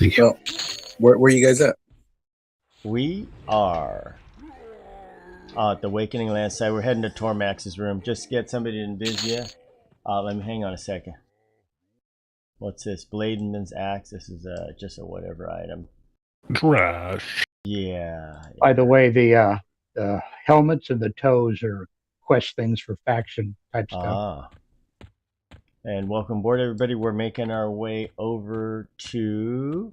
Thank you. Well, where you guys at? We are at the Awakening Land side. We're heading to Tormax's room. Just get somebody to invis you. Let me hang on a second. What's this? Blademan's axe. This is just a whatever item. Trash. Yeah. By the way, the helmets and the toes are quest things for faction type stuff. Ah. And welcome aboard, everybody. We're making our way over to,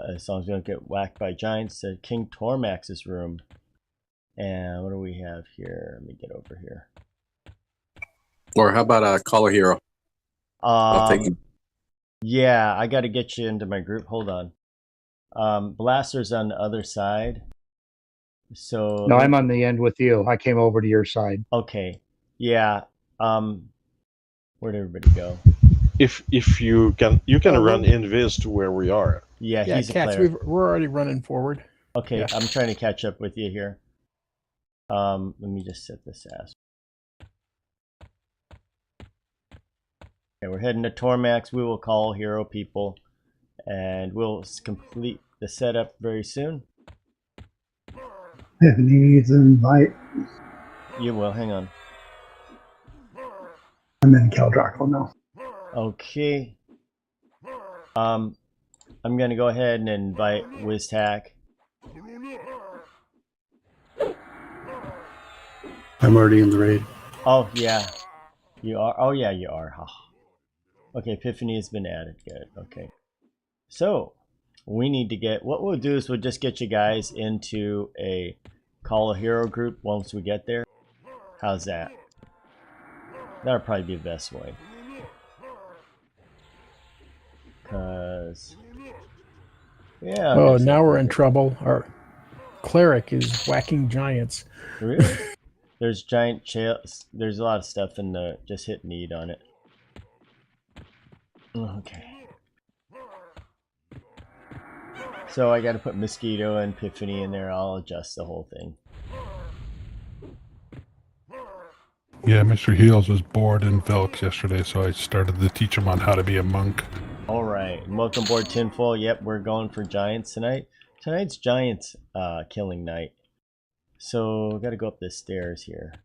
as long as we don't get whacked by giants, King Tormax's room. And what do we have here? Let me get over here. Or how about a caller hero? I'll take you. Yeah, I got to get you into my group. Hold on. Blaster's on the other side. So No, I'm on the end with you. I came over to your side. okay. Yeah. Where'd everybody go? If you can run invis to where we are. Yeah, Yeah, he's a Cats, player. we're already running forward. Okay, yeah. I'm trying to catch up with you here. Let me just set this as. Okay, we're heading to Tormax. We will call hero people, and we'll complete the setup very soon. If needs invite. You will. Hang on. I'm in Keldrockle now. Okay. I'm gonna go ahead and invite WizTac. I'm already in the raid. Oh yeah, you are. Oh yeah, you are. Oh. Okay, Epiphany has been added. Good. Okay. So we need to get. What we'll do is we'll just get you guys into a call a hero group once we get there. How's that? That'll probably be the best way. Cause yeah. Oh, now we're in trouble. Our cleric is whacking giants. Really? There's giant there's a lot of stuff in the just hit need on it. Okay. So I gotta put Mosquito and Epiphany in there. I'll adjust the whole thing. Yeah, Mr. Heels was bored in Velks yesterday, so I started to teach him on how to be a monk. Alright, welcome aboard Tinfoil. Yep, we're going for giants tonight. Tonight's giants killing night. So gotta go up the stairs here.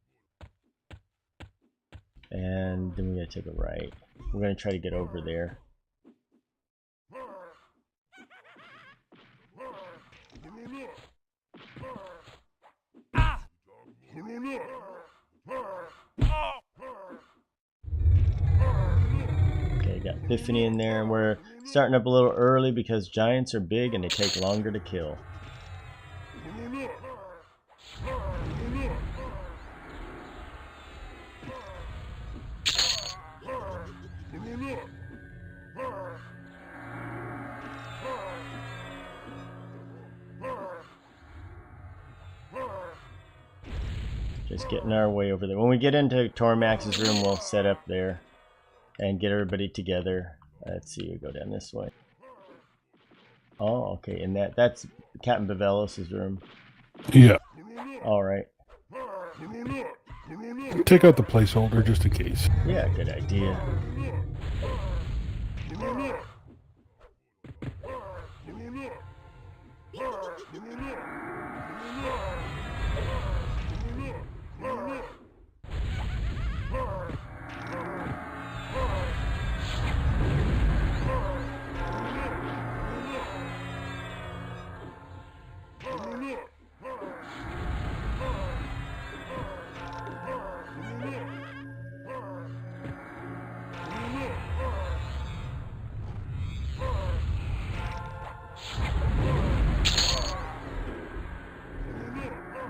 And then we're gonna take a right. We're gonna try to get over there. Okay, got Epiphany in there, and we're starting up a little early because giants are big and they take longer to kill. Just getting our way over there. When we get into Tormax's room, we'll set up there and get everybody together. Let's see, we go down this way. Oh, okay, and that's Captain Bevelos' room. Yeah. Alright. Take out the placeholder just in case. Yeah, good idea.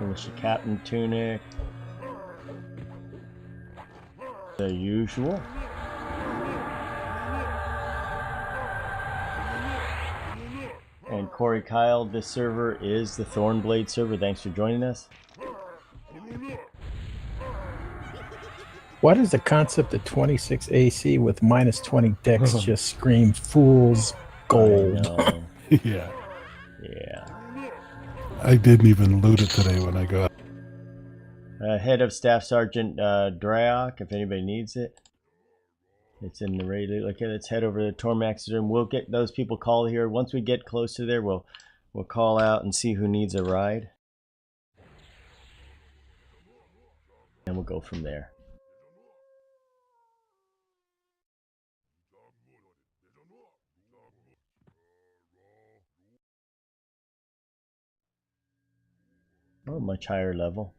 There's your Captain Tunic. The usual. And Corey Kael, this server is the Thornblade server. Thanks for joining us. What is the concept of 26 AC with minus 20 dex just scream fool's gold? Yeah. Yeah. I didn't even loot it today when I got. Head of Staff Sergeant Drayok, if anybody needs it. It's in the radio. Okay, let's head over to Tormax's room. We'll get those people called here. Once we get close to there, we'll call out and see who needs a ride. And we'll go from there. Oh, much higher level.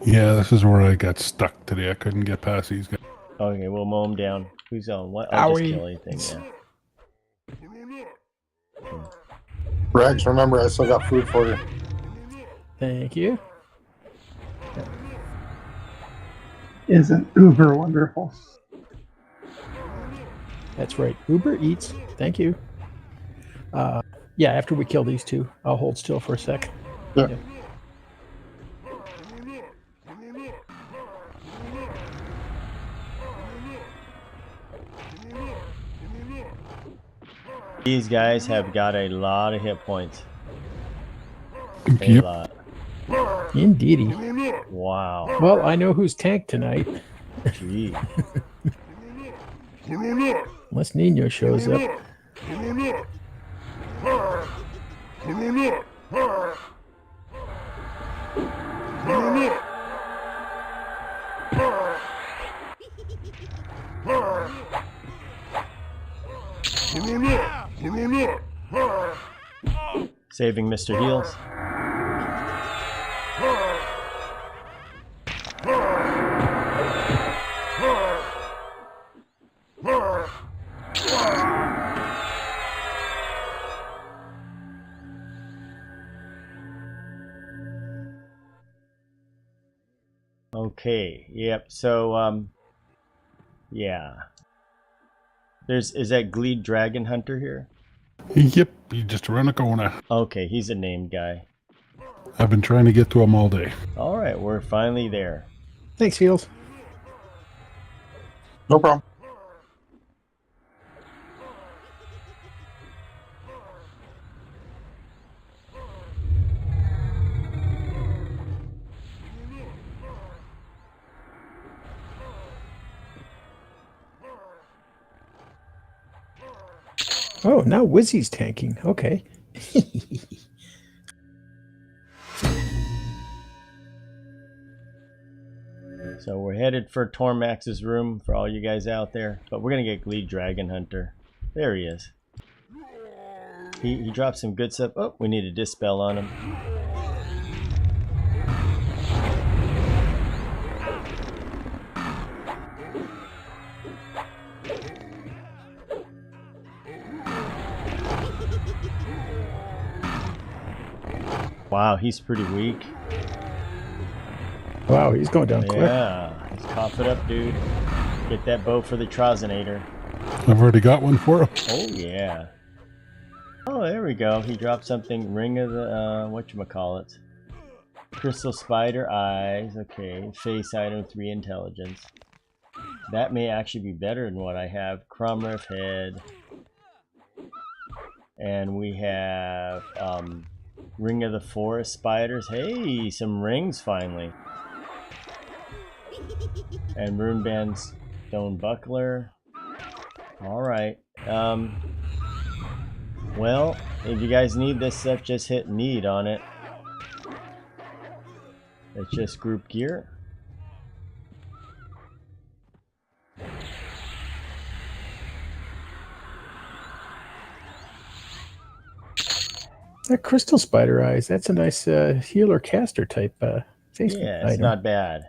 Yeah, this is where I got stuck today. I couldn't get past these guys. Okay, we'll mow them down. Who's on what? I'll just Owie. kill anything, yeah. Rex, remember I still got food for you. Thank you. Isn't Uber wonderful? That's right. Uber Eats. Thank you. Yeah, after we kill these two, I'll hold still for a sec. Yeah. Yep. These guys have got a lot of hit points. A Yep. lot. Indeedy. Wow. Well, I know who's tanked tonight. Gee. Unless Nino shows up. Saving Mr. Heels. Okay, yep, so, yeah. Is that Glee Dragon Hunter here? Yep, you just around the corner. Okay, he's a named guy. I've been trying to get to them all day. Alright, we're finally there. Thanks, Heels. No problem. Oh, now Wizzy's tanking. Okay. So we're headed for Tormax's room for all you guys out there. But we're going to get Glee Dragon Hunter. There he is. He dropped some good stuff. Oh, we need a dispel on him. Wow, he's pretty weak. Wow, he's going down quick. Yeah, let's cough it up, dude. Get that bow for the Trozinator. I've already got one for him. Oh, yeah. Oh, there we go. He dropped something. Ring of the, whatchamacallit. Crystal Spider Eyes. Okay. Face item, 3 intelligence. That may actually be better than what I have. Cromriff Head. And we have, Ring of the Forest Spiders. Hey, some rings finally. And Runeband Stone Buckler. Alright. Well, if you guys need this stuff, just hit need on it. It's just group gear. That Crystal Spider Eyes, that's a nice healer caster type face Yeah, it's item. not bad.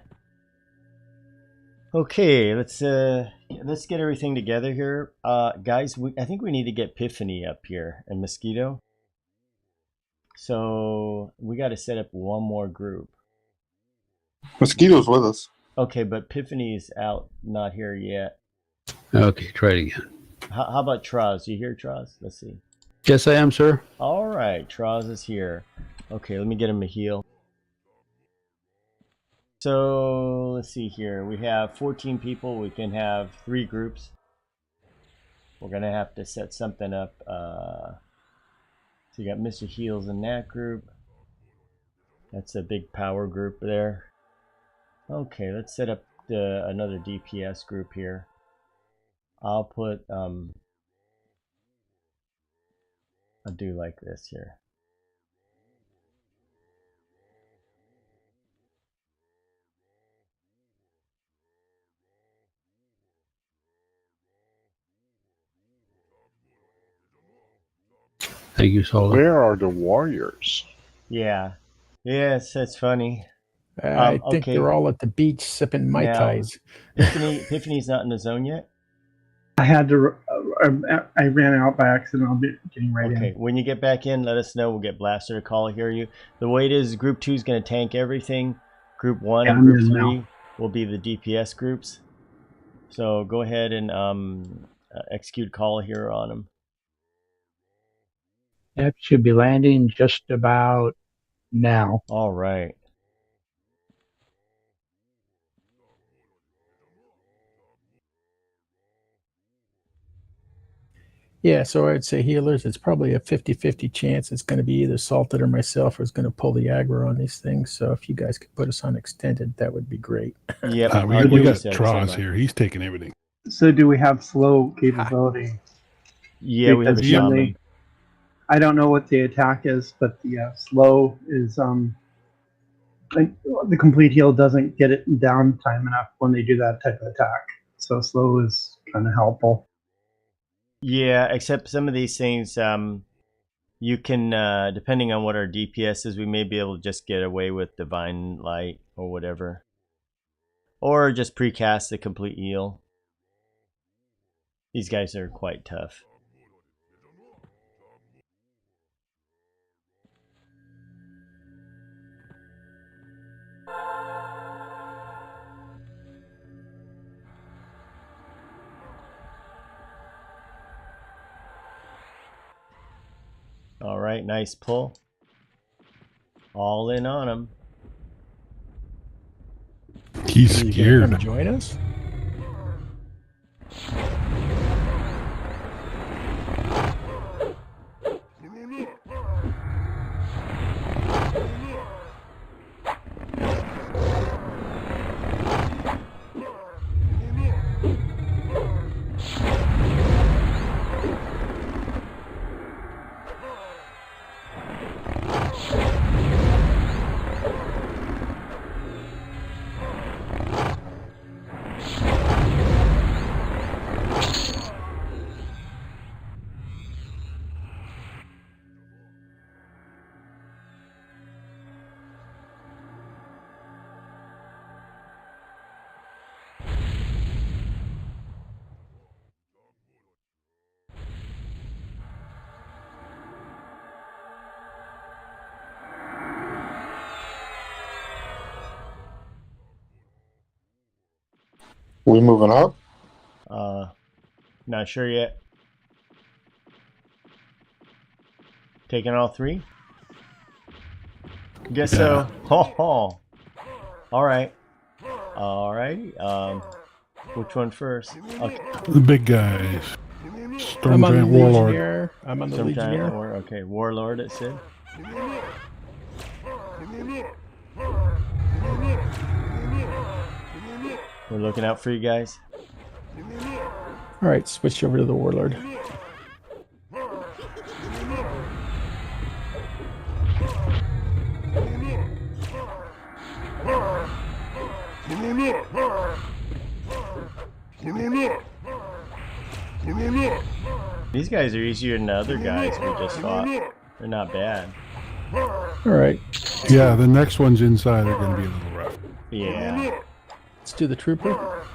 Okay, let's get everything together here. Guys, I think we need to get Epiphany up here and Mosquito. So we got to set up one more group. Mosquito's with us. Okay, but Epiphany's out, not here yet. Okay, try it again. How about Troz? You hear Troz? Let's see. Yes, I am, sir. All right, Troz is here. Okay, let me get him a heal. So let's see here. We have 14 people. We can have 3 groups. We're gonna have to set something up. So you got Mr. Heals in that group. That's a big power group there. Okay, let's set up another DPS group here. I'll put I'll do like this here. Thank you, Solar. Where are the warriors? Yeah. Yes, that's funny. I think okay. they're all at the beach sipping Mai Now- Tais. Epiphany's not in the zone yet? I had to. I ran out by accident. I'll be getting right Okay, in. when you get back in, let us know. We'll get Blaster to call here you. The way it is, Group 2 is going to tank everything. Group 1 Yeah, and I'm Group in 3 now. will be the DPS groups. So go ahead and execute call here on them. That should be landing just about now. All right. Yeah, so I'd say healers, it's probably a 50-50 chance it's going to be either Salted or myself who's going to pull the aggro on these things. So if you guys could put us on extended, that would be great. Yep. We got Troz here. He's taking everything. So do we have slow capability? Yeah, we have a Because when shaman. I don't know what the attack is, but the slow is like the complete heal doesn't get it down time enough when they do that type of attack. So slow is kind of helpful. Yeah, except some of these things, you can, depending on what our DPS is, we may be able to just get away with Divine Light or whatever. Or just precast the complete heal. These guys are quite tough. All right, nice pull. All in on him. He's Are you gonna scared. come join us? We moving up? Not sure yet. Taking all three? Guess so. Ho ho. All right. All right. Which one first? Okay. The big guys. Storm I'm on the Giant Warlord. Legionnaire. I'm on the Sometime Legionnaire. or okay, Warlord it said. We're looking out for you guys. All right, switch over to the Warlord. These guys are easier than the other guys we just fought. They're not bad. All right, Yeah, the next ones inside are going to be a little rough. Yeah. let's do the Trooper.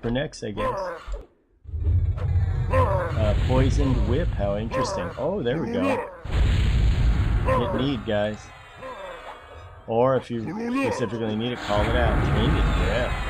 For next, I guess. Poisoned Whip. How interesting. Oh, there we go. Hit need, guys. Or if you specifically need it, call it out. Tainted Breath.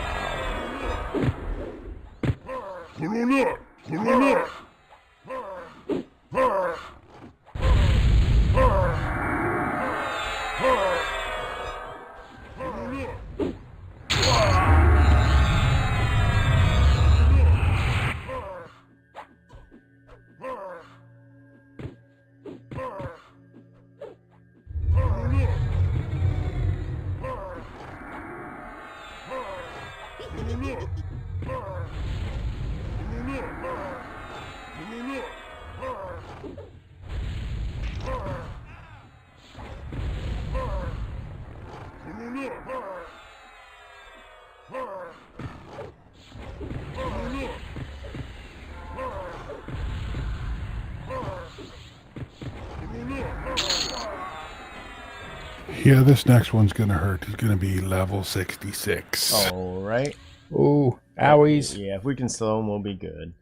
Yeah, this next one's gonna hurt. He's gonna be level 66. All right. Ooh, owies. Yeah, if we can slow him, we'll be good.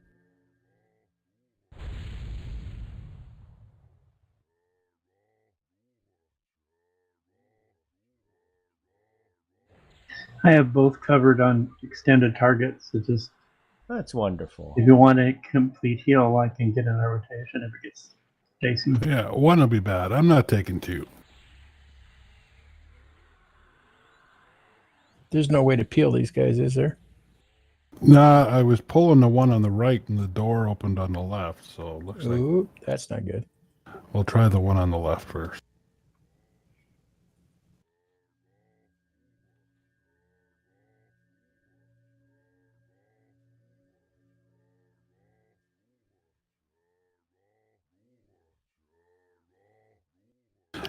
I have both covered on extended targets. It's just That's wonderful. if you want a complete heal, I can get in a rotation if it gets dicey. Yeah, one will be bad. I'm not taking two. There's no way to peel these guys, is there? Nah, I was pulling the one on the right and the door opened on the left, so it looks like Ooh, that's not good. we'll try the one on the left first.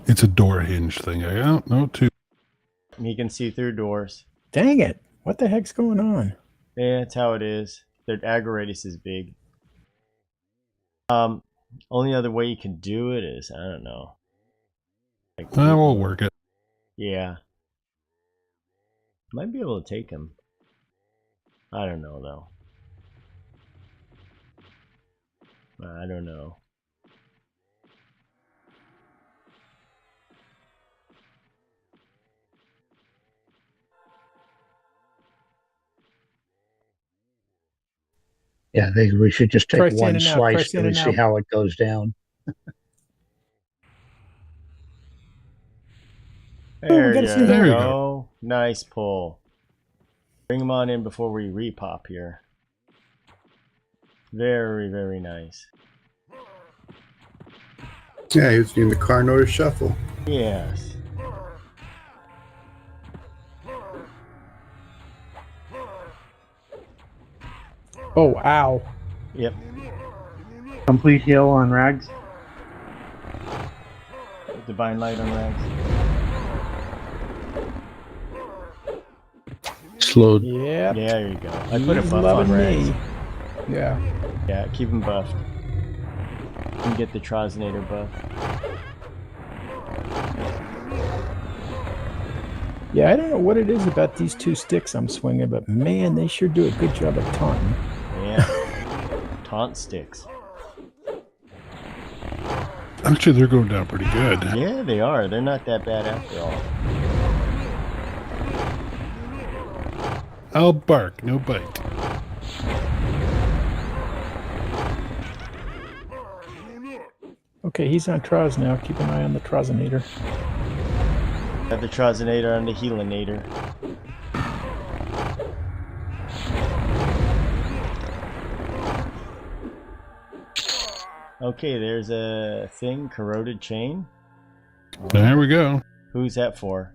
It's a door hinge thing. Yeah, no, two. He can see through doors. Dang it. What the heck's going on? Yeah, that's how it is. Their aggro radius is big. Only other way you can do it is, I don't know. Like, We'll work it. yeah. Might be able to take him. I don't know, though. I don't know. Yeah, I think we should just take Press in one and out, slice press in and and see out. how it goes down. There gotta you see there. go. Nice pull. Bring him on in before we repop here. Very, very nice. Yeah, he was doing the car notice shuffle. Yes. Oh, ow. Yep. Complete heal on Rags. Divine light on Rags. Slowed. Yep. Yeah, there you go. I put a He's buff on loving Rags. me. Yeah. Yeah, keep him buffed. You can get the Trosnator buff. Yeah, I don't know what it is about these two sticks I'm swinging, but man, they sure do a good job of taunting. Yeah. Taunt sticks. Actually, they're going down pretty good. Yeah, they are. They're not that bad after all. I'll bark, no bite. Okay, he's on Tros now. Keep an eye on the Trosinator. Have the Trosnator and the Healinator. Okay, there's a thing, corroded chain. There we go. Who's that for?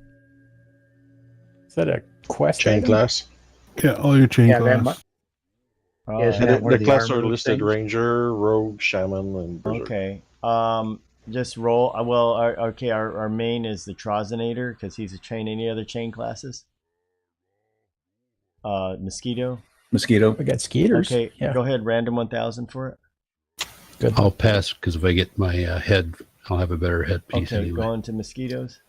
Is that a quest Chain item? class. Yeah, all your chain Yeah, that class. Oh, Yes, And that the, one of the the class are armor listed: things? ranger, rogue, shaman, and berserk. okay. Just roll. Well, our main is the Trosinator because he's a chain. Any other chain classes? Mosquito. Mosquito. We got skeeters. Okay, Yeah. go ahead. Random 1000 for it. Good. I'll pass because if I get my head, I'll have a better headpiece Okay, anyway. going to mosquitoes.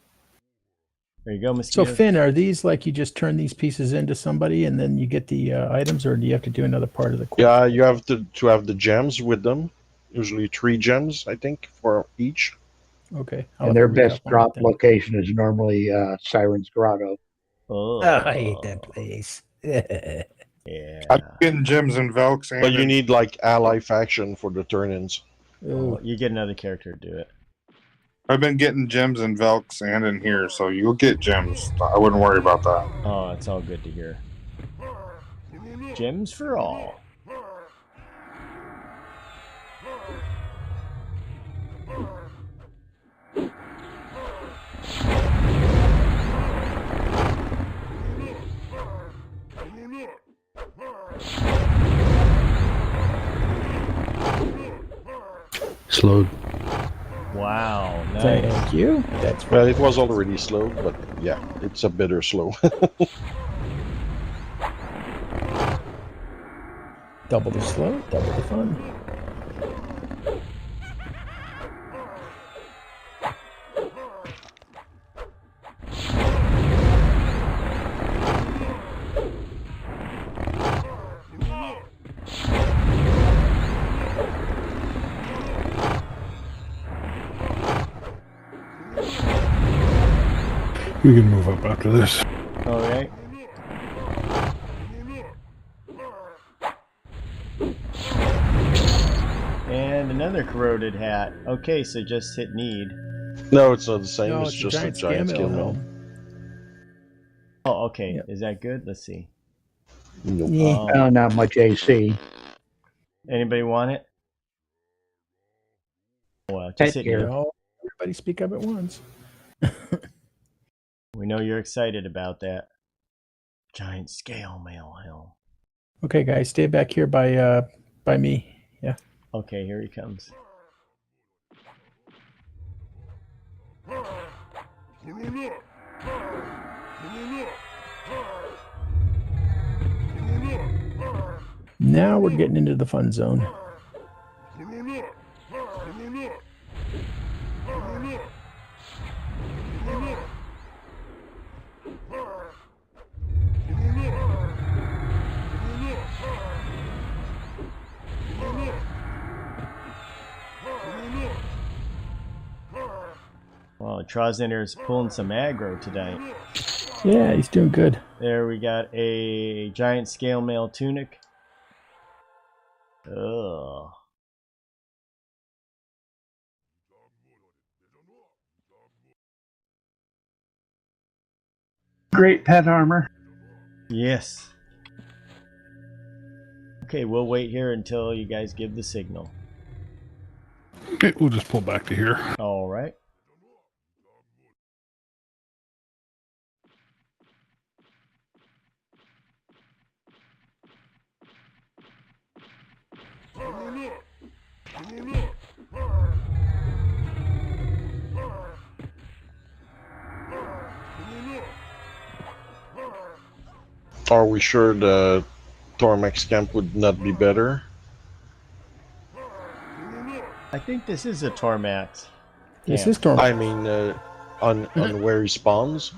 There you go, So mosquitoes. Finn, are these like you just turn these pieces into somebody and then you get the items, or do you have to do another part of the quest? Yeah, you have to have the gems with them. Usually 3 gems, I think, for each. Okay. I'll And have their to read best up on drop it then. location is normally Siren's Grotto. Oh, I hate that place. Yeah. I'm getting gems and Velks, and But you need like ally faction for the turn-ins. Oh, Ooh. you get another character to do it. I've been getting gems and Velks and in here, so you'll get gems. I wouldn't worry about that. Oh, it's all good to hear. Gems for all. Slowed. Wow, nice. Thank you. That's Well, it was already slow, but yeah, it's a bitter slow. double the slow, double the fun. We can move up after this. All right. And another corroded hat. Okay, so just hit need. No, it's not the same. No, it's it's a just a giant giant scale skill mill. mill. Oh, okay. Yep. Is that good? Let's see. Nope. Yeah. Oh, not much AC. Anybody want it? Well, just hit Headgear. need. No, everybody speak up at once. We know you're excited about that. Giant scale mail hell. Okay, guys, stay back here by me. Yeah. Okay, here he comes. Now we're getting into the fun zone. Well, Trozender's pulling some aggro tonight. Yeah, he's doing good. There we got a giant scale mail tunic. Ugh. Great pet armor. Yes. Okay, we'll wait here until you guys give the signal. Okay, we'll just pull back to here. All right. Are we sure the Tormax camp would not be better? I think this is a Tormax. This camp. is Tormax. I mean, on where he spawns,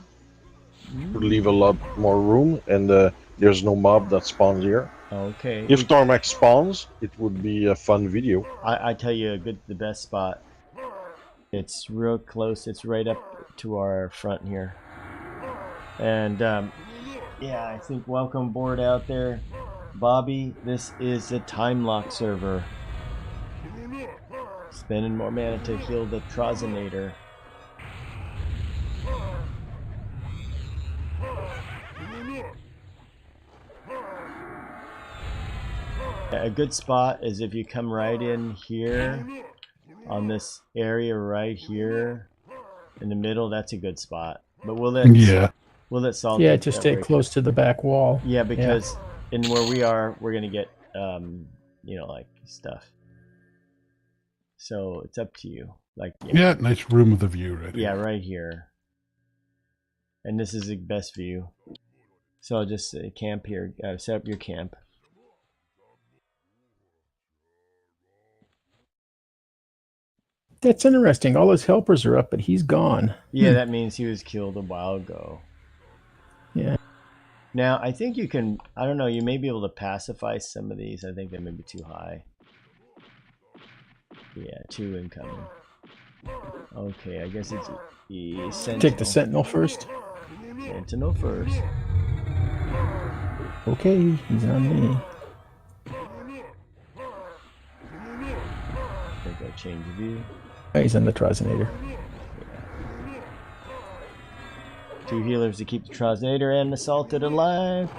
would leave a lot more room, and there's no mob that spawns here. Okay. If Tormax spawns, it would be a fun video. I tell you the best spot. It's real close. It's right up to our front here. And yeah, I think welcome aboard out there, Bobby. This is a time lock server. Spending more mana to heal the Trozenator. A good spot is if you come right in here on this area right here in the middle. That's a good spot. But we'll let Salt. Yeah, just stay close to the back wall. Yeah, because in where we are, we're gonna get you know, like stuff. So it's up to you. Like Yeah, nice room with a view right yeah, here. right here. And this is the best view. So I'll just camp here. Set up your camp. That's interesting. All his helpers are up, but he's gone. Yeah, that means he was killed a while ago. Yeah. Now, I think you can, I don't know, you may be able to pacify some of these. I think they may be too high. Yeah, 2 incoming. Okay, I guess it's Sentinel. Take the Sentinel first. Sentinel first. Okay, he's on me. I think I'll change view. Oh, he's on the Trozenator. 2 healers to keep the Trozenator and the Salted alive.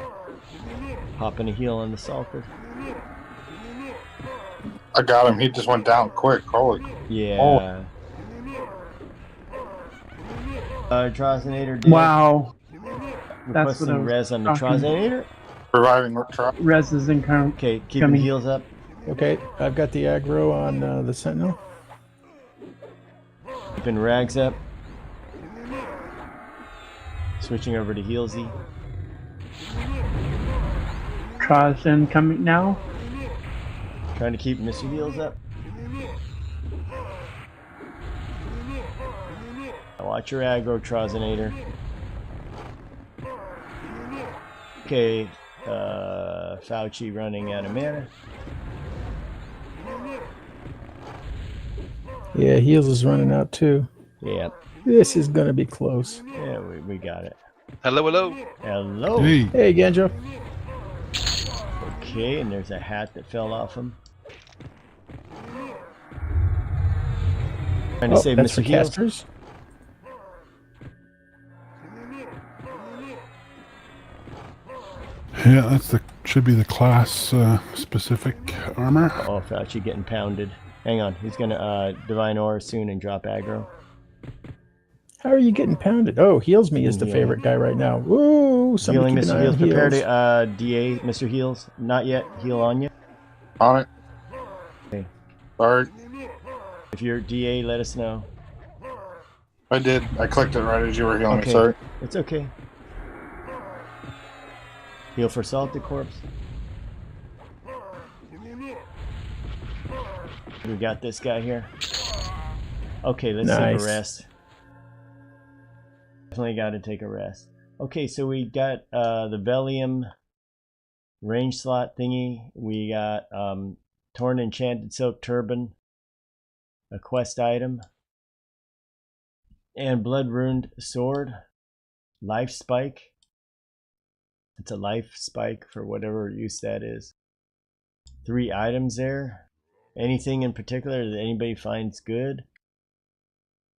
Popping a heal on the Salted. I got him. He just went down quick. Holy. Yeah. Trozenator dead. Wow. That's what I Requesting was res on the talking- Trozenator. Reviving truck. Res is incoming. Okay, keep the Coming. heals up. Okay, I've got the aggro on the Sentinel. keeping rags up. Switching over to Healsy. Trozen coming now. Trying to keep Mr. Heals up. Watch your aggro, Trozenator. Okay, Fauci running out of mana. Yeah, Heals is running out too. Yeah, This is going to be close. yeah, we got it. Hello, hello. Hello. Hey, Hey, Genjo. Okay, and there's a hat that fell off him. Trying to Oh, save that's Mr. for Heals. casters. yeah, that's the should be the class specific armor. Oh, Fauci getting pounded. Hang on, he's gonna Divine Aura soon and drop aggro. How are you getting pounded? Oh, Heals Me is the Yeah. favorite guy right now. Woo! Somebody Healing keep an Mr. eye Heals. on Prepare Heals. to DA Mr. Heals. Not yet. Heal on you. On it. Okay. Sorry. If you're DA, let us know. I did. I clicked it right as you were healing Okay. me. Sorry. It's okay. Heal for Salted Corpse. We got this guy here. Okay, let's take Nice. a rest. Definitely got to take a rest. Okay, so we got the Velium range slot thingy. We got Torn Enchanted Silk Turban, a quest item, and Blood Ruined Sword, Life Spike. It's a life spike for whatever use that is. 3 items there. Anything in particular that anybody finds good?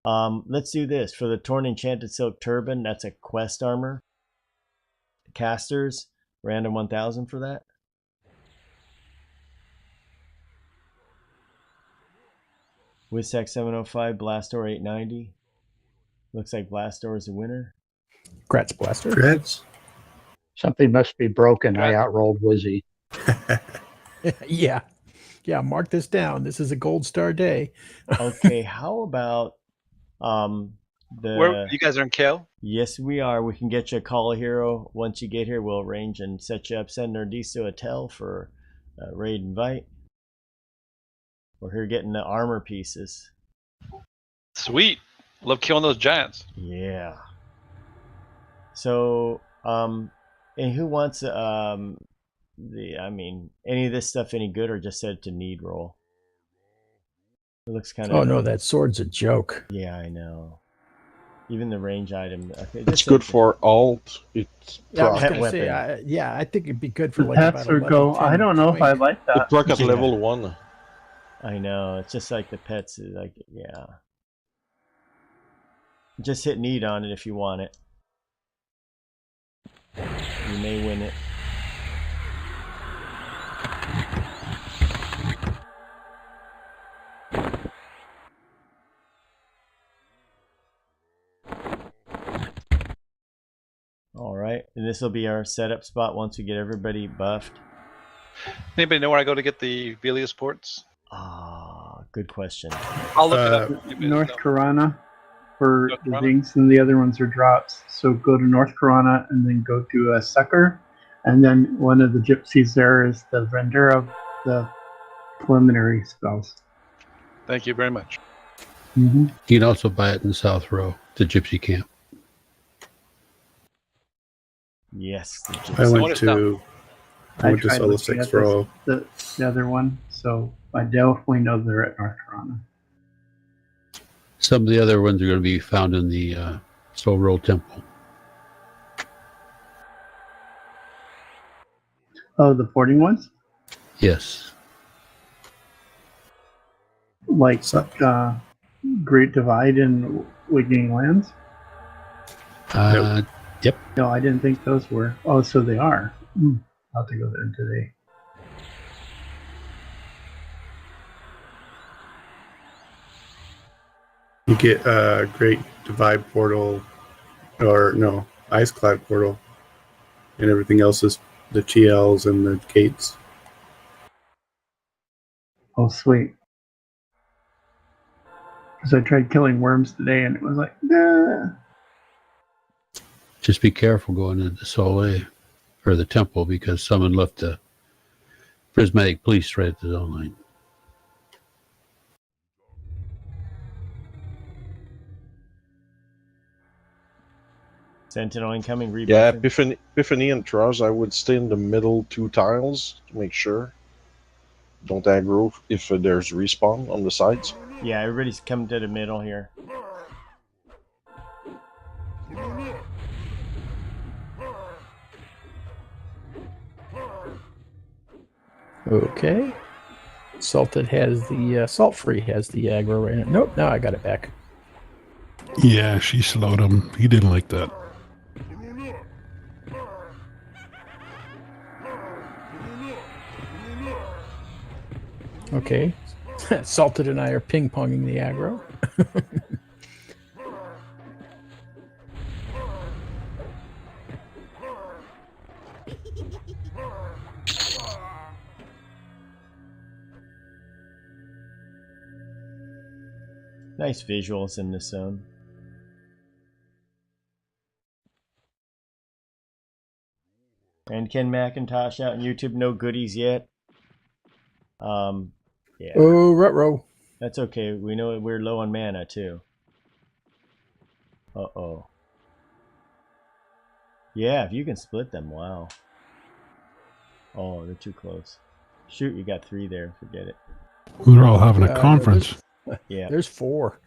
Let's do this. For the Torn Enchanted Silk Turban, that's a quest armor. Casters, random 1000 for that. Wizsec 705, Blastor 890. Looks like Blastor is a winner. Gratz Blaster. Grats. Something must be broken. I outrolled Wizzy. Yeah. Yeah, mark this down. This is a gold star day. Okay, how about Where you guys are in Kael? Yes, we are. We can get you a call hero. Once you get here, we'll arrange and set you up. Send Nardiso a tell for raid invite. We're here getting the armor pieces. Sweet. Love killing those giants. Yeah. So, and who wants any of this stuff any good, or just set it to need roll? It looks kind of. Oh no, that sword's a joke. Yeah, I know. Even the range item. Okay, It's good for alt. It's Yeah, I was Pet gonna say, weapon. I think it'd be good for The like pets about would 11, go. 10, I don't know if 20. I like the that. proc at Yeah. level 1. I know. It's just like the pets. Like, yeah. Just hit need on it if you want it. You may win it. All right, and this will be our setup spot once we get everybody buffed. Anybody know where I go to get the Velius ports? Ah, good question. I'll look it up. You guys North know. Karana for North the Karana? dinks, and the other ones are drops. So go to North Karana and then go to a sucker, and then one of the gypsies there is the vendor of the preliminary spells. Thank you very much. Mm-hmm. You can also buy it in South Row, the Gypsy Camp. Yes. the I gypsy. went to Solo 6 Row. the other one, so I definitely know they're at North Karana. Some of the other ones are going to be found in the Soul Roll Temple. Oh, the porting ones, Yes. like So- Great Divide and Wigging Lands. Yep. No, I didn't think those were. Oh, so they are. I'll have to go there today. You get Great Divide Portal, or no, Ice Cloud Portal, and everything else is the TLs and the gates. Oh, sweet. Because I tried killing worms today and it was like, nah. Just be careful going into Soleil or the temple because someone left the prismatic police right at the zone line. Sentinel incoming, rebuffing. Yeah, Epiphany and Trust, I would stay in the middle 2 tiles to make sure. Don't aggro if there's respawn on the sides. Yeah, everybody's come to the middle here. Okay. Salted has the salt free has the aggro right now. Nope, now I got it back. Yeah, she slowed him. He didn't like that. Okay. Salted and I are ping-ponging the aggro. Nice visuals in this zone. And Ken McIntosh out on YouTube, no goodies yet. Yeah. Oh, ruh-roh. That's okay. We know we're low on mana too. Uh-oh. Yeah, if you can split them, wow. Oh, they're too close. Shoot, you got 3 there. Forget it. We're all having a conference. Yeah. There's 4.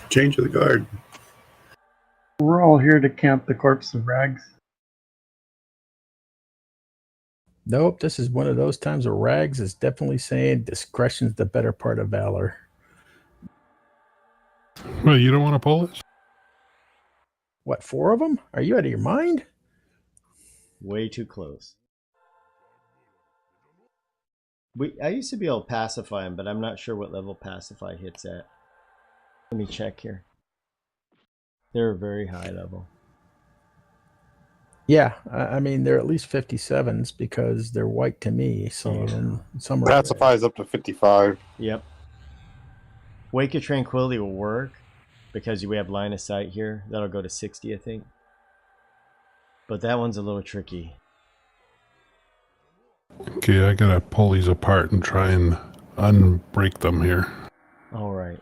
Change of the guard. We're all here to camp the corpse of Rags. Nope, this is one of those times where Rags is definitely saying discretion's the better part of valor. Well, you don't want to pull this? What, 4 of them? Are you out of your mind? Way too close. I used to be able to pacify him, but I'm not sure what level pacify hits at. Let me check here. They're a very high level. Yeah, I mean, they're at least 57s because they're white to me. Some of them, some are Pacify is up to 55. Yep. Wake of Tranquility will work because we have line of sight here. That'll go to 60, I think. But that one's a little tricky. Okay, I gotta pull these apart and try and unbreak them here. All right.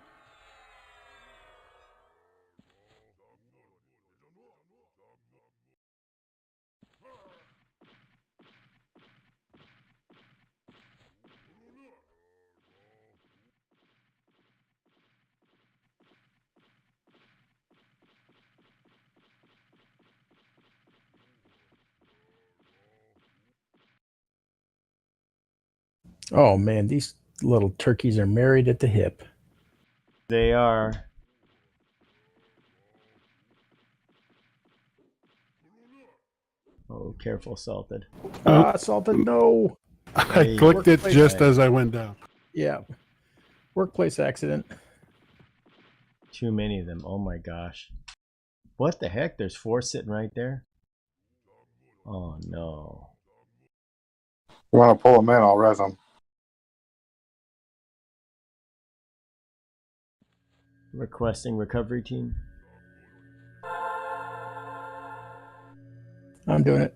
Oh man, these little turkeys are married at the hip. They are. Oh, careful, Salted. Salted, no. I clicked it just as I went down. Yeah. Workplace accident. Too many of them. Oh my gosh. What the heck? There's 4 sitting right there. Oh no. You want to pull them in, I'll res them. Requesting recovery team. I'm doing it.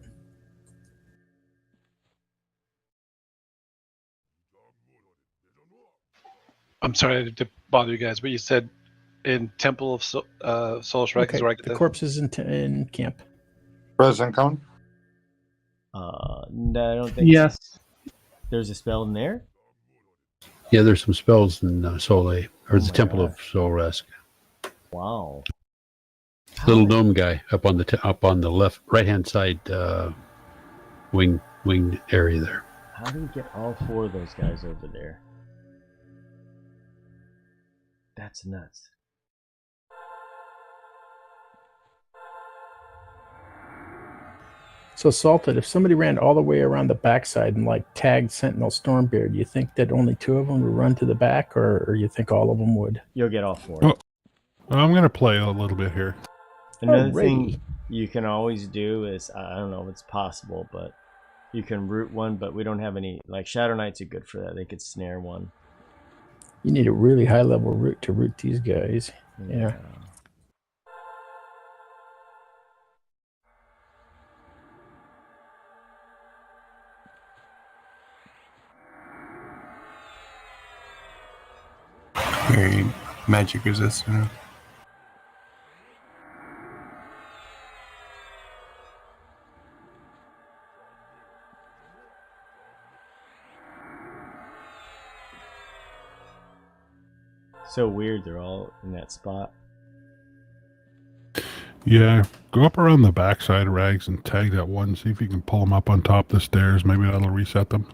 I'm sorry to bother you guys, but you said in Temple of Solus Rex is where I get the corpses in camp. Res incoming? No, I don't think. Yes. There's a spell in there? Yeah, there's some spells in Soleil, or the Temple of Sol Resk. Wow. Little gnome guy up on the left, right-hand side wing area there. How do we get all 4 of those guys over there? That's nuts. So Salted, if somebody ran all the way around the backside and like tagged Sentinel Stormbeard, you think that only 2 of them would run to the back, or you think all of them would? You'll get all 4. Oh, I'm gonna play a little bit here. Another thing you can always do is, I don't know if it's possible, but you can root one, but we don't have any, like Shadow Knights are good for that. They could snare one. You need a really high level root to root these guys. Yeah. Very magic resistant. So weird, they're all in that spot. Yeah, go up around the backside of Rags and tag that one. See if you can pull them up on top of the stairs. Maybe that'll reset them.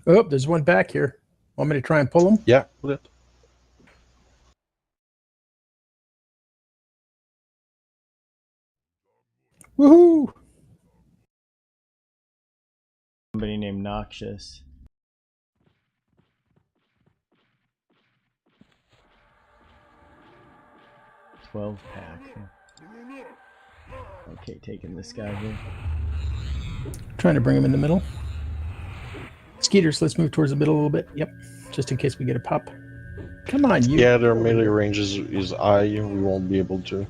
Oh, there's one back here. Want me to try and pull him? Yeah, put it. Woohoo! Somebody named Noxious. $12 pack. Okay, taking this guy here. Trying to bring him in the middle. Skeeters, let's move towards the middle a little bit. Yep, just in case we get a pop. Come on, you. Yeah, their melee range is high. We won't be able to.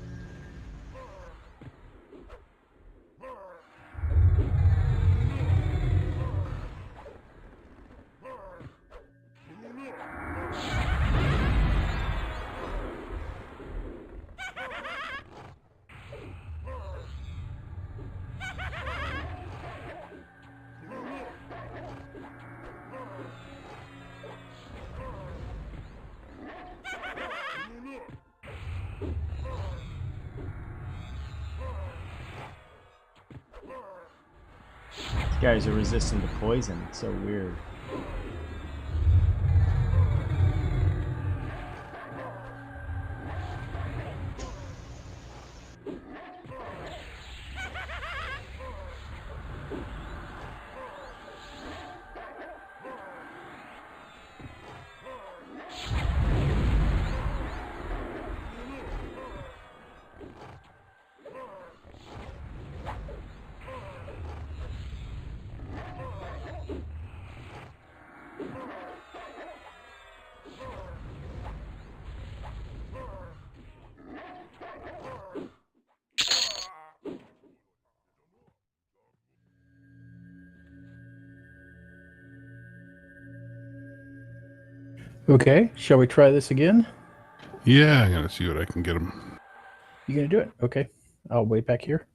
These guys are resistant to poison. It's so weird. Okay, shall we try this again? Yeah, I'm going to see what I can get them. You gonna do it? Okay, I'll wait back here.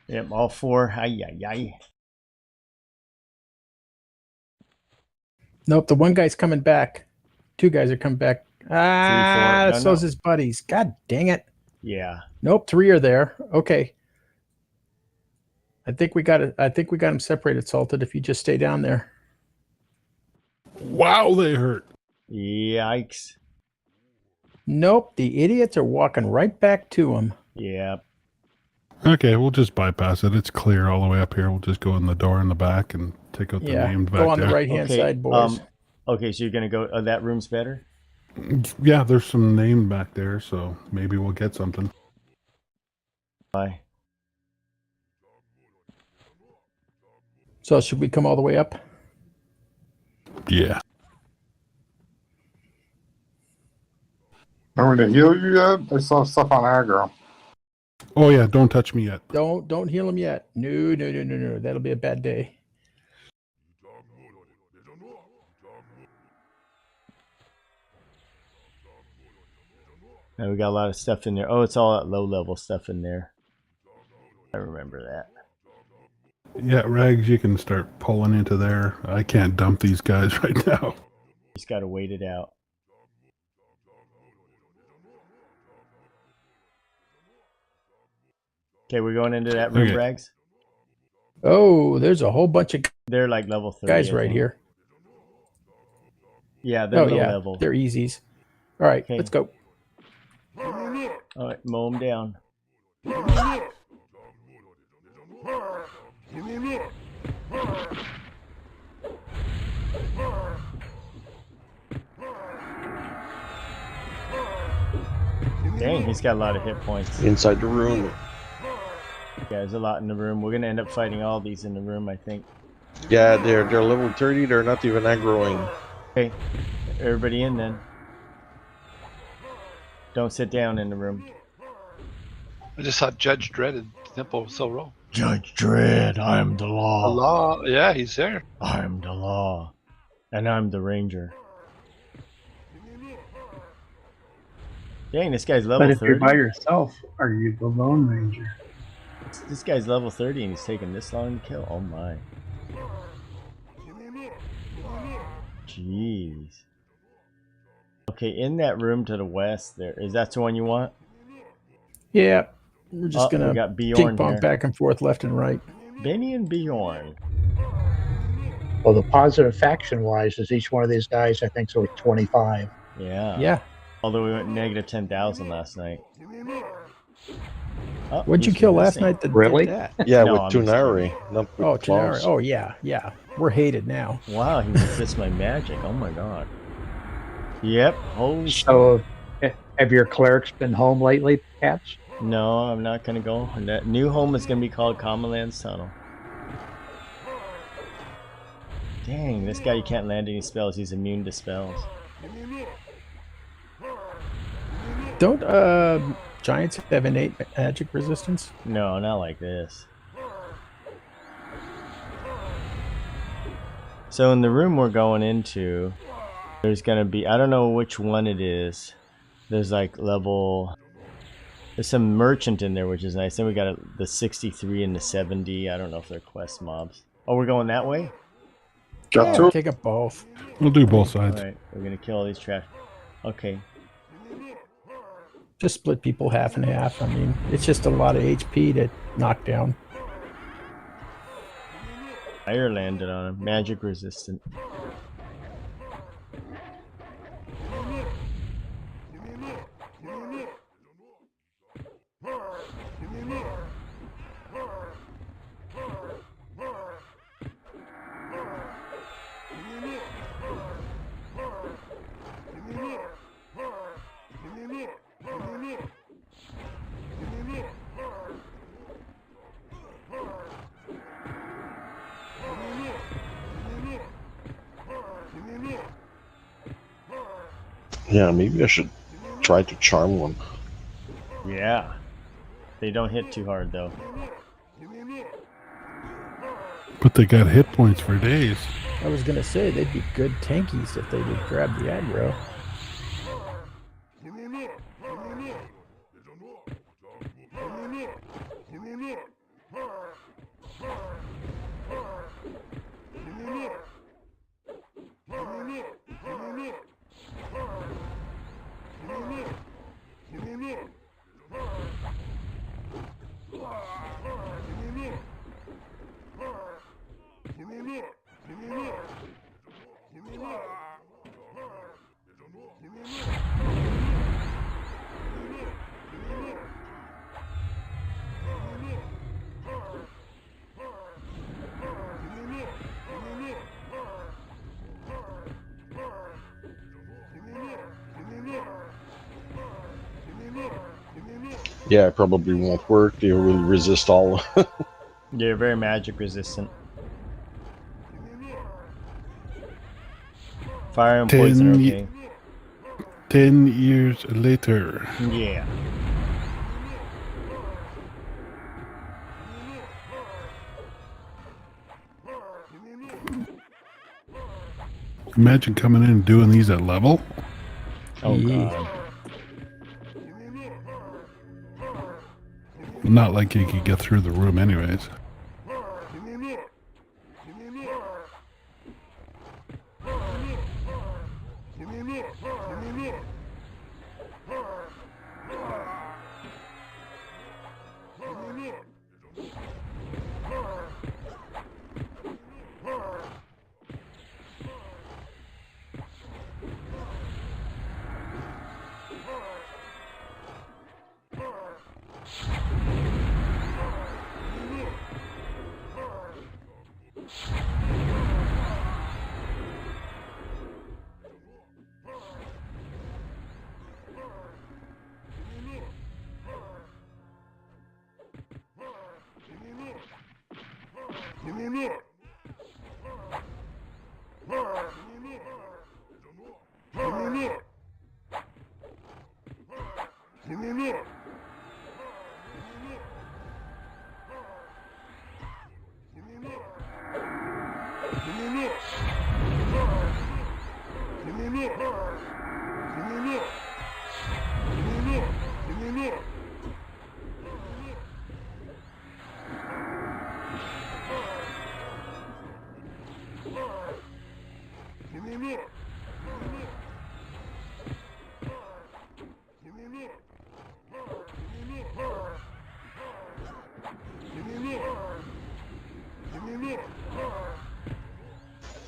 Yep, all four. Ay, ay, ay. Nope, the one guy's coming back. Two guys are coming back. Ah, No, so's no. his buddies. God dang it. Yeah. Nope, three are there. Okay. I think we got it. I think we got him separated, Salted, if you just stay down there. Wow, they hurt. Yikes. Nope, the idiots are walking right back to him. Yep. Okay, we'll just bypass it. It's clear all the way up here. We'll just go in the door in the back and take out the Yeah, named back go on there. the right-hand side, boys. Okay, so you're going to go... Oh, that room's better? Yeah, there's some named back there, so maybe we'll get something. Bye. So should we come all the way up? Yeah. Remember to heal you yet? I saw stuff on aggro. Oh, yeah, don't touch me yet. Don't heal him yet. No. That'll be a bad day. Now we got a lot of stuff in there. Oh, it's all that low-level stuff in there. I remember that. Yeah, Rags, you can start pulling into there. I can't dump these guys right now. Just got to wait it out. Okay, we're going into that room, Okay. Rags. Oh, there's a whole bunch of They're like level 30. guys I right think. here. Yeah, they're Oh low yeah, level. they're easies. All right, Okay. let's go. All right, mow them down. Dang, he's got a lot of hit points. Inside the room. Yeah, there's a lot in the room. We're gonna end up fighting all these in the room, I think. Yeah, they're level 30. They're not even aggroing. Okay, everybody in then. Don't sit down in the room. I just saw Judge Dredd in Temple of Soul Row. Judge Dredd, I'm the law. Allah, yeah, he's there. I'm the law. And I'm the ranger. Dang, this guy's level But if 30. you're by yourself, are you the Lone Ranger? This guy's level 30 and he's taking this long to kill. Oh my. Jeez. Okay, in that room to the west there. Is that the one you want? Yeah, we're just we gonna got Bjorn ping pong here. back and forth, left and right. Benny and Bjorn. Well, the positive faction wise is each one of these guys, I think, is like 25. Yeah. Yeah. Although we went negative 10,000 last night. Oh, What'd you he's kill last missing. night that Really? did that? Yeah, No, with I'm just Tunari. Not with Oh, claws. Tunari. Oh, yeah, yeah. We're hated now. Wow, he resists my magic. Oh my god. Yep. Holy shit. So, have your clerics been home lately, Cats? No, I'm not gonna go. That new home is gonna be called Commonland's Tunnel. Dang, this guy, you can't land any spells. He's immune to spells. Don't giants have innate magic resistance? No, not like this. So in the room we're going into, there's gonna be, I don't know which one it is. There's like level, there's some merchant in there, which is nice. Then we got the 63 and the 70. I don't know if they're quest mobs. Oh, we're going that way? Got Yeah, to. take up both. We'll do both sides. Alright, we're gonna kill all these trash. Okay. Just split people half and half. I mean, it's just a lot of HP to knock down. Fire landed on him. Magic resistant. Yeah, maybe I should try to charm one. Yeah. They don't hit too hard though. But they got hit points for days. I was gonna say they'd be good tankies if they would grab the aggro. Yeah, it probably won't work. They will resist all. They're very magic resistant. Fire and poison are okay. 10 years later. Yeah. Imagine coming in and doing these at level. Oh Yeah. god. Not like you could get through the room anyways.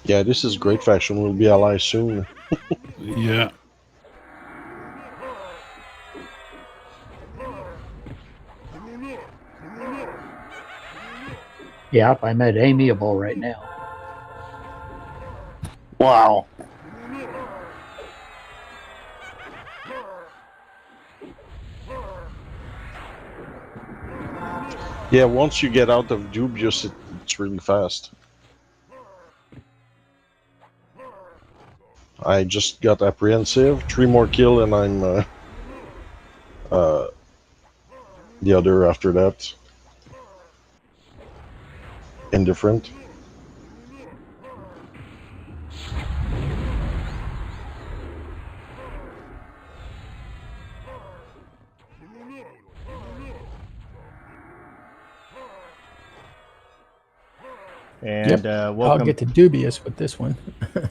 Yeah, this is great faction. We'll be allies soon. Yeah. Yep, I'm at amiable right now. Wow. Yeah, once you get out of dubious, it's really fast. I just got apprehensive. 3 more kill and I'm the other after that. Indifferent. And I'll welcome. get to dubious with this one.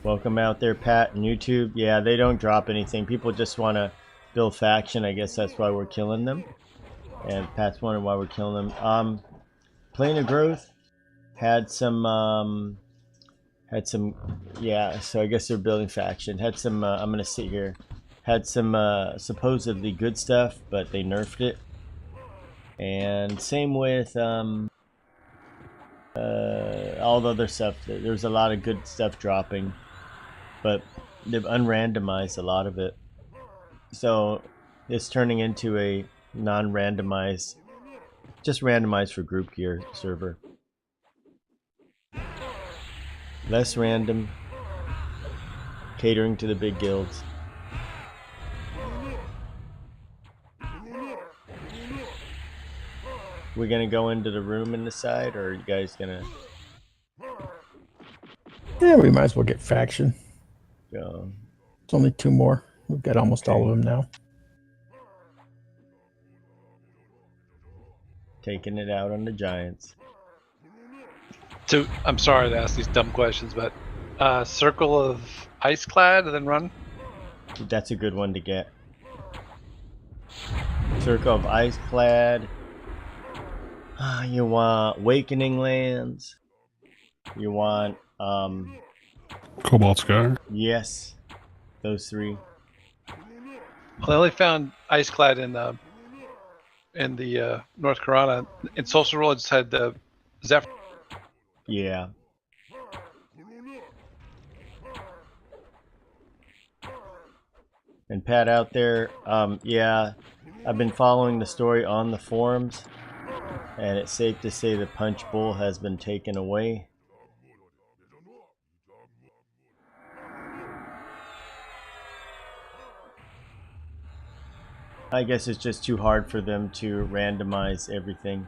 Welcome out there, Pat and YouTube. Yeah, they don't drop anything. People just want to build faction. I guess that's why we're killing them. And Pat's wondering why we're killing them. Plane of Growth had some, yeah, so I guess they're building faction. Had some, I'm going to sit here. Had some supposedly good stuff, but they nerfed it. And same with all the other stuff. There's a lot of good stuff dropping, but they've unrandomized a lot of it. So it's turning into a non-randomized, just randomized for group gear server. Less random, catering to the big guilds. We're gonna go into the room in the side, or are you guys gonna? Yeah, we might as well get faction. Go. It's only 2 more. We've got almost all of them now. Taking it out on the giants. So I'm sorry to ask these dumb questions, but circle of ice clad and then run. That's a good one to get. Circle of ice clad. You want Awakening Lands. You want Cobalt Sky. yes, those 3. Well, I only found ice clad in the North Carolina. In Social Rule, I just had the Zephyr. Yeah. And Pat out there, yeah, I've been following the story on the forums, and it's safe to say the Punch Bowl has been taken away. I guess it's just too hard for them to randomize everything.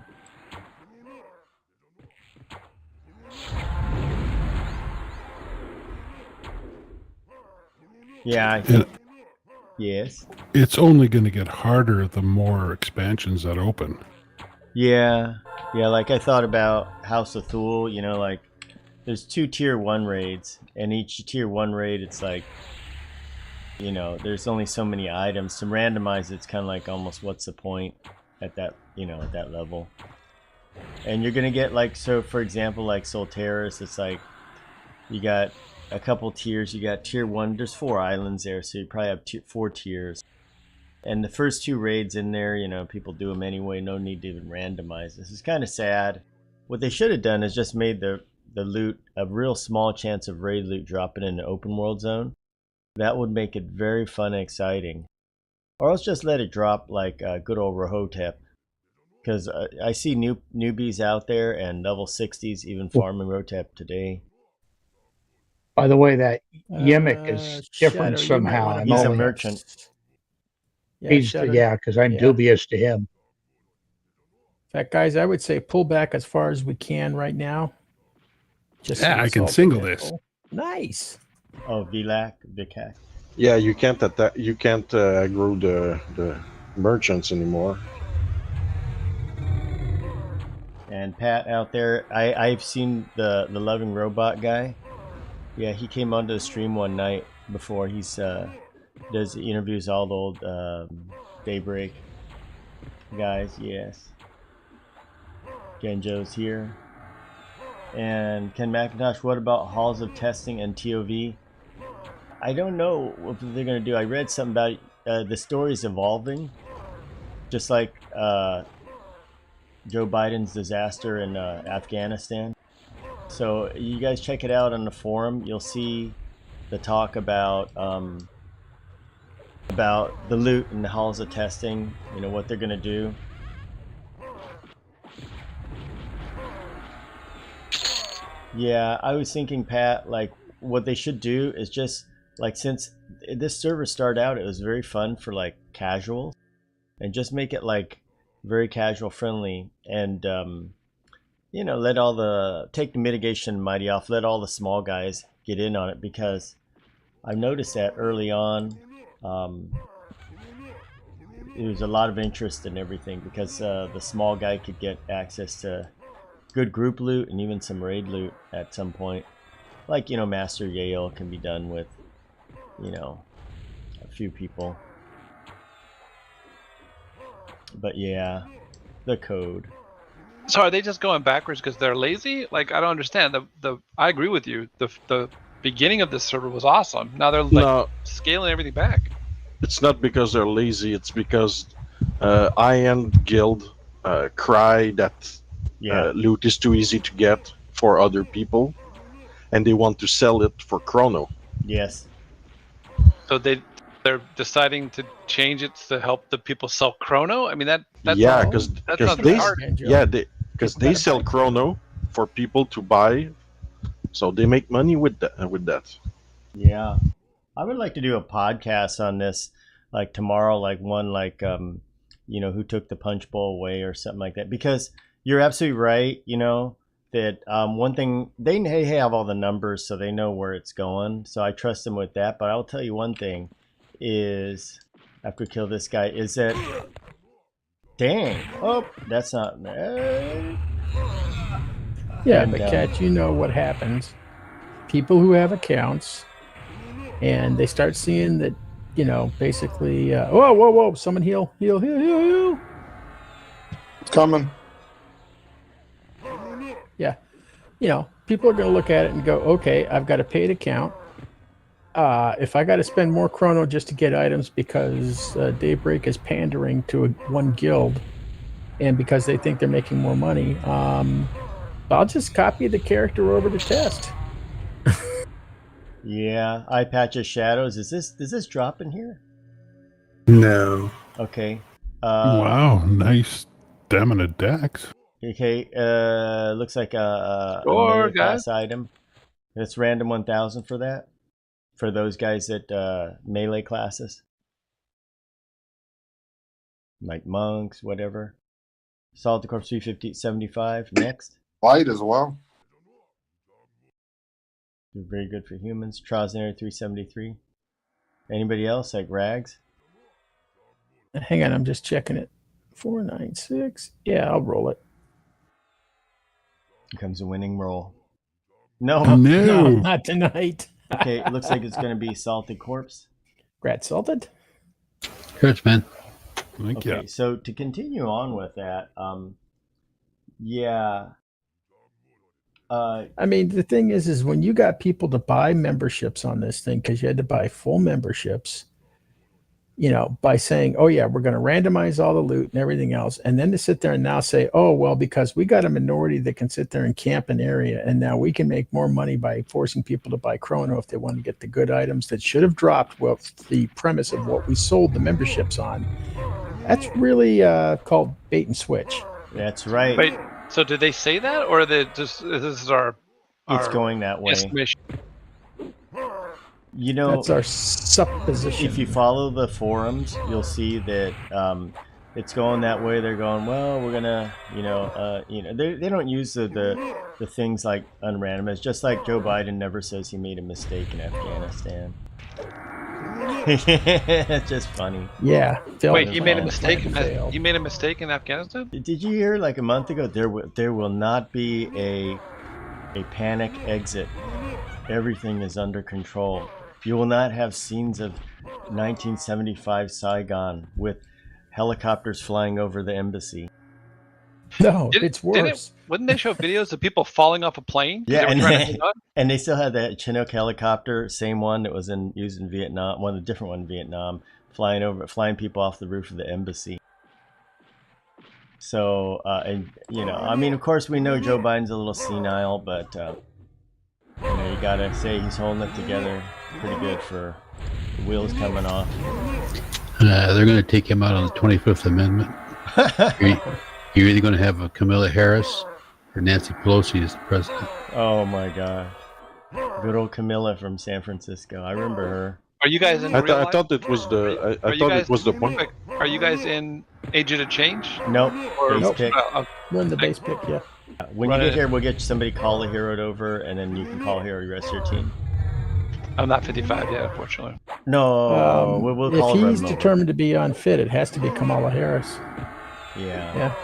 Yeah, I think, yes. It's only going to get harder the more expansions that open. Yeah, like I thought about House of Thule, you know, like there's 2 tier 1 raids, and each tier 1 raid, it's like, you know, there's only so many items. To randomize, it's kind of like almost what's the point at that, you know, at that level. And you're going to get like, so for example, like Solteris, it's like you got a couple tiers. You got tier 1, there's 4 islands there, so you probably have 4 tiers. And the first 2 raids in there, you know, people do them anyway, no need to even randomize. This is kind of sad. What they should have done is just made the loot a real small chance of raid loot dropping in the open world zone. That would make it very fun and exciting. Or else just let it drop like good old Rahotep. Because I see newbies out there and level 60s even farming Rotep today. By the way, that Yemic is different Shadow, you might somehow. wanna I'm He's a only merchant. he's Shadow. because I'm Yeah. dubious to him. In fact, guys, I would say pull back as far as we can right now. Just Yeah, so I can Salt single can this. pull. Nice. Oh, Vicac. Yeah, you can't attack. You can't aggro the merchants anymore. And Pat out there, I've seen the loving robot guy. Yeah, he came onto the stream one night before. He's does interviews all the old Daybreak guys. Yes, Genjo's here. And Ken McIntosh, what about halls of testing and TOV? I don't know what they're gonna do. I read something about the story's evolving, just like Joe Biden's disaster in Afghanistan. So you guys check it out on the forum. You'll see the talk about the loot and the halls of testing. You know what they're gonna do. Yeah, I was thinking, Pat, like what they should do is just like, since this server started out, it was very fun for like casual, and just make it like very casual friendly, and you know, take the mitigation mighty off, let all the small guys get in on it, because I've noticed that early on there was a lot of interest in everything, because the small guy could get access to good group loot and even some raid loot at some point. Like, you know, Master Yale can be done with, you know, a few people. But yeah, the code. So are they just going backwards because they're lazy? Like, I don't understand. I agree with you. The beginning of this server was awesome. Now they're like scaling everything back. It's not because they're lazy. It's because high-end guild cry that loot is too easy to get for other people, and they want to sell it for chrono. Yes. So they're deciding to change it to help the people sell chrono. I mean that's yeah, because they sell chrono for people to buy, so they make money with that. Yeah, I would like to do a podcast on this, like tomorrow, like one like you know, who took the punch bowl away or something like that, because you're absolutely right, you know, that one thing, they have all the numbers, so they know where it's going, so I trust them with that. But I'll tell you one thing is, after we kill this guy, is that, dang, oh, that's not, yeah, but Cat, you know what happens. People who have accounts and they start seeing that, you know, basically, whoa, someone heal. It's coming. Yeah. You know, people are going to look at it and go, okay, I've got a paid account. If I got to spend more chrono just to get items because Daybreak is pandering to one guild and because they think they're making more money, I'll just copy the character over to test. Yeah, eye patches shadows. Does this drop in here? No. Okay. Wow, nice stamina dex. Okay, looks like a melee guys. class item. It's random 1000 for that. For those guys that melee classes. Like monks, whatever. Solid Corpse 350-75. Next. Light as well. Very good for humans. Trosner 373. Anybody else like Rags? Hang on, I'm just checking it. 496. Yeah, I'll roll it. Here comes a winning roll. No, not tonight. Okay, it looks like it's going to be Salted Corpse. Rat salted. Church, man. Thank you. Okay, so to continue on with that, yeah. I mean, the thing is when you got people to buy memberships on this thing, because you had to buy full memberships, you know, by saying, oh yeah, we're going to randomize all the loot and everything else. And then to sit there and now say, oh, well, because we got a minority that can sit there and camp an area, and now we can make more money by forcing people to buy chrono if they want to get the good items that should have dropped with the premise of what we sold the memberships on. That's really called bait and switch. That's right. Wait, so did they say that, or they just this is our It's going that way. estimation? You know, That's our supposition. if you follow the forums, you'll see that it's going that way. They're going, well, we're gonna, they don't use the things like unrandom. It's just like Joe Biden never says he made a mistake in Afghanistan. It's just funny. Yeah. Wait, he made a mistake. He made a mistake in Afghanistan. Did you hear like a month ago? There will not be a panic exit. Everything is under control. You will not have scenes of 1975 Saigon with helicopters flying over the embassy. No, it's worse. Wouldn't they show videos of people falling off a plane? Yeah, and they still had that Chinook helicopter, same one that was used in Vietnam, one of the different one in Vietnam, flying people off the roof of the embassy. So, I mean, of course, we know Joe Biden's a little senile, but you gotta say he's holding it together pretty good for the wheels coming off. They're going to take him out on the 25th Amendment. You're either going to have a Kamala Harris or Nancy Pelosi as the president. Oh my God. Good old Camilla from San Francisco. I remember her. Are you guys in real life? I thought it was the. I thought it was the one. Are you guys in Agent of Change? Nope. Base pick. We're in the base pick, yeah. When you get here, we'll get somebody call a hero over, and then you can call hero the rest of your team. I'm not 55 yet, unfortunately. No, we'll call if he's determined to be unfit, it has to be Kamala Harris. Yeah.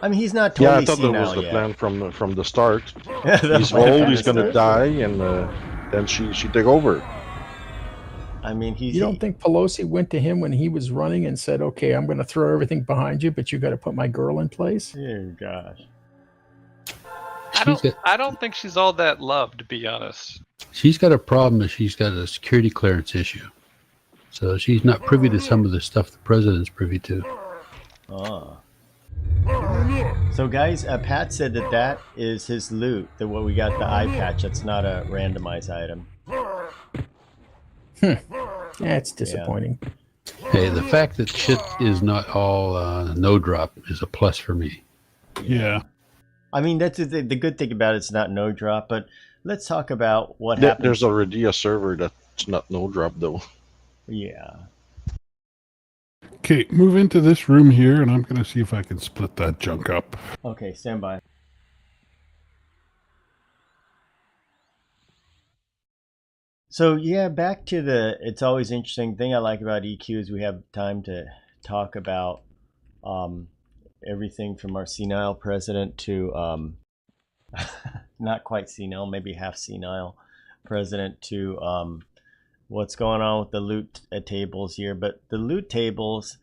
I mean, he's not totally I thought that was the plan from the start. He's old, he's going to die, and then she take over. I mean, You don't think Pelosi went to him when he was running and said, "Okay, I'm going to throw everything behind you, but you got to put my girl in place"? Oh gosh. I don't think she's all that loved, to be honest. She's got a problem is she's got a security clearance issue. So she's not privy to some of the stuff the president's privy to. Oh. So guys, Pat said that is his loot, that what we got, the eye patch. That's not a randomized item. That's disappointing. Hey, the fact that shit is not all no drop is a plus for me. Yeah. I mean, that's the good thing about it's not no drop, but let's talk about what happened. There's already a server that's not no drop though. Yeah. Okay, move into this room here, and I'm going to see if I can split that junk up. Okay, stand by. So yeah, back to it's always interesting thing I like about EQ is we have time to talk about everything from our senile president to not quite senile, maybe half senile president to what's going on with the loot tables here. But the loot tables,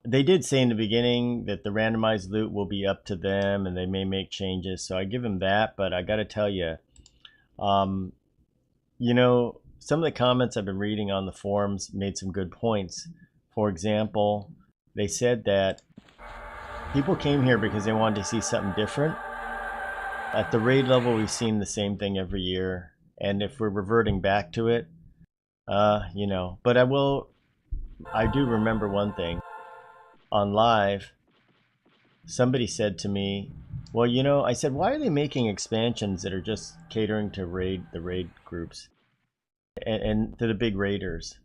they did say in the beginning that the randomized loot will be up to them and they may make changes. So I give them that, but I got to tell you, some of the comments I've been reading on the forums made some good points. For example, they said that people came here because they wanted to see something different. At the raid level, we've seen the same thing every year. And if we're reverting back to it, but I do remember one thing. On live, somebody said to me, well, I said, why are they making expansions that are just catering to the raid groups and to the big raiders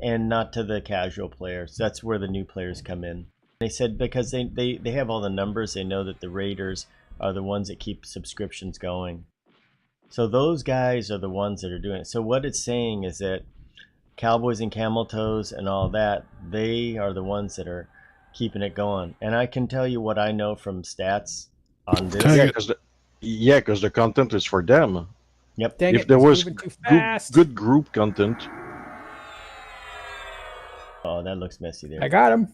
and not to the casual players? That's where the new players come in. They said because they have all the numbers, they know that the raiders are the ones that keep subscriptions going. So those guys are the ones that are doing it. So what it's saying is that Cowboys and Camel Toes and all that, they are the ones that are keeping it going. And I can tell you what I know from stats on this. Because the content is for them. Yep. Dang if it, there was good group content. Oh, that looks messy there. I got him.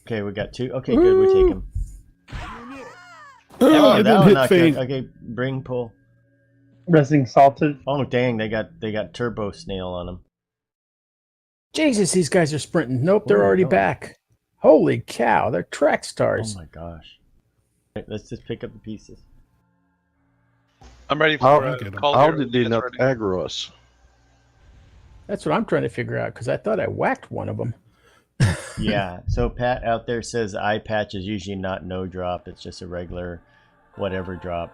Okay, we got two. Okay, good. We take him. I didn't hit faint. Okay, pull. Resing salted. Oh dang, they got turbo snail on them. Jesus, these guys are sprinting. Nope, they're already back. Holy cow, they're track stars. Oh my gosh. Right, let's just pick up the pieces. I'm ready for How did they not aggro us? That's what I'm trying to figure out, because I thought I whacked one of them. Yeah. So Pat out there says eye patch is usually not no drop. It's just a regular whatever drop.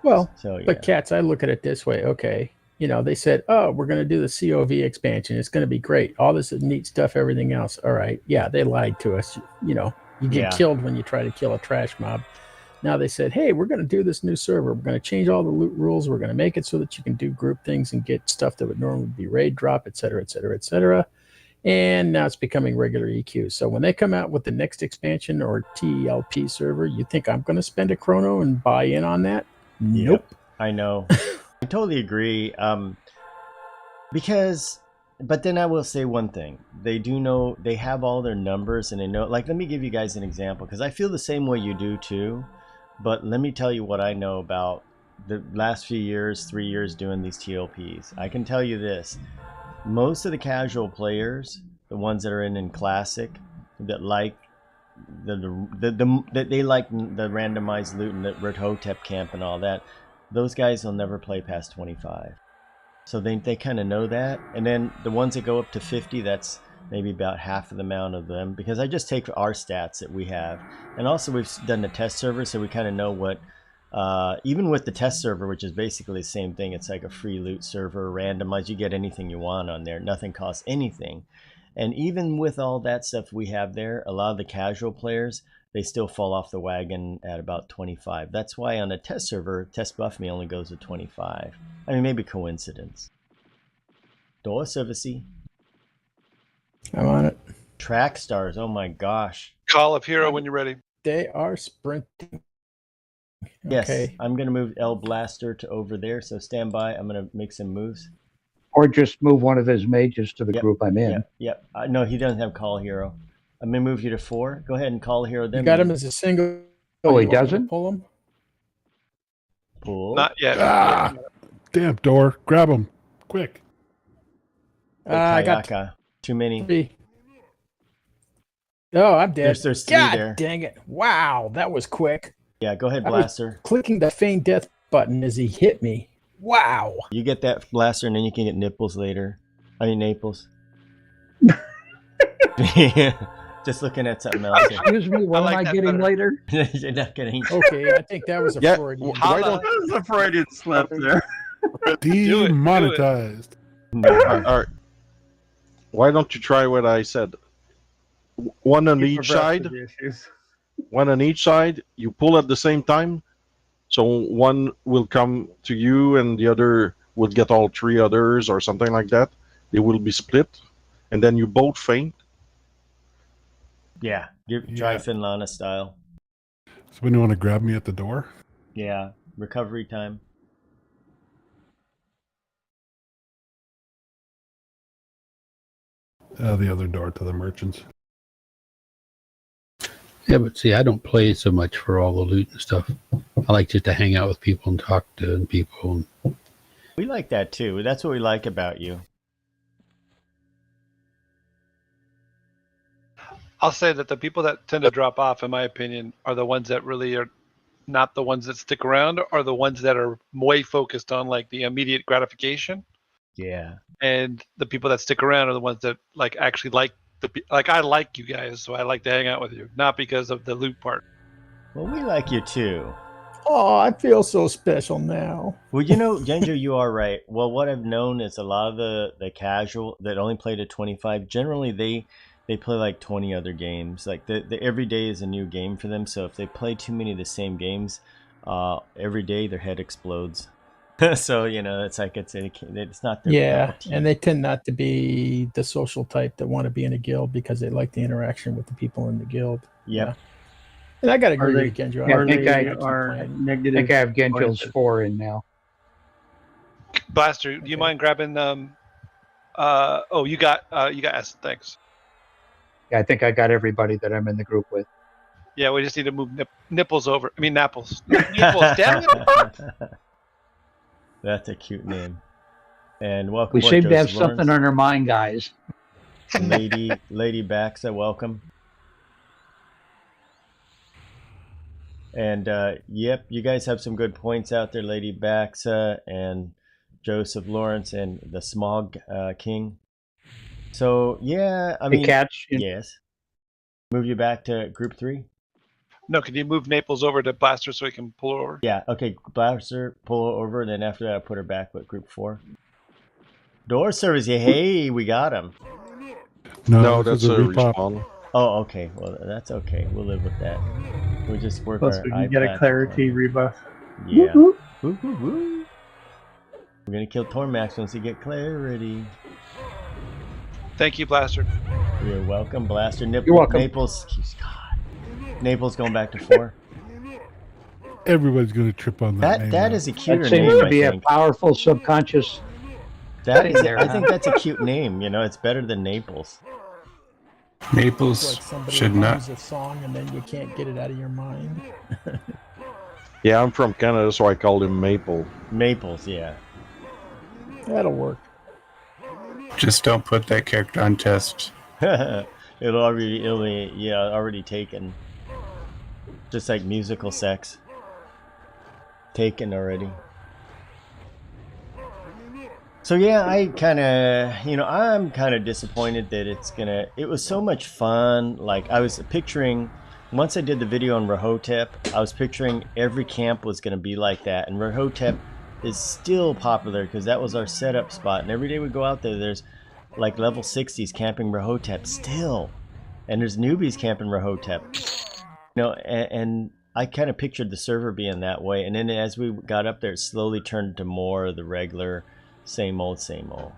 Well, So yeah. but cats, I look at it this way. Okay, they said, oh, we're going to do the COV expansion. It's going to be great. All this neat stuff, everything else. All right. Yeah, they lied to us. You get killed when you try to kill a trash mob. Now they said, hey, we're going to do this new server. We're going to change all the loot rules. We're going to make it so that you can do group things and get stuff that would normally be raid drop, et cetera, et cetera, et cetera. And now it's becoming regular EQ. So when they come out with the next expansion or TLP server, you think I'm going to spend a chrono and buy in on that? Nope. Yep, I know. I totally agree. But then I will say one thing. They do know, they have all their numbers and they know, like, let me give you guys an example because I feel the same way you do too. But let me tell you what I know about the last few years, 3 years doing these TLPs. I can tell you this. Most of the casual players, the ones that are in Classic, that like they like the randomized loot and the Red Hotep camp and all that, those guys will never play past 25. So they kind of know that. And then the ones that go up to 50, that's maybe about half of the amount of them, because I just take our stats that we have. And also we've done the test server, so we kind of know what, even with the test server, which is basically the same thing, it's like a free loot server, randomized, you get anything you want on there, nothing costs anything. And even with all that stuff we have there, a lot of the casual players, they still fall off the wagon at about 25. That's why on a test server, test buff me only goes to 25. I mean, maybe coincidence. Door servicey. I'm on it. Track stars, oh my gosh. Call up hero when you're ready. They are sprinting. Yes, Okay. I'm going to move El Blaster to over there, so stand by. I'm going to make some moves. Or just move one of his mages to the group I'm in. Yep. No, he doesn't have call hero. I'm going to move you to 4. Go ahead and call hero. Then You got him as a single. Oh, he doesn't? Pull him? Pull. Not yet. Damn, door. Grab him. Quick. I got too many. 3. Oh, I'm dead. There's 3 God there. dang it. Wow, that was quick. Yeah, go ahead, I was Blaster. clicking the feign death button as he hit me. Wow. You get that Blaster, and then you can get nipples later. I mean, Naples. Just looking at something else. Excuse me, what am I getting later? You're not getting. Okay, I think that was a Freudian. Why don't there's a Freudian slip there? Demonetized. All right. Why don't you try what I said? One on each side. One on each side. You pull at the same time. So one will come to you and the other will get all 3 others or something like that. They will be split. And then you both faint. Yeah, try Finlana style. Somebody want to grab me at the door? Yeah, recovery time. The other door to the merchants. Yeah, but see, I don't play so much for all the loot and stuff. I like just to hang out with people and talk to people. We like that too. That's what we like about you. I'll say that the people that tend to drop off, in my opinion, are the ones that really are not the ones that stick around, are the ones that are way focused on like the immediate gratification. Yeah. And the people that stick around are the ones that like actually like I like you guys, so I like to hang out with you, not because of the loot part. Well, we like you too. Oh, I feel so special now. Well, you know, Ginger, you are right. Well, what I've known is a lot of the casual that only play to 25, generally they play like 20 other games. Like the every day is a new game for them. So if they play too many of the same games, every day their head explodes. So, you know, it's like it's not their cup of tea. And they tend not to be the social type that want to be in a guild because they like the interaction with the people in the guild. Yeah. And I got to agree with Genjo. I think I have Genjo's 4 in now. Blaster, do you mind grabbing you got S, thanks. Yeah, I think I got everybody that I'm in the group with. Yeah, we just need to move nipples over. I mean, Napples. Nipples, damn it. That's a cute name. And welcome. We seem to have something on our mind, guys. Lady Baxa, welcome. And yep, you guys have some good points out there, Lady Baxa and Joseph Lawrence and the Smog King. So yeah, I mean, Catch. Yes. Move you back to group 3? No, can you move Naples over to Blaster so he can pull her over? Yeah, okay, Blaster, pull her over, and then after that, I put her back with group 4. Door service, yeah, hey, we got him. No, this that's is a repop. respawn. Oh, okay, well, that's okay. We'll live with that. We'll just work Plus, our we can get a iPad clarity on. rebuff. Yeah. Woo, Woo, woo, woo. We're gonna kill Tormax once we get clarity. Thank you, Blaster. You're welcome, Blaster. You're welcome. Naples. God. Naples going back to 4. Everybody's going to trip on that name. That now. is a cuter That seems name, to be I a think. powerful subconscious. That is. there, I huh? think that's a cute name. You know, it's better than Naples. It's Naples like somebody should not. hums a song and then you can't get it out of your mind. Yeah, I'm from Canada, so I called him Maple. Maples, yeah. That'll work. Just don't put that character on test. it'll be already taken. Just like musical sex. Taken already. So yeah, I'm kind of disappointed that it was so much fun. Like I was picturing, once I did the video on Rahotep, I was picturing every camp was gonna be like that. And Rahotep is still popular because that was our setup spot. And every day we go out there, there's like level 60s camping Rahotep still. And there's newbies camping Rahotep. You know, and I kind of pictured the server being that way. And then as we got up there, it slowly turned to more of the regular same old, same old.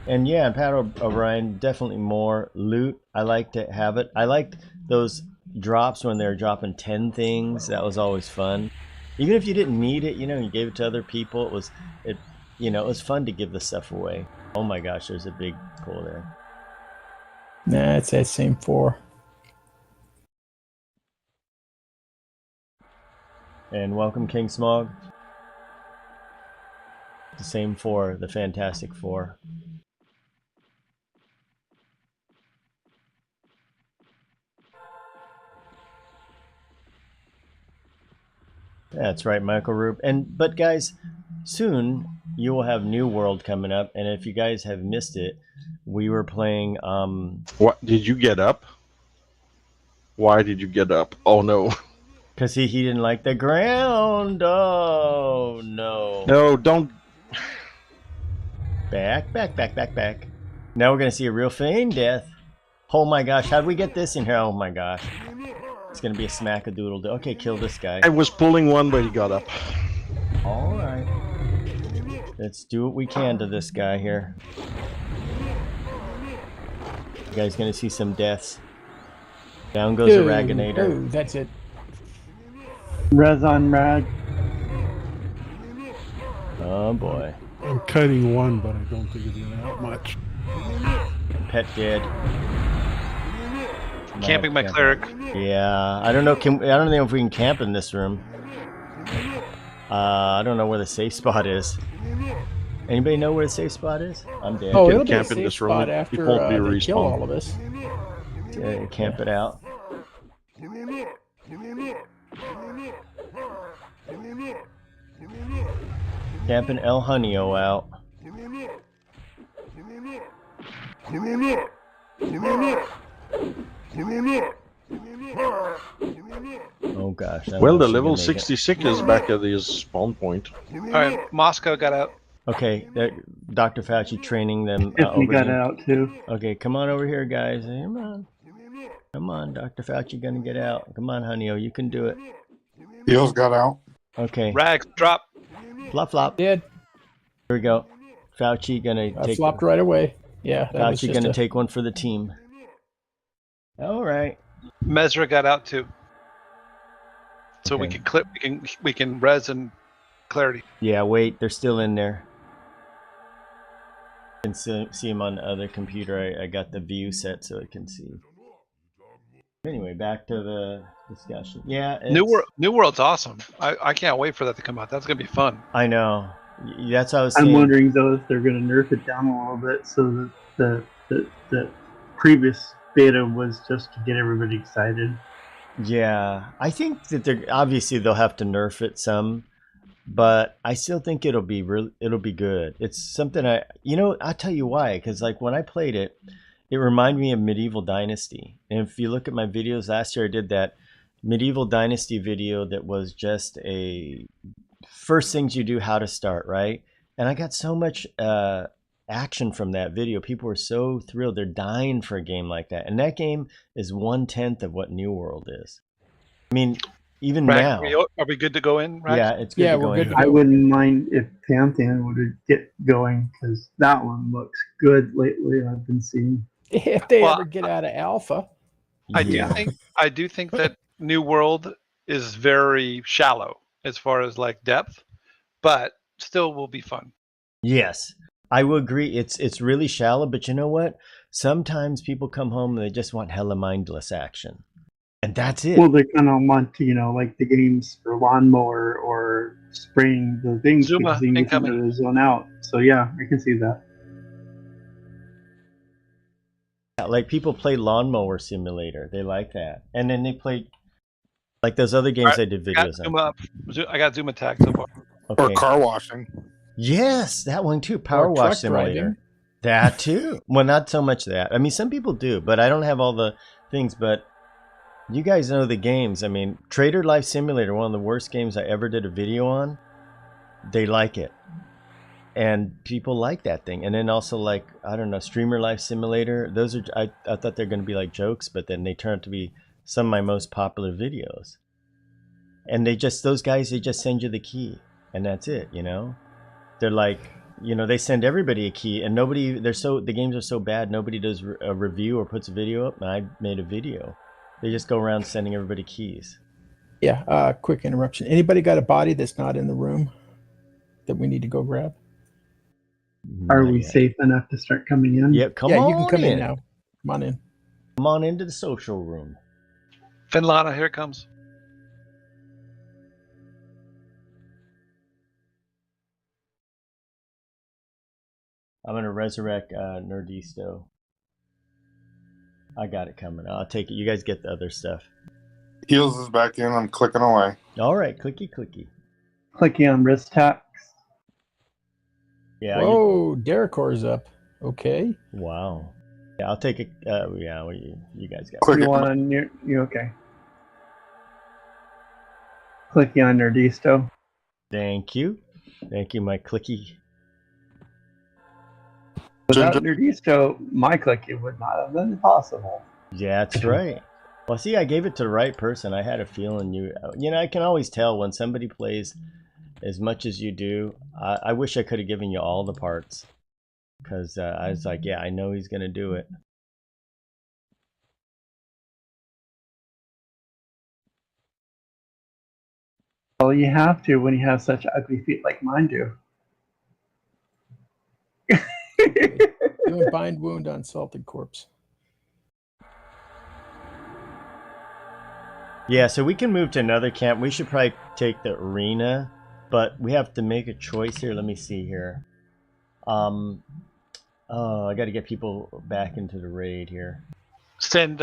And yeah, and Pat O'Brien, definitely more loot. I like to have it. I liked those drops when they were dropping 10 things. That was always fun. Even if you didn't need it, you know, you gave it to other people. It was fun to give the stuff away. Oh my gosh, there's a big pull there. Nah, it's that same 4. And welcome, King Smog. The same 4, the Fantastic 4. That's right, Michael Roop. But guys, soon you will have New World coming up, and if you guys have missed it, we were playing. What did you get up? Why did you get up? Oh no. Because he didn't like the ground. Oh no. No, don't. Back. Now we're gonna see a real feign death. Oh my gosh, how did we get this in here? Oh my gosh. It's gonna be a smack-a-doodle. Okay, kill this guy. I was pulling one, but he got up. Alright. Let's do what we can to this guy here. You guys gonna see some deaths. Down goes the Raginator. Oh, that's it. Res on rag. Oh boy. I'm cutting one, but I don't think it's going to help much. Pet dead. Camping my cleric. Yeah, I don't know. I don't know if we can camp in this room. I don't know where the safe spot is. Anybody know where the safe spot is? I'm dead. Oh, it'll be a camp in safe this room. spot It after won't be they kill respawn. all of us. Camp it out. Camping El Honey-O out. Oh gosh. Well, the level 66 is back at his spawn point. Alright, Moscow got out. Okay, Dr. Fauci training them If we over got here. out too. Okay, come on over here, guys. Come on. Come on, Dr. Fauci gonna get out. Come on, Honey-O, you can do it. Heels got out. Okay. Rags, drop. Flop. Dead. Here we go. Fauci gonna I take. flopped right away. Yeah. that was Fauci just gonna a- take one for the team. All right. Mesra got out too. So we Okay. can clip. We can res and clarity. Yeah. Wait, they're still in there. You can see them on the other computer. I got the view set so I can see. Anyway, back to the discussion. Yeah. New World's awesome. I can't wait for that to come out. That's gonna be fun. I know. That's what I was saying. I'm wondering though if they're going to nerf it down a little bit so that the previous beta was just to get everybody excited. Yeah, I think that they'll have to nerf it some, but I still think it'll be good. It's something I'll tell you why, because like when I played it, it reminded me of Medieval Dynasty. And if you look at my videos last year, I did that Medieval Dynasty video that was just a first things you do, how to start, right? And I got so much action from that video. People were so thrilled. They're dying for a game like that. And that game is 1/10 of what New World is. I mean, even Rack, now. are we good to go in, Rack? Yeah, it's good Yeah, to go we're in. good to I go. wouldn't mind if Pantheon would get going because that one looks good lately. I've been seeing. If they Well, ever get out of alpha. I do think that New World is very shallow as far as like depth, but still will be fun. Yes, I will agree. It's really shallow, but you know what? Sometimes people come home and they just want hella mindless action. And that's it. Well, they kind of want to, like the games for lawnmower or spraying the things Zuma, because you can get them to zone out. So yeah, I can see that. Like people play Lawnmower Simulator. They like that. And then they play like those other games I did videos on. I got Zoom attack so far. Okay. Or car washing. Yes, that one too. Power Or Wash truck Simulator. driving. That too. Well, not so much that. I mean, some people do, but I don't have all the things. But you guys know the games. I mean, Trader Life Simulator, one of the worst games I ever did a video on. They like it. And people like that thing. And then also like, I don't know, Streamer Life Simulator. Those are, I thought they're going to be like jokes, but then they turn out to be some of my most popular videos. And those guys, they just send you the key. And that's it, They're like, they send everybody a key, and the games are so bad, nobody does a review or puts a video up, and I made a video. They just go around sending everybody keys. Yeah, quick interruption. Anybody got a body that's not in the room that we need to go grab? Are we safe enough to start coming in? Yeah, come on you can come in in now. Come on in. Come on into the social room. Finlana, here it comes. I'm going to resurrect Nerdisto. I got it coming. I'll take it. You guys get the other stuff. Heels is back in. I'm clicking away. All right, clicky, clicky. Clicking on wrist tax. Yeah. Whoa, Derecor's up. Okay. Wow. Yeah, I'll take it. Yeah, you guys got it. You want on you okay? Clicking on Nerdisto. Thank you. Thank you, my clicky. Without Nerdisto, my clicky would not have been possible. Yeah, that's right. Well, see, I gave it to the right person. I had a feeling I can always tell when somebody plays as much as you do. I wish I could have given you all the parts, because I was like, yeah, I know he's going to do it. Well, you have to when you have such ugly feet like mine do. Doing bind wound on salted corpse. Yeah, so we can move to another camp. We should probably take the arena, but we have to make a choice here. Let me see here. Oh, I got to get people back into the raid here. Send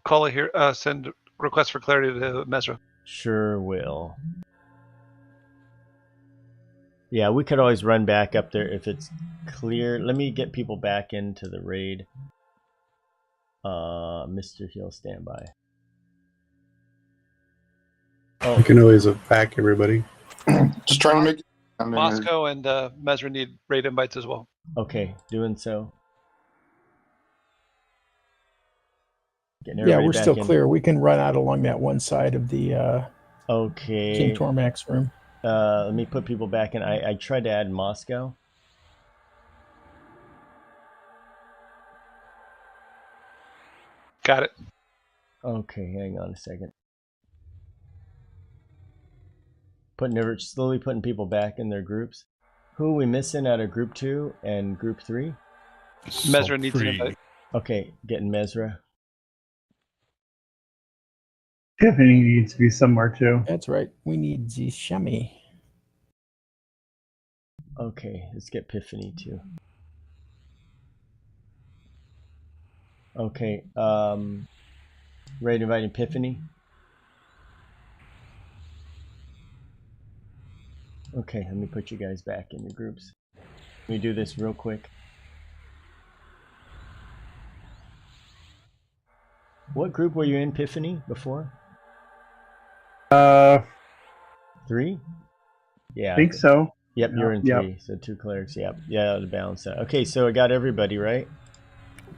call here. Send request for clarity to Mesra. Sure will. Yeah, we could always run back up there if it's clear. Let me get people back into the raid. Mr. Hill, stand by. Oh. You can always pack everybody. Just trying to make Moscow and Mesra need raid invites as well. Okay, doing so. Yeah, we're still clear. We can run out along that one side of the okay King Tormax room. Let me put people back in. I tried to add Moscow. Got it. Okay, hang on a second. Slowly putting people back in their groups. Who are we missing out of group 2 and group 3? Mesra needs an invite. Okay, getting Mesra. Tiffany needs to be somewhere too. That's right. We need the Shami. Okay, let's get Epiphany too. Okay, ready to invite Epiphany? Okay, let me put you guys back in your groups. Let me do this real quick. What group were you in, Epiphany, before? 3? Yeah. I think so. Yep, you're in 3. Yep. So 2 clerics. Yep. Yeah, to balance that. Okay, so I got everybody, right?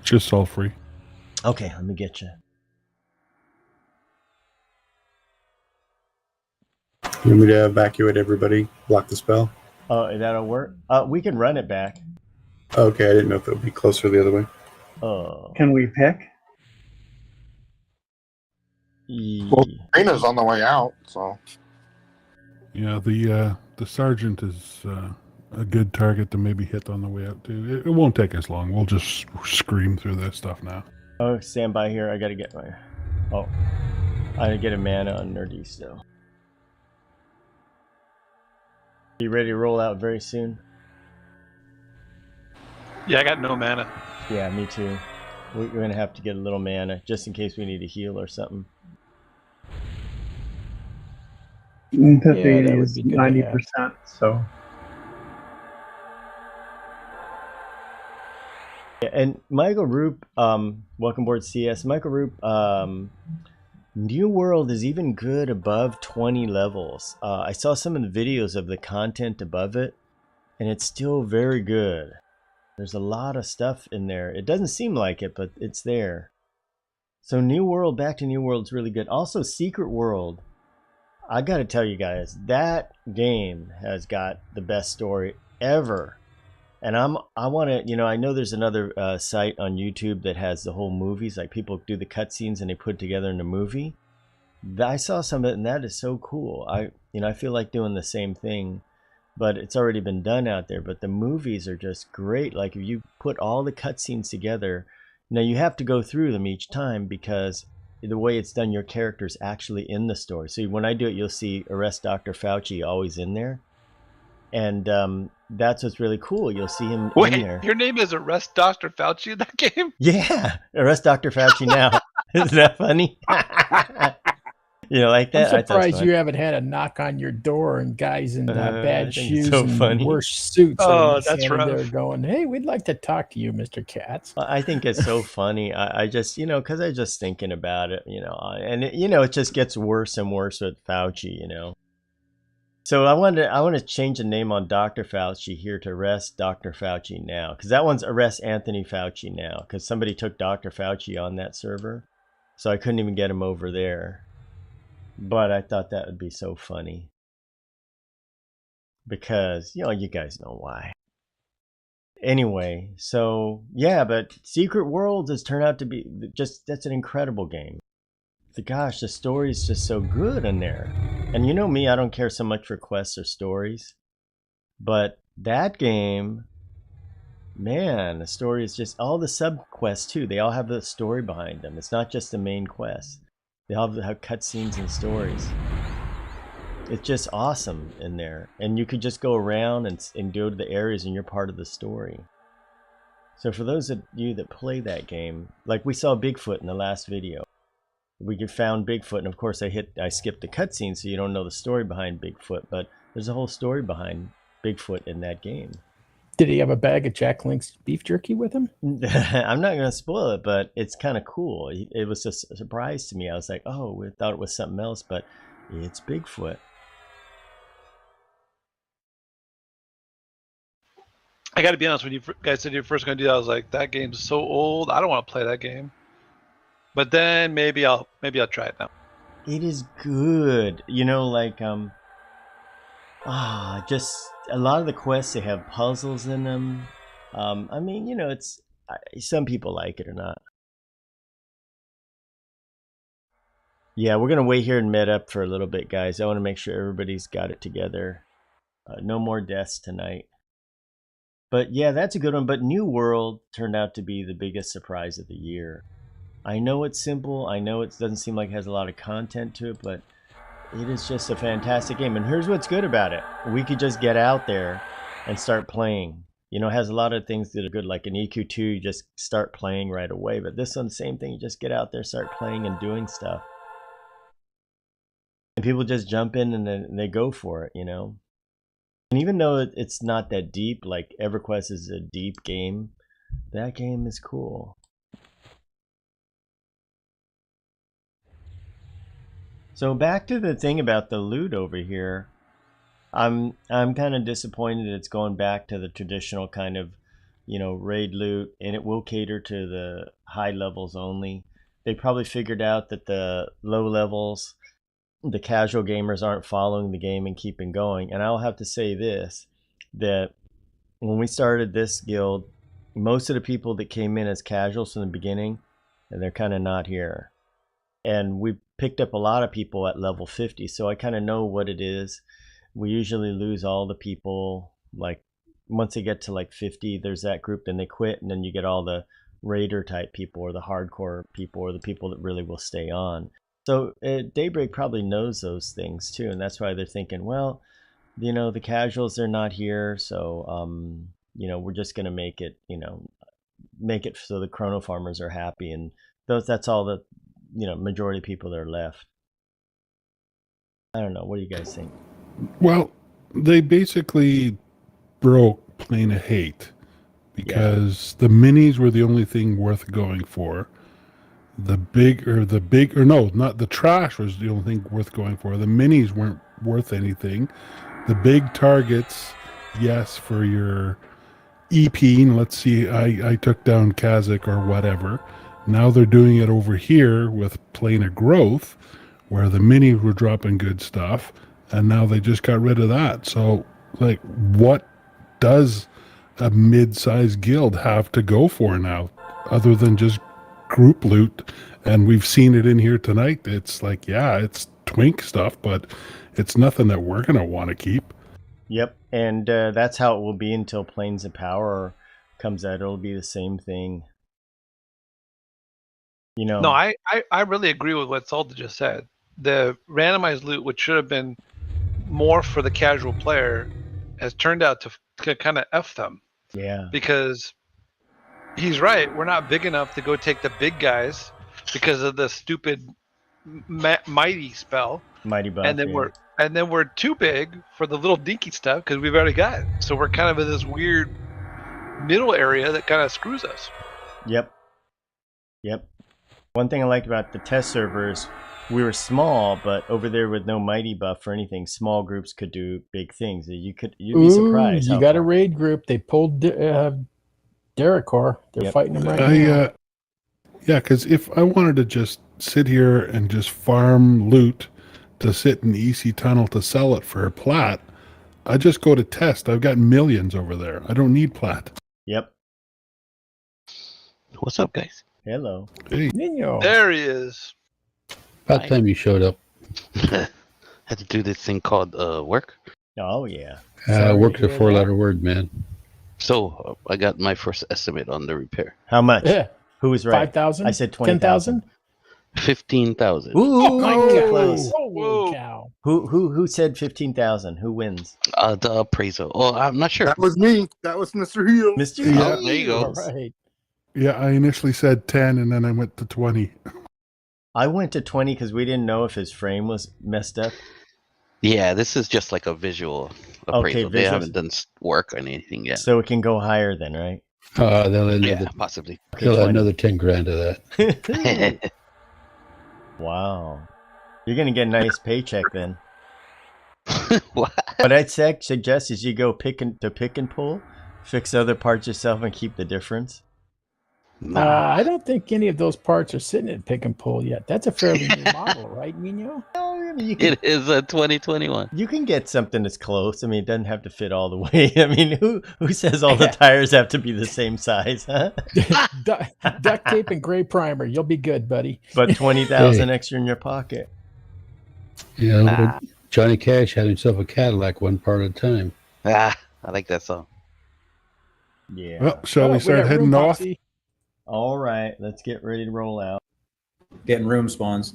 Just all free. Okay, let me get you. You want me to evacuate everybody? Block the spell? Oh, that'll work. We can run it back. Okay, I didn't know if it would be closer the other way. Oh. Can we pick? Well, Rena's on the way out, so. Yeah, the sergeant is a good target to maybe hit on the way out too. It won't take us long. We'll just scream through this stuff now. Oh, stand by here. I gotta get my. Oh, I gotta get a mana on Nerdy still. You ready to roll out very soon? Yeah, I got no mana. Yeah, me too. We're gonna have to get a little mana just in case we need to heal or something. Epiphany that would is be good to have. 90%. So. Yeah, and Michael Roop, welcome aboard CS. Michael Roop, New World is even good above 20 levels. I saw some of the videos of the content above it, and it's still very good. There's a lot of stuff in there. It doesn't seem like it, but it's there. So New World, back to New World's really good. Also, Secret World. I gotta tell you guys, that game has got the best story ever. And I want to, you know, I know there's another site on YouTube that has the whole movies, like people do the cutscenes and they put it together in a movie. I saw some of it, and that is so cool. I feel like doing the same thing, but it's already been done out there. But the movies are just great. Like if you put all the cutscenes together, now you have to go through them each time because the way it's done, your character's actually in the story. So when I do it, you'll see Arrest Dr. Fauci always in there. And that's what's really cool. You'll see him in there. Wait, your name is Arrest Dr. Fauci in that game? Yeah, Arrest Dr. Fauci now. Isn't that funny? You know, like that. I'm surprised you haven't had a knock on your door and guys in bad shoes so and funny. worse suits. Oh, that's standing there rough. going, hey, we'd like to talk to you, Mr. Katz. I think it's so funny. I just, you know, because I just thinking about it, you know, and it, you know, it just gets worse and worse with Fauci, you know. So I want to change the name on Dr. Fauci here to Arrest Dr. Fauci now, because that one's Arrest Anthony Fauci now, because somebody took Dr. Fauci on that server, so I couldn't even get him over there. But I thought that would be so funny, because you know, you guys know why. Anyway, so yeah, but Secret Worlds has turned out to be that's an incredible game. Gosh, the story is just so good in there. And you know me, I don't care so much for quests or stories. But that game, man, the story is just all the sub-quests too. They all have a story behind them. It's not just the main quest. They all have cutscenes and stories. It's just awesome in there. And you could just go around and go to the areas and you're part of the story. So for those of you that play that game, like we saw Bigfoot in the last video. We found Bigfoot, and of course I skipped the cutscene, so you don't know the story behind Bigfoot, but there's a whole story behind Bigfoot in that game. Did he have a bag of Jack Link's beef jerky with him? I'm not going to spoil it, but it's kind of cool. It was just a surprise to me. I was like, oh, we thought it was something else, but it's Bigfoot. I got to be honest, when you guys said you were first going to do that, I was like, that game's so old. I don't want to play that game. But then maybe I'll try it now. It is good. You know, like just a lot of the quests, they have puzzles in them. I mean, you know, it's some people like it or not. Yeah, we're gonna wait here and med up for a little bit, guys. I want to make sure everybody's got it together. No more deaths tonight. But yeah, that's a good one. But New World turned out to be the biggest surprise of the year. I know it's simple. I know it doesn't seem like it has a lot of content to it, but it is just a fantastic game. And here's what's good about it. We could just get out there and start playing. You know, it has a lot of things that are good, like in EQ2, you just start playing right away. But this one's the same thing. You just get out there, start playing and doing stuff. And people just jump in and then they go for it, you know. And even though it's not that deep, like EverQuest is a deep game, that game is cool. So back to the thing about the loot over here. I'm kind of disappointed it's going back to the traditional kind of, raid loot, and it will cater to the high levels only. They probably figured out that the low levels, the casual gamers aren't following the game and keeping going. And I'll have to say this, that when we started this guild, most of the people that came in as casuals from the beginning, and they're kind of not here. And we picked up a lot of people at level 50, so I kind of know what it is. We usually lose all the people, like once they get to like 50, there's that group, then they quit, and then you get all the raider type people or the hardcore people or the people that really will stay on. So Daybreak probably knows those things too, and that's why they're thinking, well, the casuals, they're not here, so we're just gonna make it so the chrono farmers are happy, and that's all the majority of people that are left. I don't know. What do you guys think? Well, they basically broke Plane of Hate because the minis were the only thing worth going for. The trash was the only thing worth going for. The minis weren't worth anything. The big targets, yes, for your EP. Let's see, I took down Kazakh or whatever. Now they're doing it over here with Plane of Growth, where the minis were dropping good stuff, and now they just got rid of that. So, like, what does a mid-sized guild have to go for now, other than just group loot? And we've seen it in here tonight. It's like, yeah, it's twink stuff, but it's nothing that we're going to want to keep. Yep, and that's how it will be until Planes of Power comes out. It'll be the same thing. No, I really agree with what Salta just said. The randomized loot, which should have been more for the casual player, has turned out to kind of F them. Yeah. Because he's right. We're not big enough to go take the big guys because of the stupid mighty spell. Mighty buff. And then we're too big for the little dinky stuff because we've already got it. So we're kind of in this weird middle area that kind of screws us. Yep. One thing I liked about the test servers, we were small, but over there with no mighty buff or anything, small groups could do big things. You'd be surprised. You got a raid group. They pulled Derekor. They're fighting him right now. Yeah, because if I wanted to just sit here and just farm loot to sit in the EC tunnel to sell it for a plat, I just go to test. I've got millions over there. I don't need plat. Yep. What's up, guys? Hello. Hey. Nino. There he is. About time you showed up. Had to do this thing called work. Oh, yeah. Work's a four-letter word, man. So I got my first estimate on the repair. How much? Yeah. Who was right? 5,000? I said 20,000. 15,000. Ooh, Oh my God. close. Holy cow. Who said 15,000? Who wins? The appraisal. Oh, I'm not sure. That was me. That was Mr. Heel. Mr. Yeah. Oh, there you go. All right. Yeah, I initially said 10, and then I went to 20. I went to 20 because we didn't know if his frame was messed up. Yeah, this is just like a visual appraisal. They haven't done work on anything yet. So it can go higher then, right? They'll possibly. They'll add another 10 grand to that. Wow. You're going to get a nice paycheck then. What? What I'd suggest is you go pick and pull, fix other parts yourself, and keep the difference. I don't think any of those parts are sitting at pick and pull yet. That's a fairly new model, right, Mino? It is a 2021. You can get something that's close. I mean, it doesn't have to fit all the way. I mean, who says all the tires have to be the same size, huh? Duct tape and gray primer. You'll be good, buddy. But 20,000 extra in your pocket. Yeah, Johnny Cash had himself a Cadillac one part at a time. I like that song. Yeah. Well, shall we start heading off? All right, let's get ready to roll out. Getting room spawns.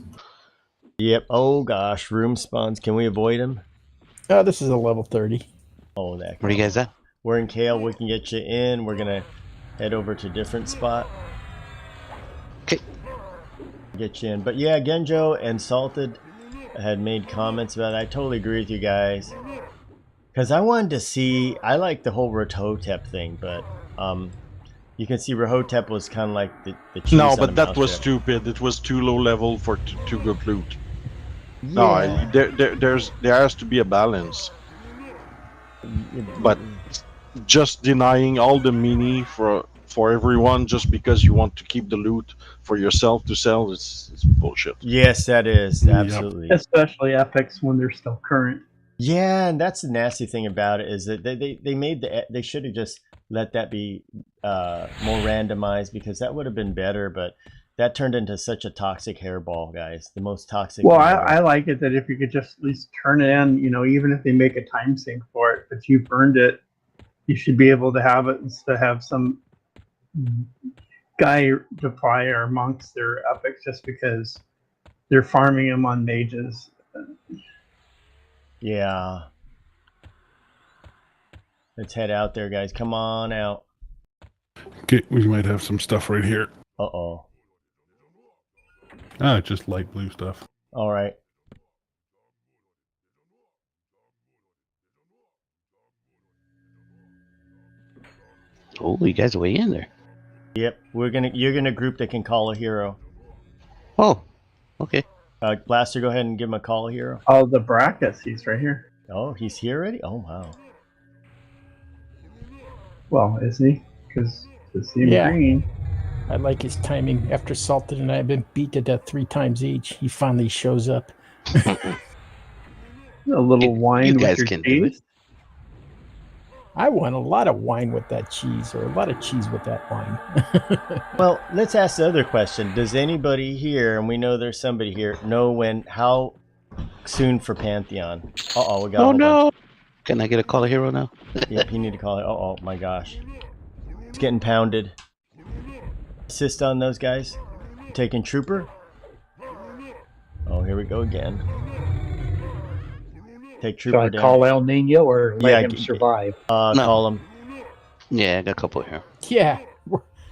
Yep. Oh gosh, room spawns. Can we avoid them? This is a level 30. Oh, that. Where are you guys at? We're in Kael. We can get you in. We're gonna head over to a different spot. Okay. Get you in. But yeah, Genjo and Salted had made comments about it. I totally agree with you guys. Because I wanted to see, I like the whole Rahotep thing, but you can see Rahotep was kind of like the cheese No, on but the that was mousetrap. stupid. It was too low level for too good loot. Yeah. No, there has to be a balance. But just denying all the mini for everyone just because you want to keep the loot for yourself to sell is bullshit. Yes, that is absolutely. Especially epics when they're still current. Yeah, and that's the nasty thing about it is that they should have just let that be more randomized, because that would have been better. But that turned into such a toxic hairball, guys. The most toxic. Well, I like it that if you could just at least turn it in, even if they make a time sink for it, but you've earned it, you should be able to have it instead of have some guy defy or monks their epics just because they're farming them on mages. Yeah. Let's head out there, guys. Come on out. Okay, we might have some stuff right here. Uh-oh. Ah, just light blue stuff. All right. Oh, you guys are way in there. Yep, you're gonna group that can call a hero. Oh, okay. Blaster, go ahead and give him a call a hero. Oh, the brackets, he's right here. Oh, he's here already? Oh, wow. Well, is he? Because it's green. I like his timing. After Salted and I have been beat to death 3 times each, he finally shows up. A little wine you with guys your can do cheese. it. I want a lot of wine with that cheese, or a lot of cheese with that wine. Well, let's ask the other question. Does anybody here, and we know there's somebody here, know how soon for Pantheon? Uh-oh, we got a whole no. bunch. Can I get a call a hero now? Yep, you need to call it. Oh my gosh. It's getting pounded. Assist on those guys. Taking Trooper. Oh, here we go again. Take Trooper So I down. call El Nino or let him survive? No. Call him. Yeah, I got a couple here. Yeah.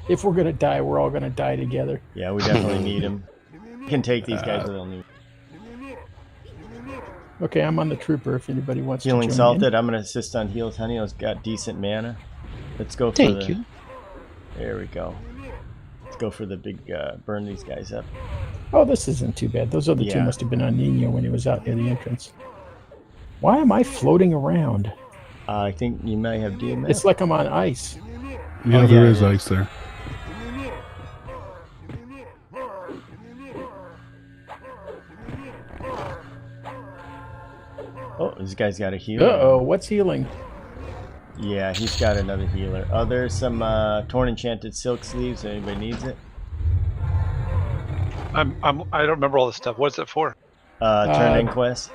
If we're going to die, we're all going to die together. Yeah, we definitely need him. We can take these guys with need. Okay, I'm on the Trooper if anybody wants Healing to join Salted. in. I'm going to assist on Heals. Honey's got decent mana. Let's go for Thank you. There we go. Let's go for the big burn these guys up. Oh, this isn't too bad. Those other two must have been on Nino when he was out near the entrance. Why am I floating around? I think you may have DMF. It's like I'm on ice. Yeah, there is ice there. Oh, this guy's got a healer. Uh-oh, what's healing? Yeah, he's got another healer. Oh, there's some Torn Enchanted Silk Sleeves. Anybody needs it? I don't remember all this stuff. What's it for? Turn in quest.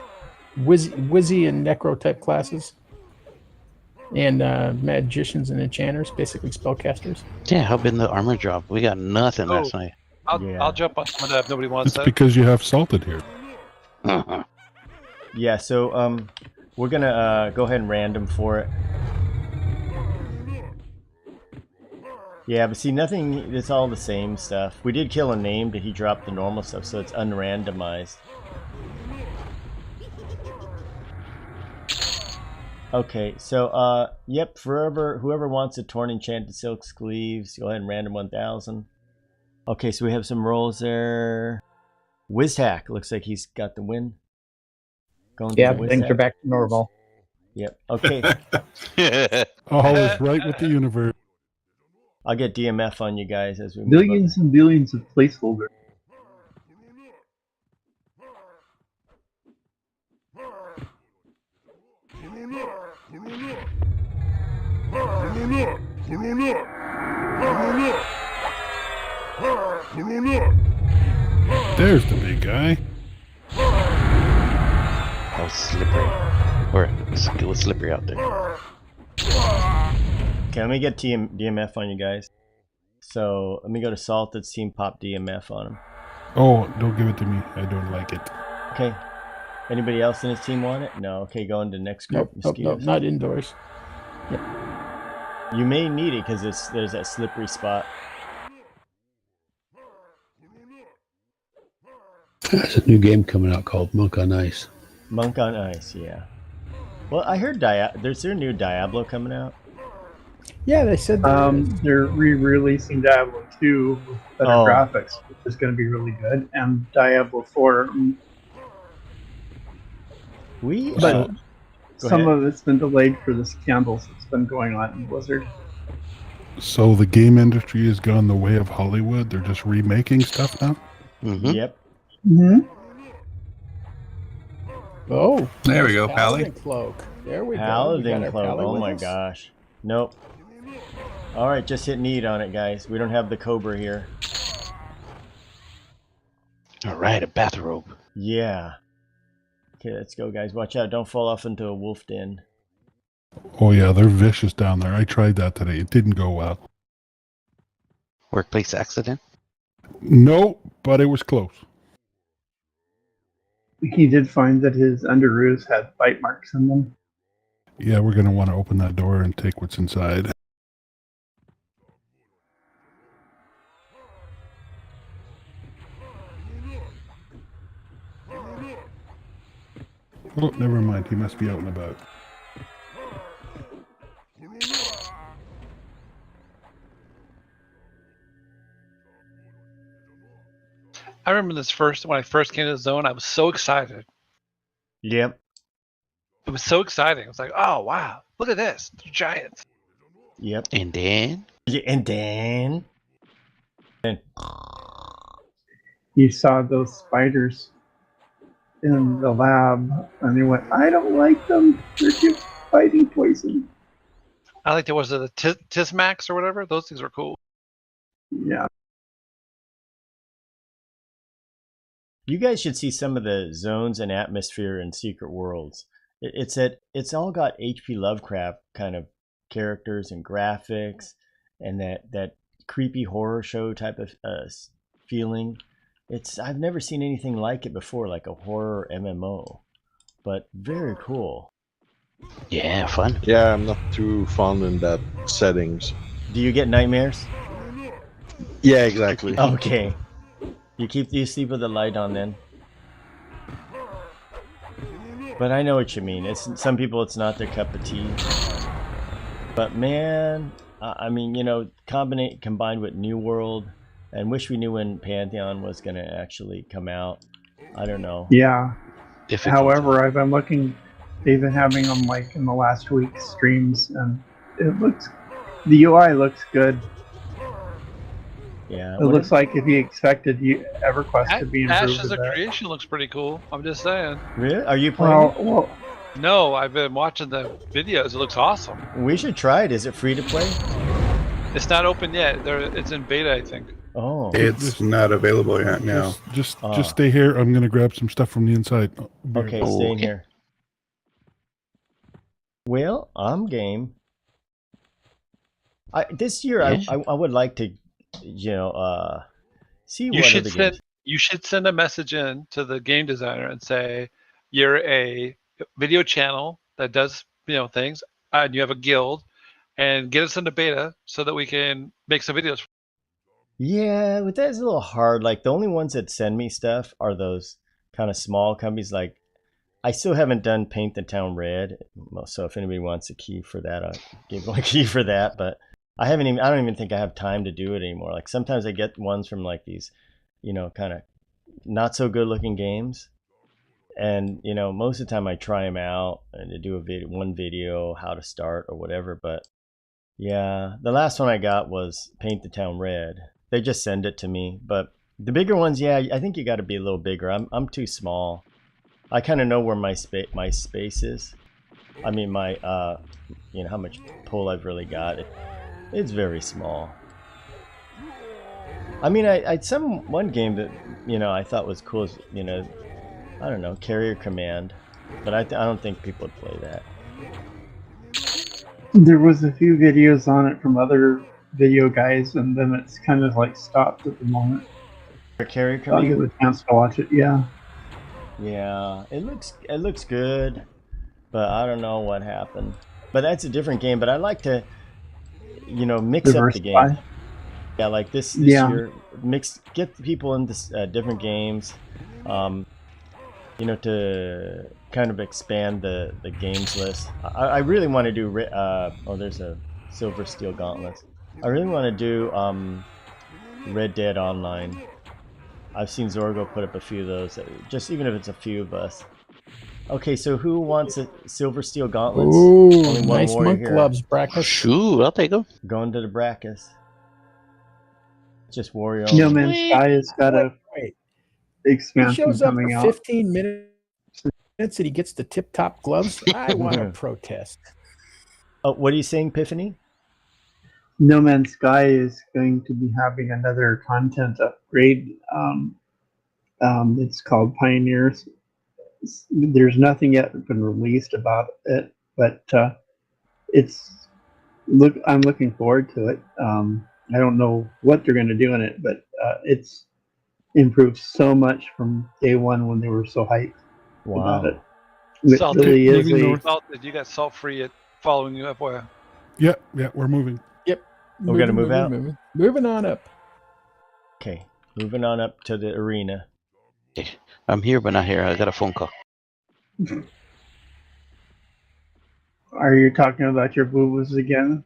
Wizzy and Necro type classes. And magicians and enchanters, basically spellcasters. Yeah, how been the armor drop? We got nothing last night. I'll jump on some of that if nobody wants It's that. because you have Salted here. Uh-huh. Yeah, so we're gonna go ahead and random for it. Yeah, but see, nothing. It's all the same stuff. We did kill a name, but he dropped the normal stuff, so it's unrandomized. Okay, so yep, whoever wants a Torn Enchanted Silk Sleeves, go ahead and random 1,000. Okay, so we have some rolls there. Wizhack looks like he's got the win. Yeah, things are back to normal. Yep. Okay. All is right with the universe. I'll get DMF on you guys as we move Billions and billions of placeholders. There's the big guy. That was slippery. Or it was slippery out there. Okay, let me get DMF on you guys. So let me go to Salted's team, pop DMF on him. Oh, don't give it to me. I don't like it. Okay. Anybody else in his team want it? No. Okay, go into next group. Nope, not indoors. Yep. You may need it because there's that slippery spot. There's a new game coming out called Monk on Ice. Monk on Ice, yeah. Well, I heard there's their new Diablo coming out. Yeah, they said they're re-releasing Diablo 2 with better graphics, which is going to be really good, and Diablo 4 Go some ahead. of it's been delayed for this candles that's been going on in Blizzard. So the game industry has gone the way of Hollywood. They're just remaking stuff now. Mm-hmm. Yep. Mm-hmm. Oh, There we go, Paladin Pally. Cloak. There we go. Paladin We got our cloak. Pally Oh with my us? gosh. Nope. All right, just hit need on it, guys. We don't have the Cobra here. All right, a bathrobe. Yeah. Okay, let's go, guys. Watch out. Don't fall off into a wolf den. Oh yeah, they're vicious down there. I tried that today. It didn't go well. Workplace accident? No, but it was close. He did find that his underoos had bite marks in them. Yeah, we're gonna want to open that door and take what's inside. Oh, never mind. He must be out and about. I remember when I first came to the zone, I was so excited. Yep. It was so exciting. I was like, oh wow, look at this. They're giants. Yep. And then? Yeah, and then? You saw those spiders in the lab, and they went, I don't like them. They're just fighting poison. I like there was the Tormax or whatever. Those things were cool. Yeah. You guys should see some of the zones and atmosphere in Secret Worlds. It's all got H.P. Lovecraft kind of characters and graphics, and that creepy horror show type of feeling. I've never seen anything like it before, like a horror MMO, but very cool. Yeah, fun. Yeah, I'm not too fond in that settings. Do you get nightmares? Yeah, exactly. Okay. You sleep with the light on then. But I know what you mean. Some people it's not their cup of tea. But man, I mean, combined with New World, and wish we knew when Pantheon was gonna actually come out. I don't know. Yeah. However, I've been looking. They've been having them like in the last week's streams, and the UI looks good. Yeah. It looks like if you expected EverQuest to be improved. Ashes of Creation looks pretty cool. I'm just saying. Really? Are you playing? Well, No, I've been watching the videos. It looks awesome. We should try it. Is it free to play? It's not open yet. It's in beta, I think. Oh. It's not available yet now. Just stay here. I'm gonna grab some stuff from the inside. Okay, stay in here. Well, I'm game. This year, I would like to, see what other games. You should send a message in to the game designer and say you're a video channel that does things, and you have a guild, and get us into beta so that we can make some videos. Yeah, but that's a little hard. Like the only ones that send me stuff are those kind of small companies. Like I still haven't done Paint the Town Red, so if anybody wants a key for that, I'll give them a key for that. But I don't even think I have time to do it anymore. Like sometimes I get ones from like these, kind of not so good looking games, and most of the time I try them out and to do one video how to start or whatever. But yeah, the last one I got was Paint the Town Red. They just send it to me. But the bigger ones, yeah, I think you got to be a little bigger. I'm too small. I kind of know where my space is. I mean, my how much pull I've really got. It's very small. I mean, one game that I thought was cool is I don't know, Carrier Command, but I don't think people would play that. There was a few videos on it from other video guys, and then it's kind of like stopped at the moment. Carrier I'll Command. give it a chance to watch it. Yeah. Yeah, it looks good, but I don't know what happened. But that's a different game. But I like to, mix up the game. Yeah, like this year, get people into different games, to kind of expand the games list. I really want to do. There's a Silver Steel Gauntlet. I really want to do Red Dead Online. I've seen Zorgo put up a few of those, just even if it's a few of us. Okay, so who wants a silver steel gauntlets? Ooh, Only one nice warrior monk here. gloves, Brackus. Shoo, I'll take them. Going to the Brackus. Just warrior. No only. Man's Sky has got a Wait. He expansion shows up coming for out. 15 minutes and he gets the tip-top gloves. I want to protest. Oh, what are you saying, Epiphany? No Man's Sky is going to be having another content upgrade. It's called Pioneers. There's nothing yet been released about it, but I'm looking forward to it. I don't know what they're going to do in it, but it's improved so much from day one when they were so hyped about it. It Salted, really is salted. You got salt free following you, FYI. Yeah, we're moving. Yep. We're going to move out? Moving on up. Okay, moving on up to the arena. Okay. I'm here, but not here. I got a phone call. Are you talking about your boo-boos again?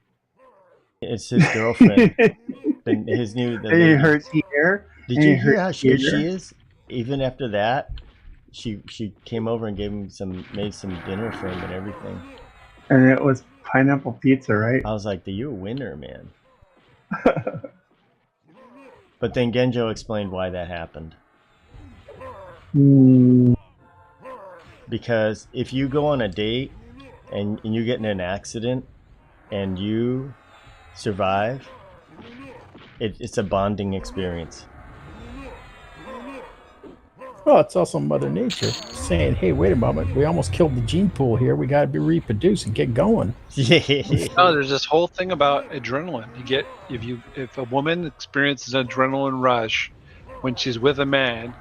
It's his girlfriend. His new. It hurts here. Did you hear how good she is? Even after that, she came over and made some dinner for him and everything. And it was pineapple pizza, right? I was like, "You're a winner, man." But then Genjo explained why that happened. Because if you go on a date and you get in an accident and you survive, it's a bonding experience. Well, it's also Mother Nature saying, hey, wait a moment, we almost killed the gene pool here. We got to be reproduce and get going. No, there's this whole thing about adrenaline. You get if a woman experiences an adrenaline rush when she's with a man,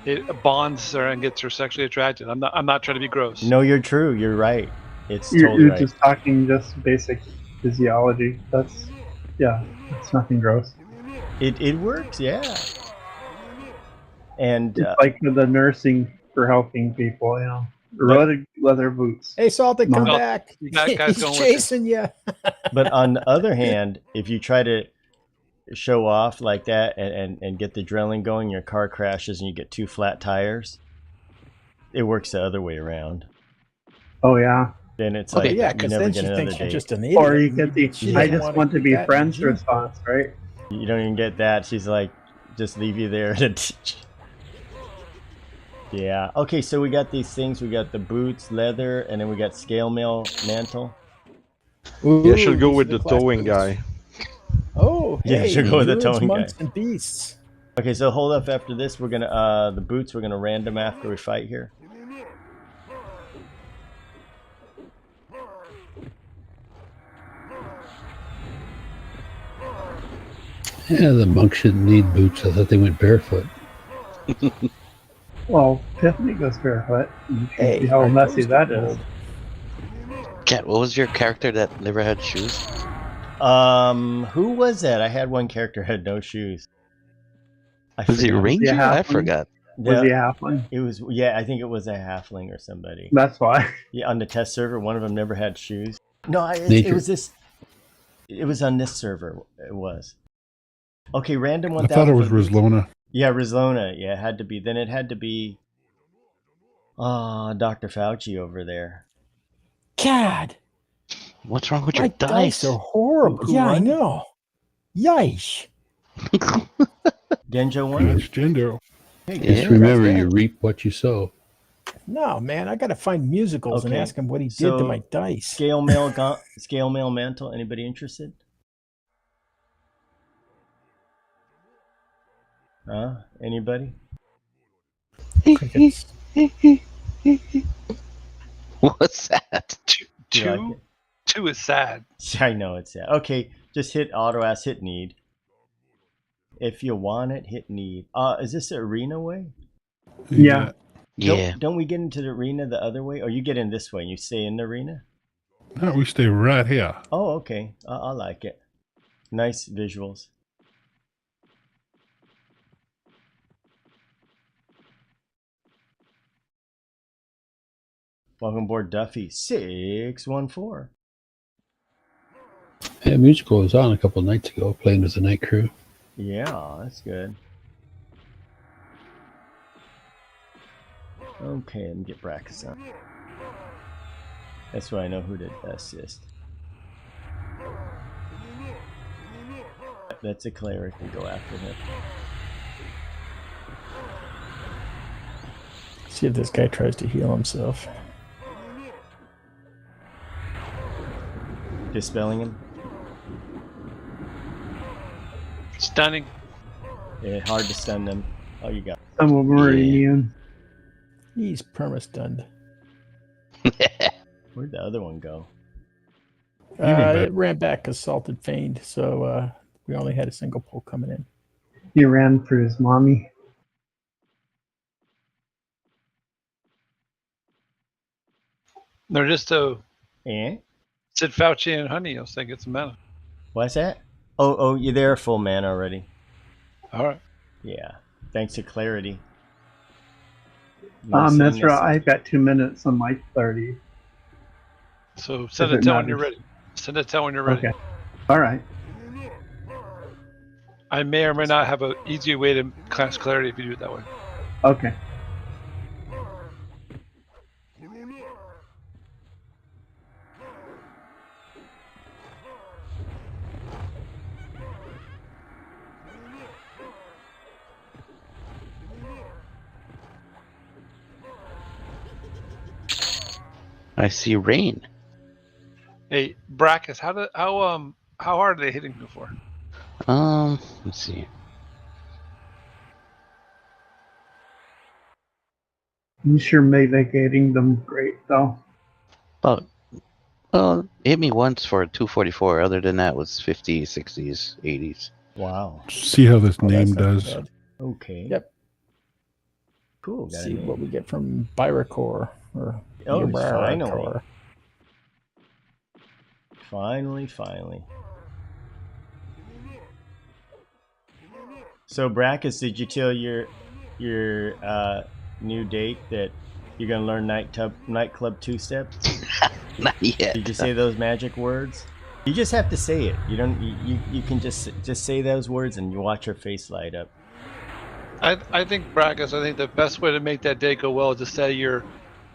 it bonds her and gets her sexually attracted. I'm not trying to be gross. No, you're true. You're right. It's You're totally right. just talking just basic physiology. That's nothing gross. It works, yeah. And it's like the nursing for helping people, erotic leather boots. Hey, Salted, come back. That guy's He's chasing you. But on the other hand, if you try to show off like that and get the adrenaline going, your car crashes and you get 2 flat tires, it works the other way around. Oh, yeah. Then it's Okay, like, yeah, you because never then get she another thinks you're date. just an idiot. Or you get the I just want to be friends response, right? You don't even get that. She's like, just leave you there. Yeah. Okay, so we got these things. We got the boots, leather, and then we got scale mail mantle. Yeah, she'll go with the towing guy. Oh, yeah, hey, she'll go with the druids, towing guy. monks, and beasts. Okay, so hold up after this. We're gonna the boots. We're gonna random after we fight here. Yeah, the monks shouldn't need boots. I thought they went barefoot. Well, Tiffany goes barefoot. Hey, see how messy that is. Cat, what was your character that never had shoes? Who was that? I had one character who had no shoes. Was it Ranger? I forgot. Was he a halfling? It was, yeah, I think it was a halfling or somebody. That's why. Yeah, on the test server, one of them never had shoes. No, it was this. It was on this server. It was. Okay, random 1,000. I thought it was Rizlona. Yeah, Rizlona. Yeah, it had to be. Then it had to be Dr. Fauci over there. God. What's wrong with My your dice? are horrible. Yeah, I know. Yish. Genjo won? It's Gendo. Hey, Just remember, you reap what you sow. No, man, I got to find musicals and ask him what he did to my dice. Scale mail mantle. Anybody interested? Anybody? What's that? Two is sad. I know it's sad. Okay, just hit auto ask, hit need. If you want it, hit need. Is this the arena way? Yeah. Don't we get into the arena the other way? Or you get in this way and you stay in the arena? No, we stay right here. Oh, okay. I like it. Nice visuals. Welcome aboard, Duffy 614. Yeah, musical was on a couple of nights ago, playing with the night crew. Yeah, that's good. Okay, let me get brackets on. That's why I know who to assist. That's a cleric. We go after him. See if this guy tries to heal himself. Dispelling him. Stunning. Yeah, hard to stun them. Oh, you got. Some of them are immune. He's perma-stunned. Where'd the other one go? It ran back, assaulted, feigned, so we only had a single pull coming in. He ran for his mommy. They're just a. Eh? Sid Fauci and Honey. I was thinking it's mana. What's that? Oh, you're there full mana already. All right. Yeah. Thanks to clarity. That's right. I've got 2 minutes on my clarity. So send it down when you're ready. Send it down when you're ready. Okay. All right. I may or may not have an easier way to cast clarity if you do it that way. Okay. I see rain. Hey, Brackus, how hard are they hitting you for? Let's see. I'm sure mitigating them great though. Well, hit me once for 244. Other than that, was 50s, 60s, 80s. Wow. See how this name does. Okay. Yep. Cool. See what we get from Byracor or finally. Finally. So Brackus, did you tell your new date that you're gonna learn nightclub two-step? Not yet. Did you say those magic words? You just have to say it. You don't. You can just say those words and you watch her face light up. I think Brackus, I think the best way to make that day go well is to say your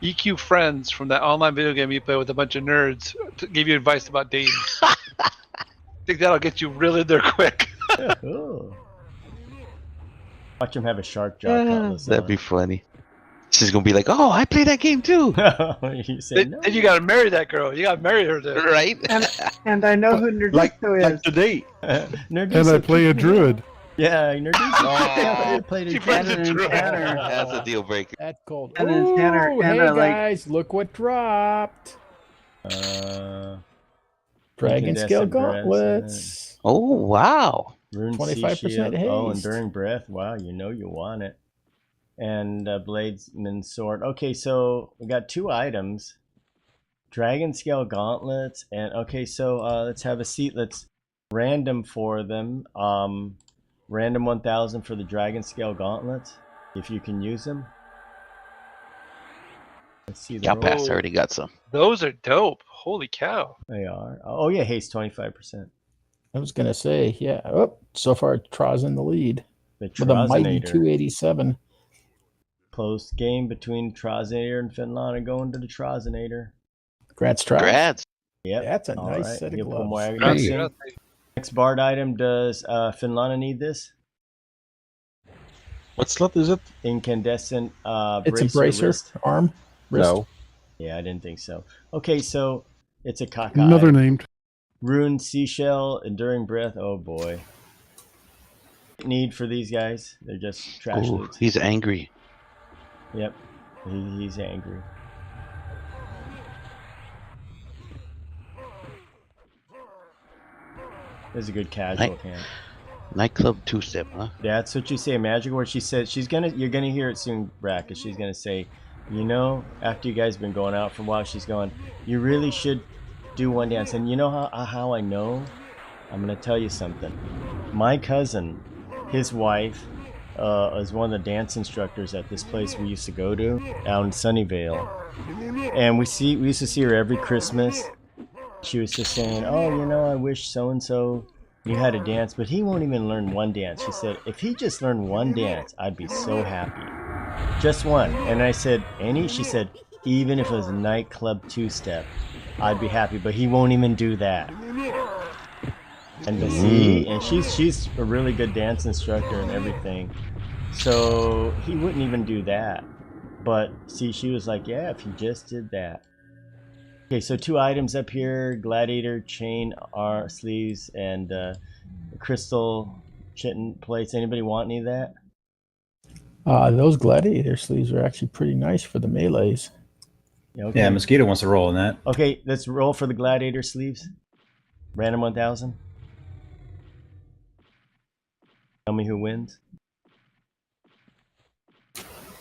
EQ friends from that online video game you play with a bunch of nerds to give you advice about dating. I think that'll get you really there quick. Ooh. Watch him have a shark jaw cutlass. That'd be funny. She's gonna be like, "Oh, I play that game too." You say no. Then you gotta marry that girl. You gotta marry her, there. Right? And I know who Nerdisto is. Like today. And I play a druid. Yeah, Nerdisto. She plays a druid. That's a deal breaker. That's cold. And it's Tanner. Ooh, hey guys, look what dropped. Dragon Scale Gauntlets. Oh wow. Rune 25% haste. Oh, Enduring Breath. Wow, you know you want it. And Bladesman's Sword. Okay, so we got 2 items. Dragon Scale Gauntlets. And okay, so let's have a seat. Let's random for them. Random 1000 for the Dragon Scale Gauntlets, if you can use them. Let's see. Got pass. I already got some. Those are dope. Holy cow. They are. Oh yeah, haste 25%. I was gonna say, yeah. Oh, so far Troz in the lead The with a mighty Trozinator. 287. Close game between Trozinator and Finlana going to the Trozinator. Grats, Troz. Grats. Yep. That's a All nice right. set of You'll put gloves. more Hey. aggregation. Next Bard item. Does Finlana need this? What slot is it? Incandescent It's a bracer wrist. arm. Wrist. No. Yeah, I didn't think so. Okay, so it's a cockeye. Another named. Rune Seashell, Enduring Breath. Oh boy. Need for these guys. They're just trash Ooh, loots. he's angry. Yep. He's angry. This is a good casual camp. Nightclub two-step, huh? Yeah, that's what you say, Magic Word. She said you're gonna hear it soon, Brack, she's gonna say, you know, after you guys been going out for a while, she's going, you really should do one dance. And you know how I know? I'm gonna tell you something. My cousin, his wife, is one of the dance instructors at this place we used to go to out in Sunnyvale. And we used to see her every Christmas. She was just saying, oh, you know, I wish so-and-so knew how to dance, but he won't even learn one dance. She said, if he just learned one dance, I'd be so happy. Just one. And I said, any? She said, even if it was a nightclub two-step, I'd be happy. But he won't even do that. And to see, and she's a really good dance instructor and everything. So he wouldn't even do that. But see, she was like, yeah, if he just did that. Okay, so 2 items up here: gladiator chain sleeves and crystal chitin plates. Anybody want any of that? Those gladiator sleeves are actually pretty nice for the melees. Okay. Yeah, Mosquito wants to roll in that. Okay, let's roll for the gladiator sleeves. Random 1000. Tell me who wins.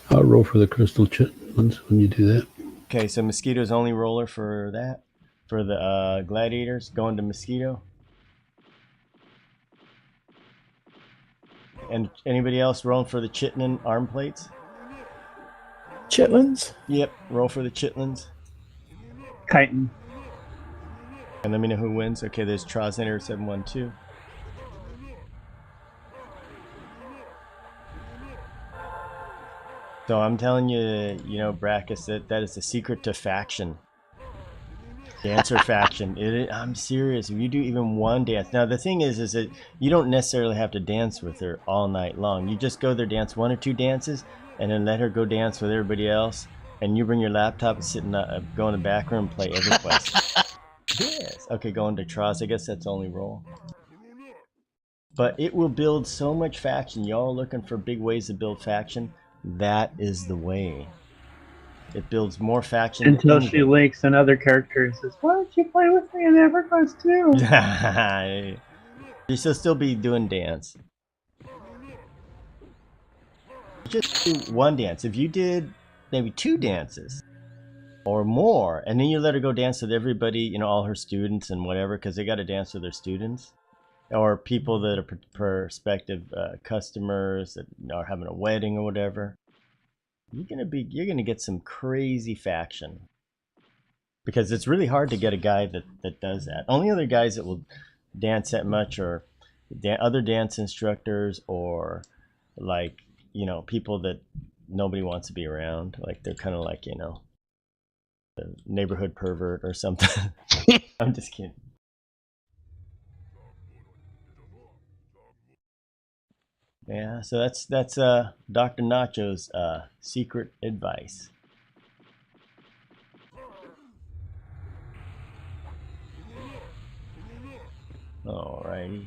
I'll roll for the crystal ones when you do that. Okay, so Mosquito's only roller for that. For the gladiators, going to Mosquito. And anybody else rolling for the Chitlin arm plates? Chitlins? Yep, roll for the Chitlins. Chitin. And let me know who wins. Okay, there's Trozender 712. So I'm telling you, you know, Brackus, that is the secret to faction. Dancer faction. I'm serious. If you do even one dance. Now, the thing is that you don't necessarily have to dance with her all night long. You just go there, dance 1 or 2 dances, and then let her go dance with everybody else. And you bring your laptop and go in the back room and play EverQuest. Yes. Okay, going to Troz. I guess that's only roll. But it will build so much faction. Y'all looking for big ways to build faction? That is the way. It builds more faction. Until she links another character and says, why don't you play with me in EverQuest too? You should still be doing dance. Just do 1 dance. If you did maybe 2 dances or more, and then you let her go dance with everybody, you know, all her students and whatever, because they got to dance with their students. Or people that are prospective customers that are having a wedding or whatever, you're gonna get some crazy faction, because it's really hard to get a guy that does that. Only other guys that will dance that much are other dance instructors, or like, you know, people that nobody wants to be around. Like they're kind of like, you know, the neighborhood pervert or something. I'm just kidding. Yeah, so that's Dr. Nacho's secret advice. Alrighty.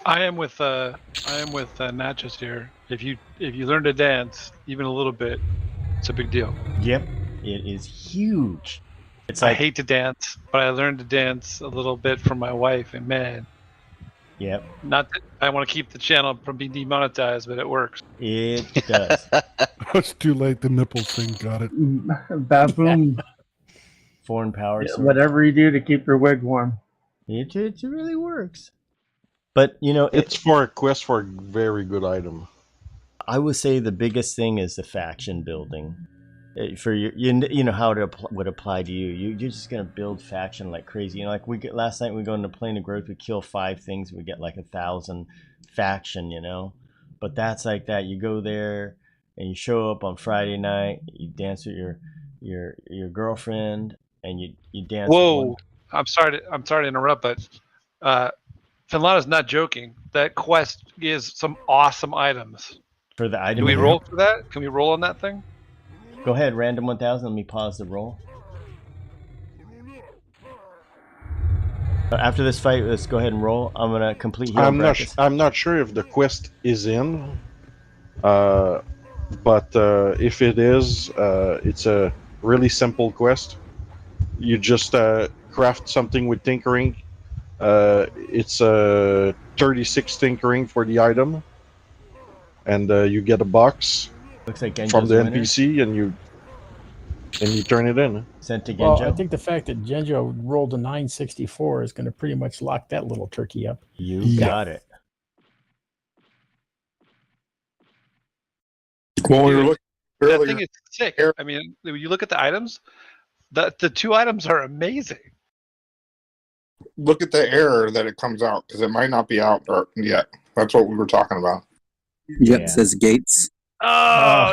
I am with Nachos here. If you learn to dance even a little bit, it's a big deal. Yep, it is huge. It's I hate to dance, but I learned to dance a little bit from my wife, and man. Yep. Not that I want to keep the channel from being demonetized, but it works. It does. It's too late. The nipple thing got it. Baboon. Foreign power. Yeah, whatever you do to keep your wig warm. It really works. But, you know, it's for a quest for a very good item. I would say the biggest thing is the faction building. For you know how it would apply to you. You're just gonna build faction like crazy. You know, like last night we go into Plane of Growth, we kill 5 things, we get like 1,000 faction. You know, but that's like that. You go there and you show up on Friday night. You dance with your girlfriend, and you dance. Whoa! I'm sorry to interrupt, but Finlana's not joking. That quest is some awesome items. For the item. Can we roll for that? Can we roll on that thing? Go ahead, random 1000. Let me pause the roll. After this fight, let's go ahead and roll. I'm gonna complete hero brackets. I'm not sure if the quest is in, but if it is, it's a really simple quest. You just craft something with tinkering. It's 36 tinkering for the item, and you get a box. Looks like Genjo's from the winner. NPC, and you turn it in. Sent to Genjo. Well, I think the fact that Genjo rolled a 964 is going to pretty much lock that little turkey up. You got it. Well, we were looking that earlier. thing is sick. I mean, when you look at the items, The two items are amazing. Look at the error that it comes out because it might not be out yet. That's what we were talking about. Yep, it says gates. Oh,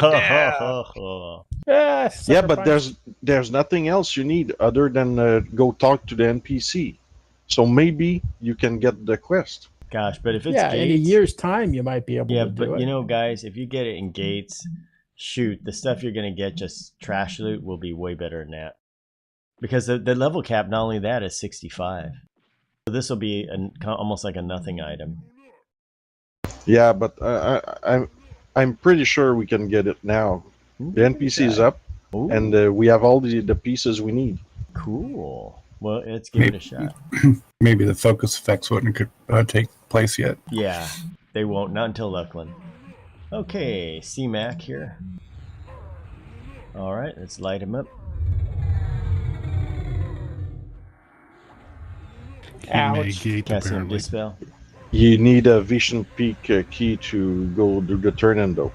damn. Yeah, but there's nothing else you need other than go talk to the NPC. So maybe you can get the quest. Gosh, but if it's in a gates, year's time, you might be able to do but it. you know, guys, if you get it in gates, shoot, the stuff you're gonna get just trash loot will be way better than that. Because the level cap, not only that, is 65. So this will be almost like a nothing item. Yeah, but I'm pretty sure we can get it now. The NPC is up, and we have all the pieces we need. Cool. Well, let's give it a shot. Maybe the focus effects wouldn't take place yet. Yeah, they won't. Not until Luckland. Okay, C-Mac here. All right, let's light him up. Ouch. Casting Dispel. You need a Vision Peak key to go do the turn-in, though.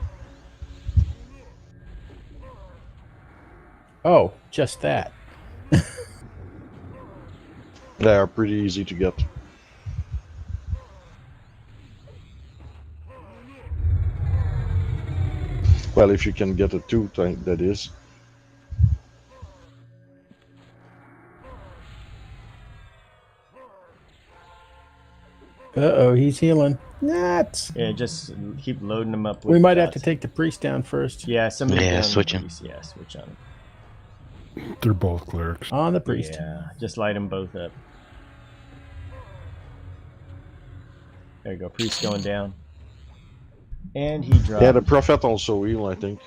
Oh, just that. They are pretty easy to get. Well, if you can get a 2, that is. Uh-oh, he's healing. Nuts. Yeah, just keep loading them up. We might have to take the priest down first. Yeah, somebody. Yeah, switch him. Yeah, switch on him. They're both clerics. On the priest. Yeah, just light them both up. There you go, priest going down. And he dropped. Yeah, the prophet also heal, I think.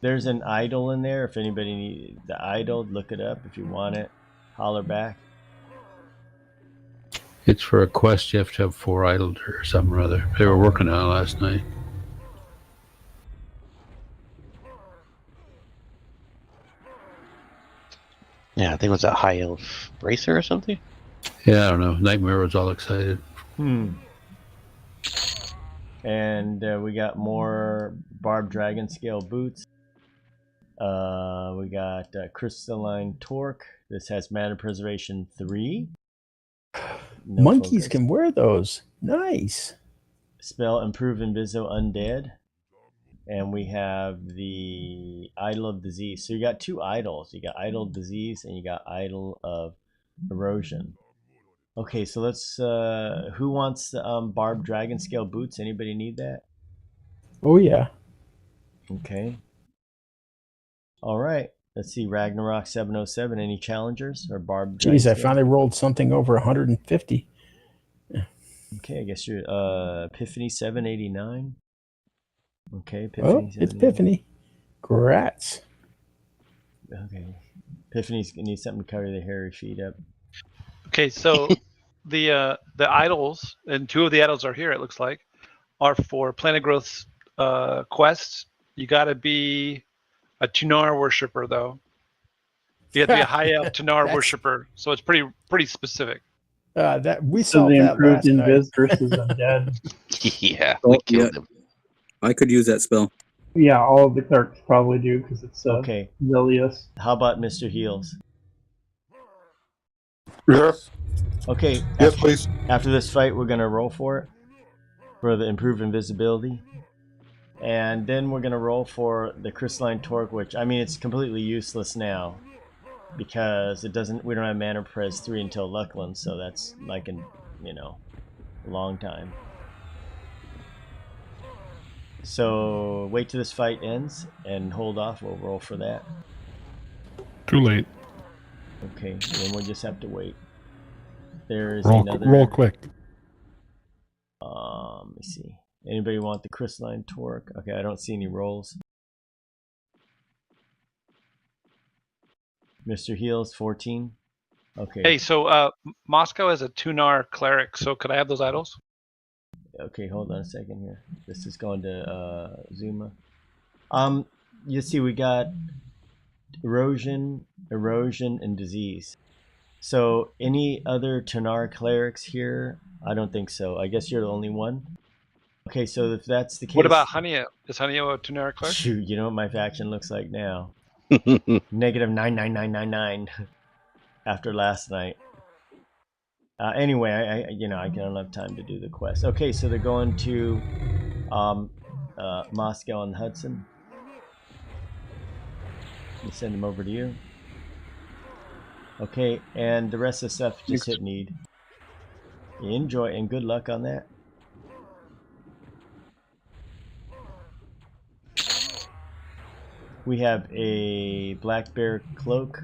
There's an idol in there. If anybody needs the idol, look it up. If you want it, holler back. It's for a quest. You have to have 4 idled or something or other. They were working on it last night. Yeah, I think it was a high elf bracer or something. Yeah, I don't know. Nightmare was all excited. And we got more barbed dragon scale boots. We got crystalline torque. This has mana preservation 3. No Monkeys focus. can wear those. Nice. Spell improve inviso undead. And we have the idol of disease. So you got 2 idols. You got idol of disease and you got idol of erosion. Okay, so let's who wants barbed dragon scale boots? Anybody need that? Oh yeah. Okay. All right. Let's see, Ragnarok 707. Any challengers or barbed dragon Jeez, I scale? finally rolled something over 150. Okay, I guess you're Epiphany 789. Okay, Epiphany. Oh, it's Epiphany. Grats. Okay. Epiphany's gonna need something to cover the hairy feet up. Okay, so the idols, and 2 of the idols are here, it looks like, are for Planet Growth's quests. You got to be a Tunar worshiper, though. You have to be a high elf Tunar worshiper, so it's pretty specific. That we So solved the that improved last night. invis versus undead. Yeah, we killed him. I could use that spell. Yeah, all of the clerks probably do because it's Okay. Zilius. How about Mr. Heals? Yes. Okay. Yes, please. After this fight, we're gonna roll for it, for the improved invisibility, and then we're gonna roll for the crystalline torque, which I mean it's completely useless now because it doesn't. We don't have mana pres 3 until Luckland, so that's like a long time. So wait till this fight ends and hold off. We'll roll for that. Too late. Okay, then we'll just have to wait. There is Roll, another. roll quick. Let me see. Anybody want the crystalline torque? Okay, I don't see any rolls. Mr. Heals 14. Okay. Hey, so Moscow is a Tunar cleric, so could I have those idols? Okay, hold on a second here. This is going to Zuma. You see, we got erosion, and disease. So, any other Tunar clerics here? I don't think so. I guess you're the only one. Okay, so if that's the case, What about Hania? Is Hania a Tunar cleric? shoot, you know what my faction looks like now. Negative 99999 after last night. Anyway, I don't have time to do the quest. Okay, so they're going to Moscow on the Hudson. Let me send them over to you. Okay, and the rest of the stuff just hit need. Enjoy and good luck on that. We have a Black Bear Cloak,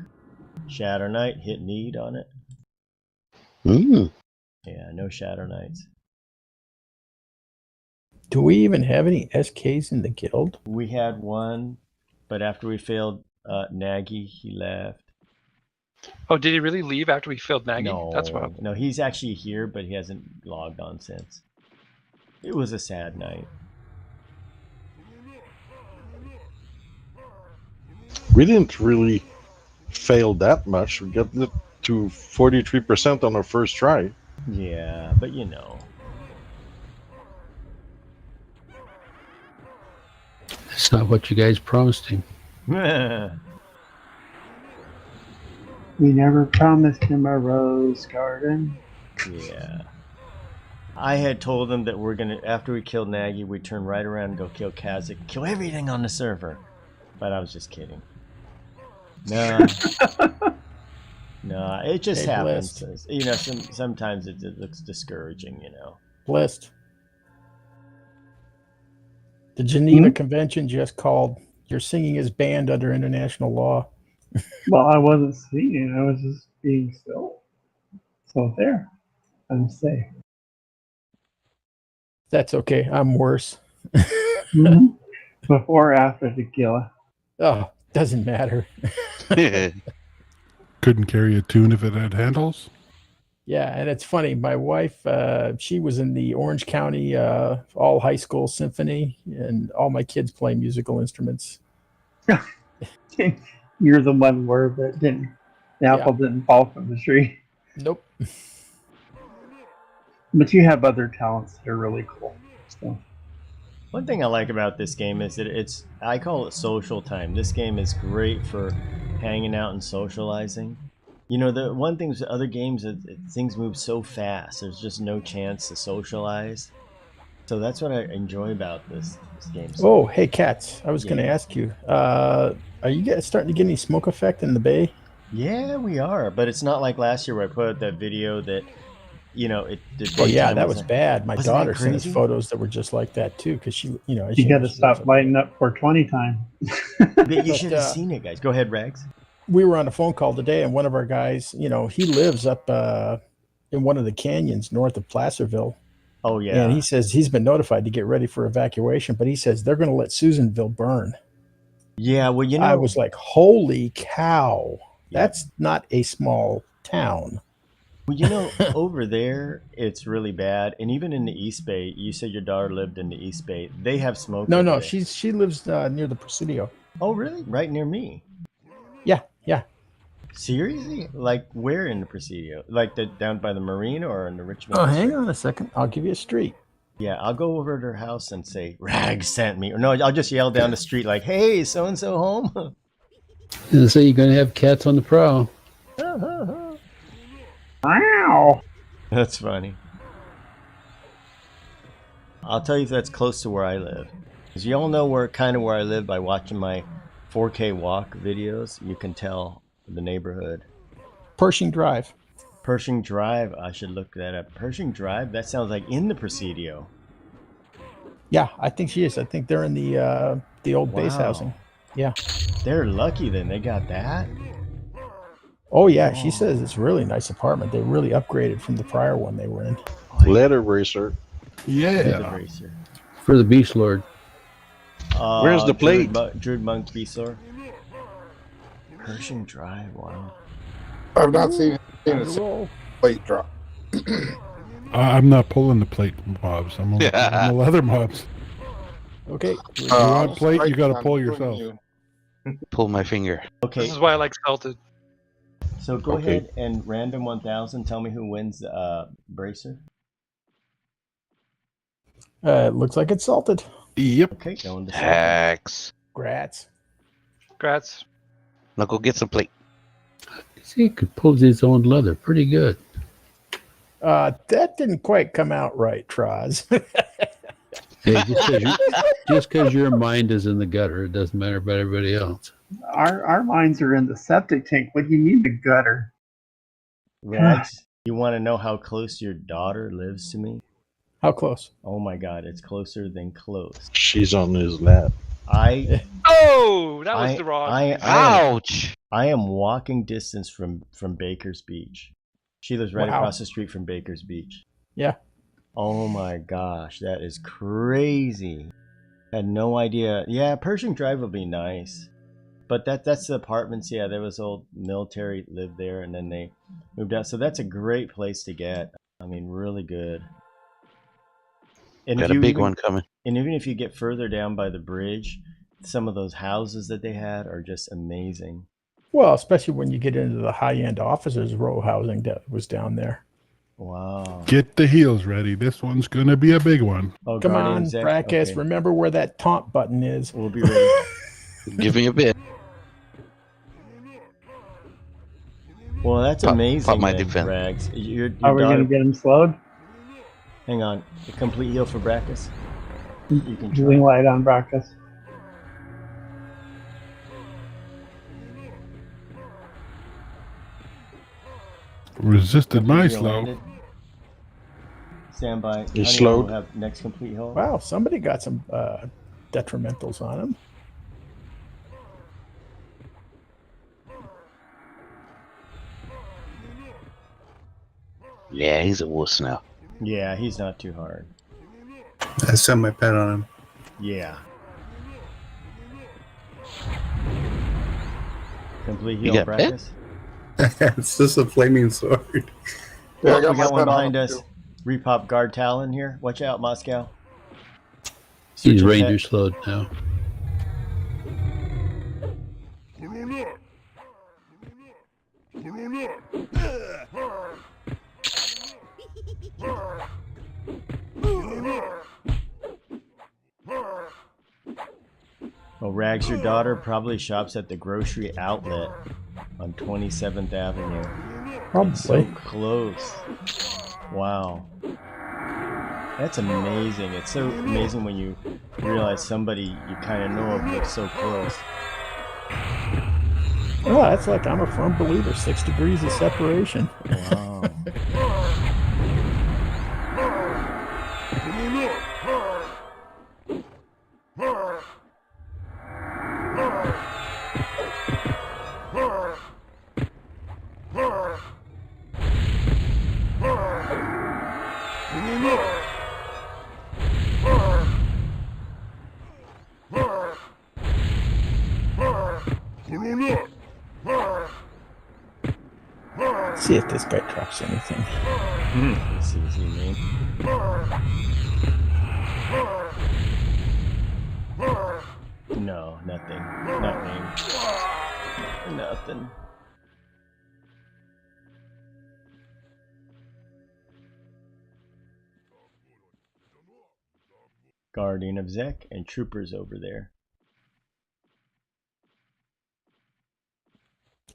Shadow Knight, hit need on it. Yeah, no Shadow Knights. Do we even have any SKs in the guild? We had one, but after we failed Nagy, he left. Oh, did he really leave after we failed Nagy? No, That's what. no, he's actually here, but he hasn't logged on since. It was a sad night. We didn't really fail that much. We got it to 43% on our first try. Yeah, but you know. That's not what you guys promised him. We never promised him a rose garden. Yeah. I had told them that we're gonna, after we killed Nagy, we'd turn right around and go kill Kazik, kill everything on the server. But I was just kidding. No. No, it just happens. You know, sometimes it looks discouraging, you know. Blessed. The Geneva Convention just called. You're singing as banned under international law. Well, I wasn't singing. I was just being still. So there. I'm safe. That's okay. I'm worse. Before or after tequila? Oh, doesn't matter. Couldn't carry a tune if it had handles. Yeah, and it's funny. My wife, she was in the Orange County all high school symphony, and all my kids play musical instruments. You're the one where the apple didn't fall from the tree. Nope. But you have other talents that are really cool. So. One thing I like about this game is that I call it social time. This game is great for hanging out and socializing. You know, the one thing with other games, things move so fast. There's just no chance to socialize. So that's what I enjoy about this game. Oh, hey, Cats. I was going to ask you, are you guys starting to get any smoke effect in the bay? Yeah, we are. But it's not like last year where I put out that video that, you know, oh, yeah, that was bad. My daughter sent us photos that were just like that, too, because she, you know. You got to stop lighting up 420 time. But you should have seen it, guys. Go ahead, Rags. We were on a phone call today, and one of our guys, you know, he lives up in one of the canyons north of Placerville. Oh, yeah. And he says he's been notified to get ready for evacuation, but he says they're going to let Susanville burn. Yeah, well, you know. I was like, holy cow. Yeah. That's not a small town. Well, you know, over there, it's really bad. And even in the East Bay, you said your daughter lived in the East Bay. They have smoke. No, she lives near the Presidio. Oh, really? Right near me? Yeah, yeah. Seriously? Like where in the Presidio? Like down by the Marine or in the Richmond? Oh, hang on a second. I'll give you a street. Yeah, I'll go over to her house and say, Rags sent me. Or no, I'll just yell down the street like, hey, so-and-so home? And so you're going to have cats on the prowl. Wow. That's funny. I'll tell you if that's close to where I live. Because you all know where I live by watching my 4K walk videos. You can tell the neighborhood. Pershing Drive. Pershing Drive. I should look that up. Pershing Drive? That sounds like in the Presidio. Yeah, I think she is. I think they're in the old base housing. Yeah. They're lucky then. They got that. Oh, yeah. She says it's a really nice apartment. They really upgraded from the prior one they were in. Letter racer. Yeah. Letter racer. For the Beast Lord. Where's the plate? Druid Monk Beast Lord. Pershing Drive. Wow. I've not seen a plate drop. I'm not pulling the plate mobs. I'm the leather mobs. Okay. If you want plate, you got to pull yourself. Pull my finger. Okay. This is why I like salted. So go ahead and random 1000. Tell me who wins Bracer. It looks like it's salted. Yep. Okay, going to Hacks. Grats. Grats. Now go get some plate. See, he could pull his own leather pretty good. That didn't quite come out right, Troz. Hey, just because your mind is in the gutter, it doesn't matter about everybody else. Our minds are in the septic tank. What do you need the gutter? Rags, you want to know how close your daughter lives to me? How close? Oh my God, it's closer than close. She's on his lap. Oh, that was the wrong. Ouch! I am walking distance from Baker's Beach. She lives right across the street from Baker's Beach. Yeah. Oh my gosh, that is crazy. Had no idea. Yeah, Pershing Drive would be nice. But that's the apartments. Yeah, there was old military lived there, and then they moved out. So that's a great place to get. I mean, really good. And Got a big one coming. And even if you get further down by the bridge, some of those houses that they had are just amazing. Well, especially when you get into the high-end officers' row housing that was down there. Wow. Get the heels ready. This one's going to be a big one. Oh, Come on, Zach. Brackus. Okay. Remember where that taunt button is. We'll be ready. Give me a bit. Well, that's amazing, pop my then, defense. Rags. Your Are we daughter... going to get him slowed? Hang on. A complete heal for Brackus? You can try. Green light on Brackus. Resisted my slow. Landed. Stand by. He Honey, slowed. we'll have next complete heal. Wow, somebody got some detrimentals on him. Yeah, he's a wuss now. Yeah, he's not too hard. I sent my pet on him. Yeah. Complete You heal, got pet? Brackus. It's just a flaming sword. Yeah, I We got my got one pen on behind him, us. too. Repop guard Talon here. Watch out, Moscow. He's Switching ranger pet. slowed now. Well, Rags, your daughter probably shops at the grocery outlet on 27th Avenue. Probably. So close. Wow. That's amazing. It's so amazing when you realize somebody you kind of know of lives so close. Oh, that's like I'm a firm believer. 6 degrees of separation. Wow. Let's see if this guy drops anything. Let's see what you mean. No, nothing. Nothing. Guardian of Zek and troopers over there.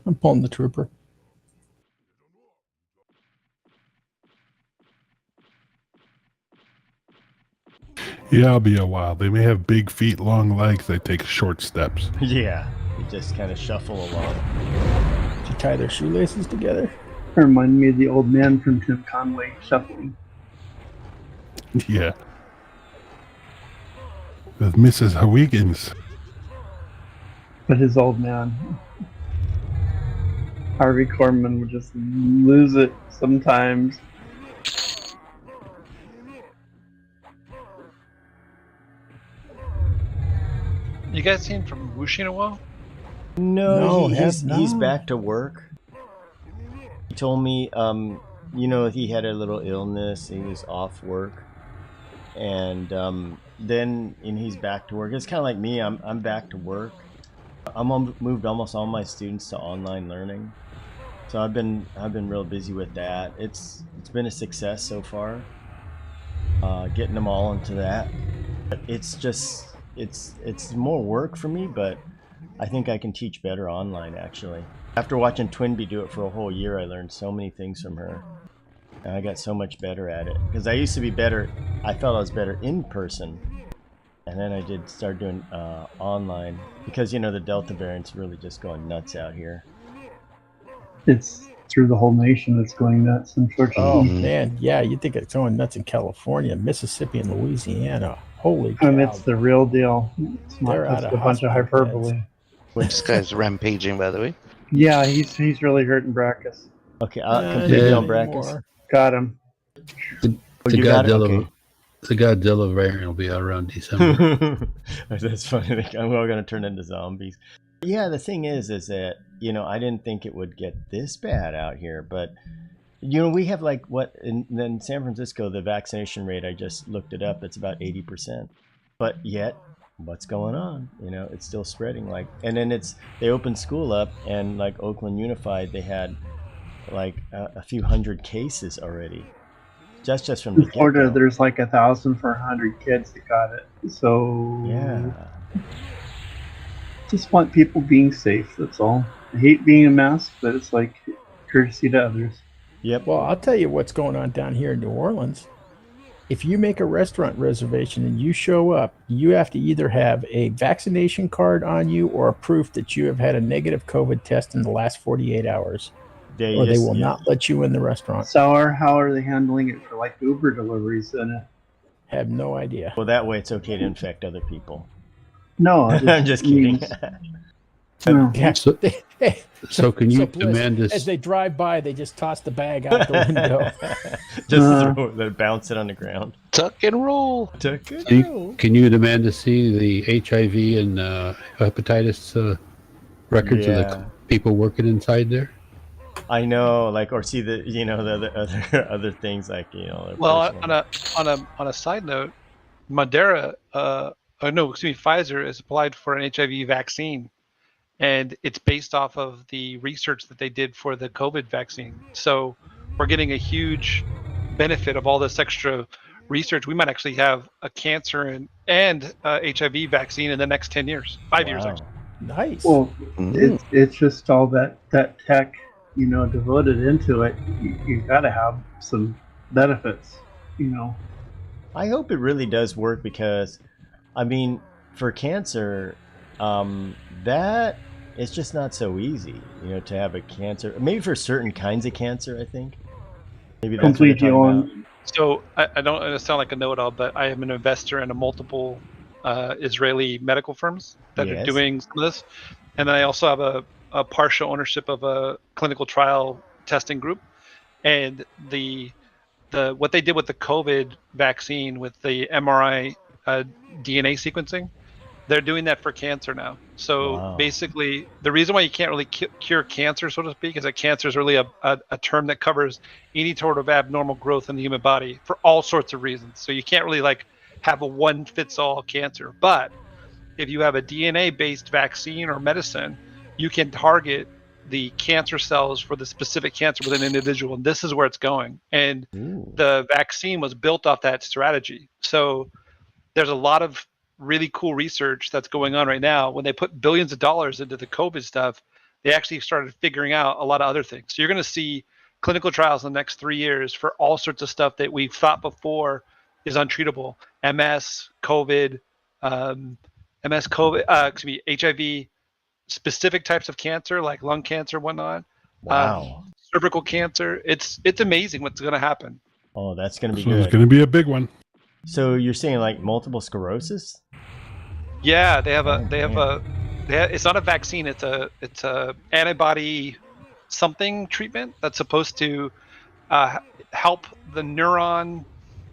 I'm pulling the trooper. Yeah, I'll be a while. They may have big feet, long legs. They take short steps. Yeah, you just kind of shuffle along. Did you tie their shoelaces together? Remind me of the old man from Tim Conway shuffling. Yeah. With Mrs. Huygens. But his old man, Harvey Korman, would just lose it sometimes. You guys seen from Wuxi in a while? No, he's not. back to work. He told me, you know, he had a little illness. He was off work, and then he's back to work. It's kind of like me. I'm back to work. Moved almost all my students to online learning, so I've been real busy with that. It's been a success so far. Getting them all into that. But it's just it's more work for me, but I think I can teach better online, actually. After watching Twinbee do it for a whole year, I learned so many things from her. And I got so much better at it. Because I used to be better, I felt I was better in person. And then I did start doing online. Because, you know, the Delta variant's really just going nuts out here. It's through the whole nation that's going nuts, unfortunately. Oh, man. Yeah, you think it's going nuts in California, Mississippi, and Louisiana. Holy cow. And it's the real deal. It's not They're just out a of bunch of hospital hyperbole. This guy's rampaging, by the way. Yeah, he's really hurting Brackus. Okay, completely on Brackus. Got him. The you got it? Godzilla, Okay. the Godzilla variant will be out around December. That's funny. We're all going to turn into zombies. Yeah, the thing is that, you know, I didn't think it would get this bad out here. But, you know, we have like what in San Francisco, the vaccination rate, I just looked it up, it's about 80%. But yet, what's going on? You know, it's still spreading. Like, and then they opened school up, and like Oakland Unified, they had like a few hundred cases already. Just from the In Florida, there's like 1,000 for 100 kids that got it. So yeah, just want people being safe. That's all. I hate being a mess, but it's like courtesy to others. Yep. Well, I'll tell you what's going on down here in New Orleans. If you make a restaurant reservation and you show up, you have to either have a vaccination card on you or a proof that you have had a negative COVID test in the last 48 hours. Or they will not let you in the restaurant. So how are they handling it for like Uber deliveries then? Have no idea. Well, that way it's okay to infect other people. No, I'm just kidding. No. So can you demand this? As they drive by, they just toss the bag out the window. Just bounce it on the ground. Tuck and roll. Tuck and roll. Can you demand to see the HIV and hepatitis records of the people working inside there? I know, like, or see the, you know, the other things, like, you know. Well, on a side note, Pfizer has applied for an HIV vaccine, and it's based off of the research that they did for the COVID vaccine. So we're getting a huge benefit of all this extra research. We might actually have a cancer and HIV vaccine in the next 10 years, 5 years actually. Nice. Well, it's just all that tech, you know, devoted into it. You got to have some benefits, you know. I hope it really does work because, I mean, for cancer, that it's just not so easy, you know, to have a cancer. Maybe for certain kinds of cancer, I think. Maybe that's what you're talking about. So I don't sound like a know-it-all, but I am an investor in a multiple Israeli medical firms that are doing some of this, and then I also have a partial ownership of a clinical trial testing group, and the what they did with the COVID vaccine with the MRI DNA sequencing, they're doing that for cancer now. So basically, the reason why you can't really cure cancer, so to speak, is that cancer is really a term that covers any sort of abnormal growth in the human body for all sorts of reasons. So you can't really like have a one-fits-all cancer. But if you have a DNA-based vaccine or medicine, you can target the cancer cells for the specific cancer within an individual, and this is where it's going. And the vaccine was built off that strategy. So there's a lot of really cool research that's going on right now. When they put billions of dollars into the COVID stuff, they actually started figuring out a lot of other things. So you're going to see clinical trials in the next 3 years for all sorts of stuff that we thought before is untreatable. MS, COVID, HIV, specific types of cancer like lung cancer, whatnot. Wow. Cervical cancer. It's amazing what's going to happen. Oh, that's going to be So good. it's going to be a big one. So you're saying like multiple sclerosis? Yeah, it's not a vaccine. It's a antibody something treatment that's supposed to help the neuron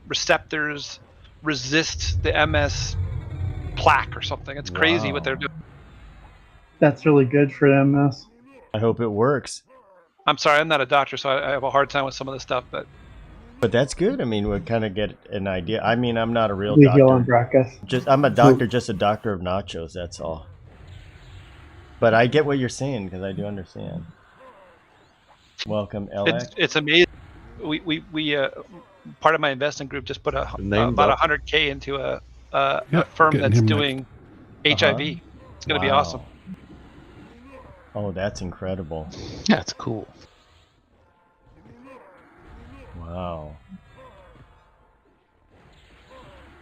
receptors resist the MS plaque or something. It's crazy what they're doing. That's really good for MS. I hope it works. I'm sorry, I'm not a doctor, so I have a hard time with some of this stuff, but that's good. I mean, we'll kind of get an idea. I mean, I'm not a real doctor. I'm a doctor, just a doctor of nachos. That's all. But I get what you're saying because I do understand. Welcome, LX. It's amazing. We part of my investing group just put about $100K into a firm that's doing HIV. It's going to be awesome. Oh, that's incredible. That's cool. Wow.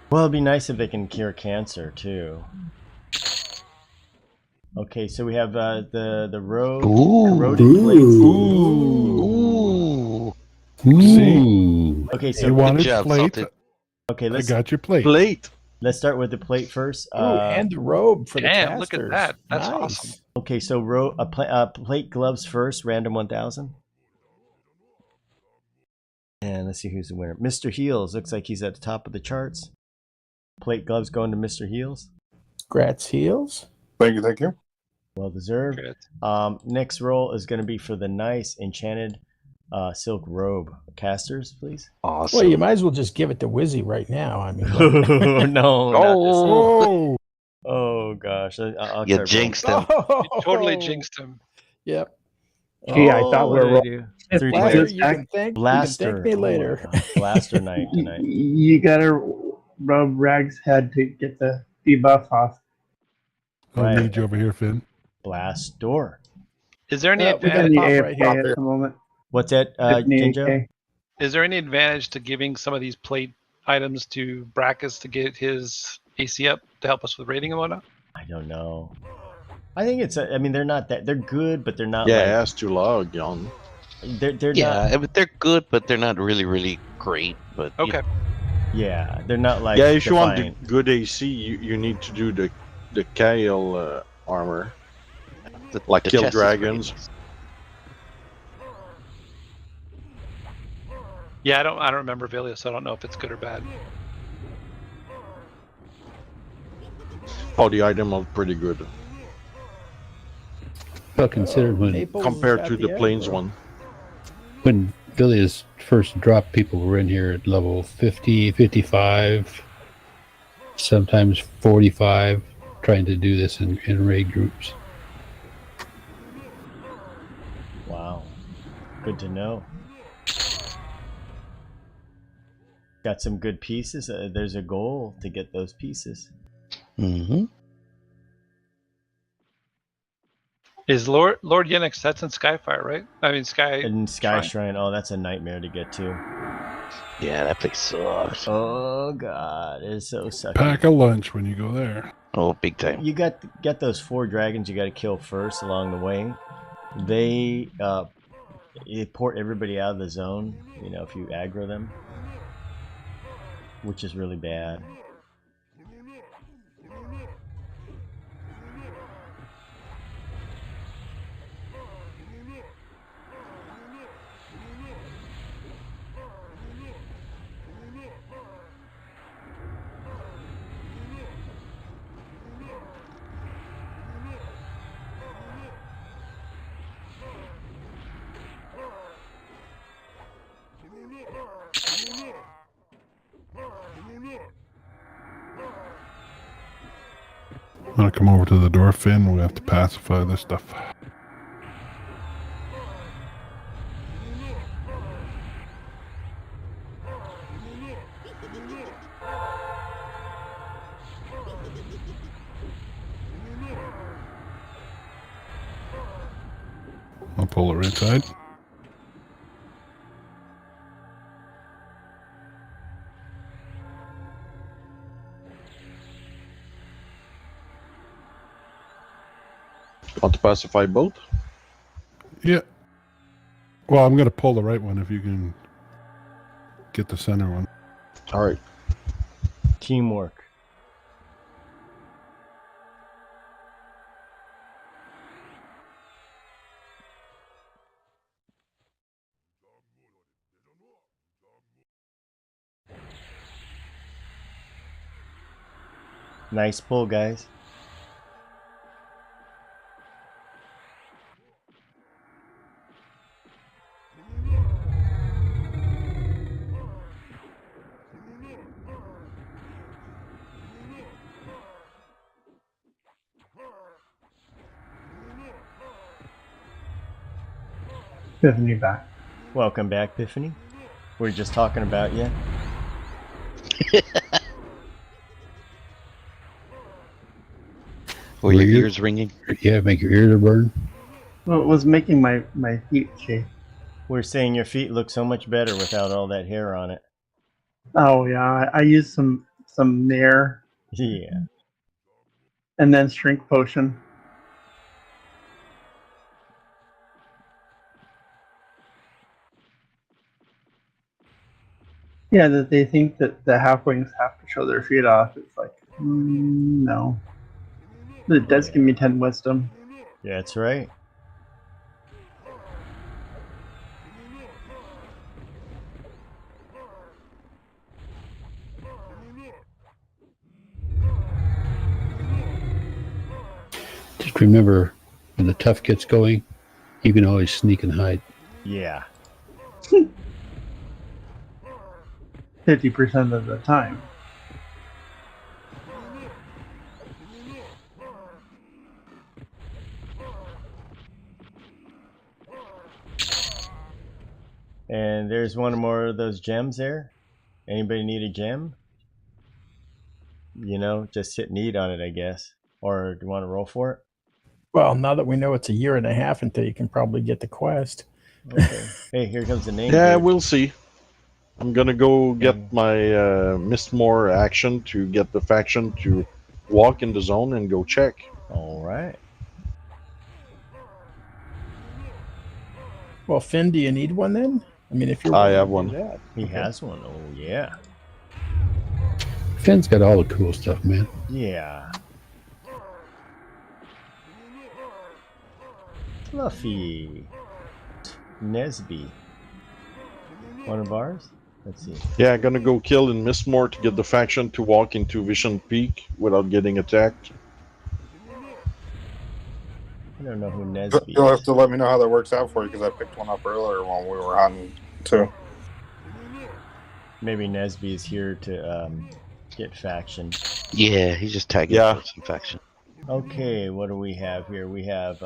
Well, it'd be nice if they can cure cancer too. Okay, so we have the road corroded plates. Ooh. See? Okay, so you wanted job, plate. Salted. Okay, I let's got your plate. let's start with the plate first. Ooh, and the robe for the Damn, casters. look at that. That's nice. awesome. Okay, so plate gloves first, random 1000. And let's see who's the winner. Mr. Heels looks like he's at the top of the charts. Plate gloves going to Mr. Heels. Grats Heels. Thank you, thank you. Well deserved. Next roll is going to be for the nice enchanted silk robe. Casters, please. Awesome. Well, you might as well just give it to Wizzy right now. I mean, No. Oh. Oh gosh. I'll You try jinxed roll. him. You totally jinxed him. Yep. Gee, I thought we were what did I do? Three Blaster, players. you can thank Blaster. me Oh my later. God. Blaster night tonight. You gotta rub Rag's head to get the debuff off. I'll Right. need you over here, Finn. Blast door. Is there any We got advantage? a pop AFK right here. at the moment. What's that, 50 Jinjo? AFK. Is there any advantage to giving some of these plate items to Brackus to get his AC up to help us with rating and whatnot? I don't know. I think it's. I mean, they're not that. They're good, but they're not. Yeah, like, as to log, Jan. They're Yeah, not. but they're good, but they're not really great. But Okay. Yeah, they're not like. Yeah, if you want Defiant. the good AC, you need to do the Kael armor. like the Kill chest is dragons. great. Yeah, I don't remember Velia, so I don't know if it's good or bad. Oh, the item are pretty good Well, consider when Maples compared got to the plains aggro. one. when Villiers first dropped, people were in here at level 50, 55, sometimes 45, trying to do this in raid groups. Wow. Good to know. Got some good pieces. There's a goal to get those pieces. Mm-hmm. Is Lord Yenix, that's in Skyfire, right? I mean Sky. And Sky Shrine. Oh, that's a nightmare to get to. Yeah, that place sucks. Oh god, it's so sucky. Pack a lunch when you go there. Oh, big time. You got those 4 dragons you got to kill first along the way. They port everybody out of the zone. You know, if you aggro them, which is really bad. I'm gonna come over to the door, Finn. We have to pacify this stuff. I'll pull her inside. Want to pacify both? Yeah. Well, I'm gonna pull the right one if you can get the center one. All right. Teamwork. Nice pull, guys. Epiphany back. Welcome back, Epiphany. We're just talking about you. Were your ears ringing? Yeah, make your ears burn. Well, it was making my feet shake. We're saying your feet look so much better without all that hair on it. Oh yeah, I used some Nair. Yeah. And then shrink potion. Yeah, that they think that the halfwings have to show their feet off. It's like, no. But it does give me 10 wisdom. Yeah, that's right. Just remember, when the tough gets going, you can always sneak and hide. Yeah. 50% of the time. And there's one more of those gems there. Anybody need a gem? You know, just hit need on it, I guess. Or do you want to roll for it? Well, now that we know it's a year and a half until you can probably get the quest. Okay. Hey, here comes the name. Yeah, dude. we'll see. I'm gonna go get my Mistmore action to get the faction to walk in the zone and go check. All right. Well, Finn, do you need one then? I mean, if you're I willing have to do one. that. He has one. Oh, yeah. Finn's got all the cool stuff, man. Yeah. Fluffy. Nesby. One of ours? Let's see. Yeah, gonna go kill in Mistmore to get the faction to walk into Vision Peak without getting attacked. I don't know who Nesby You'll have is. to let me know how that works out for you because I picked one up earlier when we were hunting too. Maybe Nesby is here to get faction. Yeah, he's just tagging for some faction. Okay, what do we have here? We have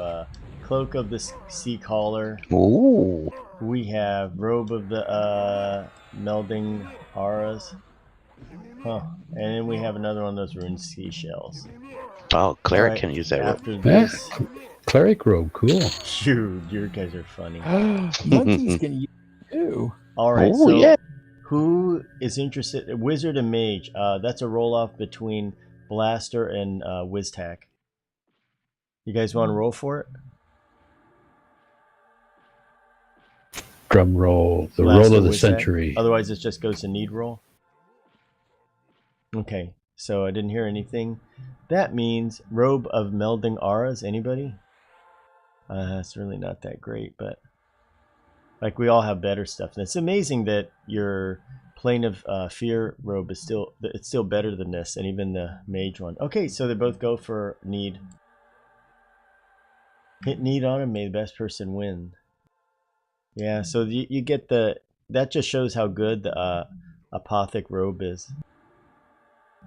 Cloak of the Sea Caller. Ooh. We have Robe of the Melding Auras. Huh. And then we have another one of those rune seashells. Oh, cleric Right, can use that. after Rope. this. Cleric robe, cool. Shoot, you guys are funny. Monkeys can use it too. All right, Oh, so yeah. who is interested? Wizard and Mage. That's a roll-off between Blaster and Wiztack. You guys want to roll for it? Drum roll, the Blaster, roll of the Wiztack? century. Otherwise, it just goes to need roll. Okay, so I didn't hear anything. That means Robe of Melding Auras. Anybody? It's really not that great, but like we all have better stuff. And it's amazing that your Plane of Fear robe is still better than this, and even the Mage one. Okay, so they both go for need. Hit need on him. May the best person win. Yeah, so you get that just shows how good the Apothic robe is.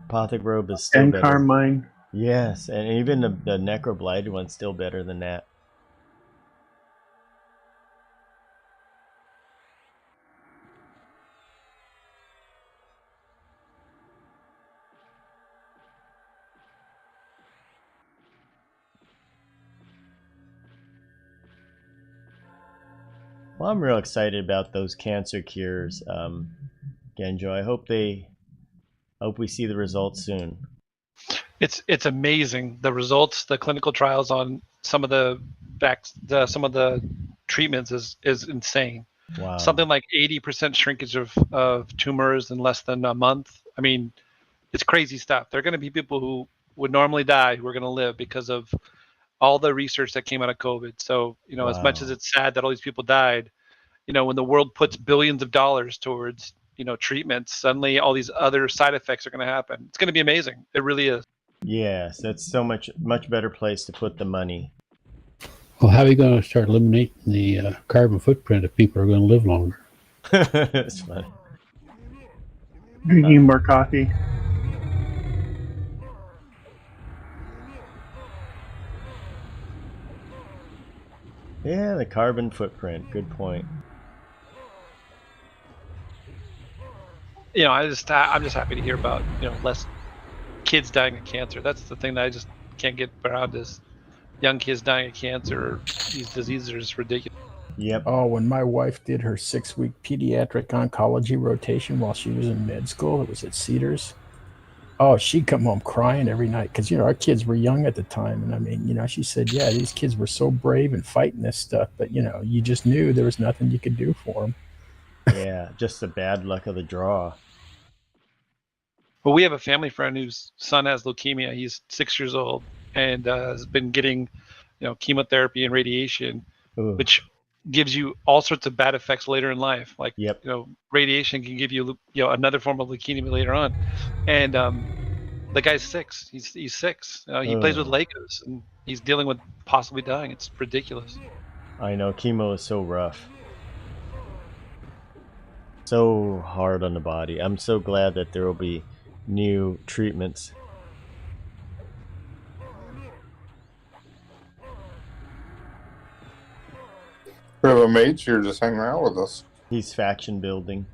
Apothic robe is still And better. Carmine. Yes, and even the Necroblighted one's still better than that. Well, I'm real excited about those cancer cures, Genjo. I hope we see the results soon. It's amazing the results, the clinical trials on some of the treatments is insane. Wow. Something like 80% shrinkage of tumors in less than a month. I mean, it's crazy stuff. There are going to be people who would normally die who are going to live because of all the research that came out of COVID. So, as much as it's sad that all these people died, when the world puts billions of dollars towards, treatments, suddenly all these other side effects are going to happen. It's going to be amazing. It really is. Yes, that's so much better place to put the money. Well, how are you going to start eliminating the carbon footprint if people are going to live longer? That's funny. Drinking more coffee. Yeah, the carbon footprint. Good point. I'm just happy to hear about, less kids dying of cancer. That's the thing that I just can't get around is young kids dying of cancer. These diseases are just ridiculous. Yep. Oh, when my wife did her 6-week pediatric oncology rotation while she was in med school, it was at Cedars. Oh, she'd come home crying every night because, our kids were young at the time. And I mean, she said, yeah, these kids were so brave and fighting this stuff. But, you just knew there was nothing you could do for them. Yeah, just the bad luck of the draw. Well, we have a family friend whose son has leukemia. He's 6 years old and has been getting, chemotherapy and radiation, which gives you all sorts of bad effects later in life. Like, radiation can give you, another form of leukemia later on. And the guy's 6. He's 6. He plays with Legos and he's dealing with possibly dying. It's ridiculous. I know. Chemo is so rough. So hard on the body. I'm so glad that there will be new treatments. We have a mage here just hanging out with us. He's faction building.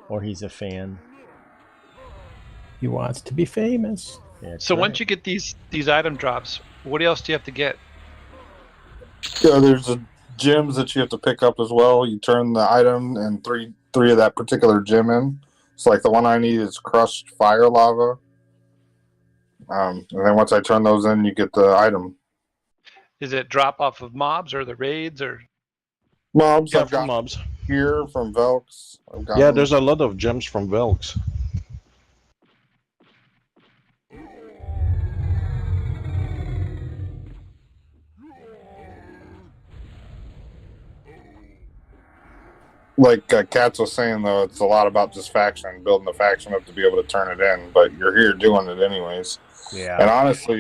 Or he's a fan. He wants to be famous. So once you get these item drops, what else do you have to get? Yeah, there's the gems that you have to pick up as well. You turn the item and three of that particular gem in. It's like the one I need is crushed fire lava. And then once I turn those in, you get the item. Is it drop off of mobs or the raids or mobs? Yeah, I've got mobs here from Velks. Yeah, there's a lot of gems from Velks. Like Katz was saying, though, it's a lot about just faction, building the faction up to be able to turn it in. But you're here doing it anyways. Yeah. And honestly,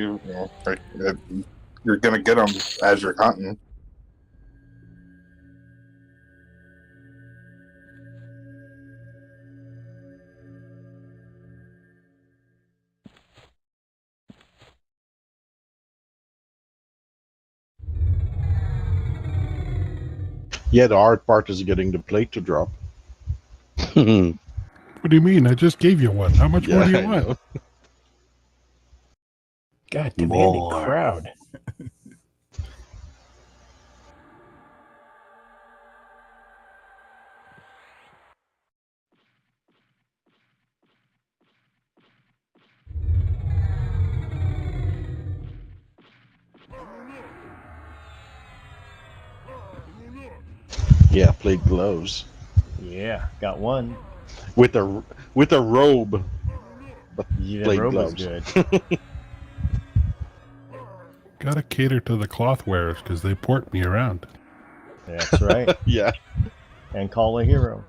you're going to get them as you're hunting. Yeah, the hard part is getting the plate to drop. What do you mean? I just gave you one. How much more do you want? God, demanding crowd. Yeah, plate gloves. Yeah, got one. With a robe. But yeah, plate robe gloves. is good. Gotta cater to the cloth wearers because they port me around. That's right. Yeah. And call a hero.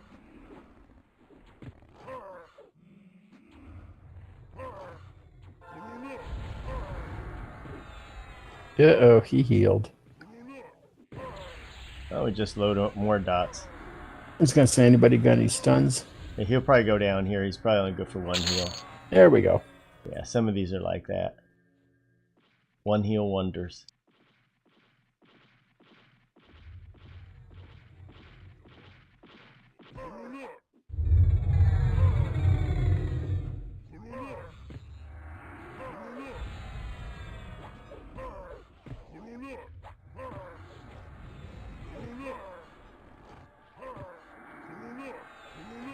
Uh-oh, he healed. Oh, we just load up more dots. I was going to say, anybody got any stuns? Yeah, he'll probably go down here. He's probably only good for one heal. There we go. Yeah, some of these are like that. One heal wonders.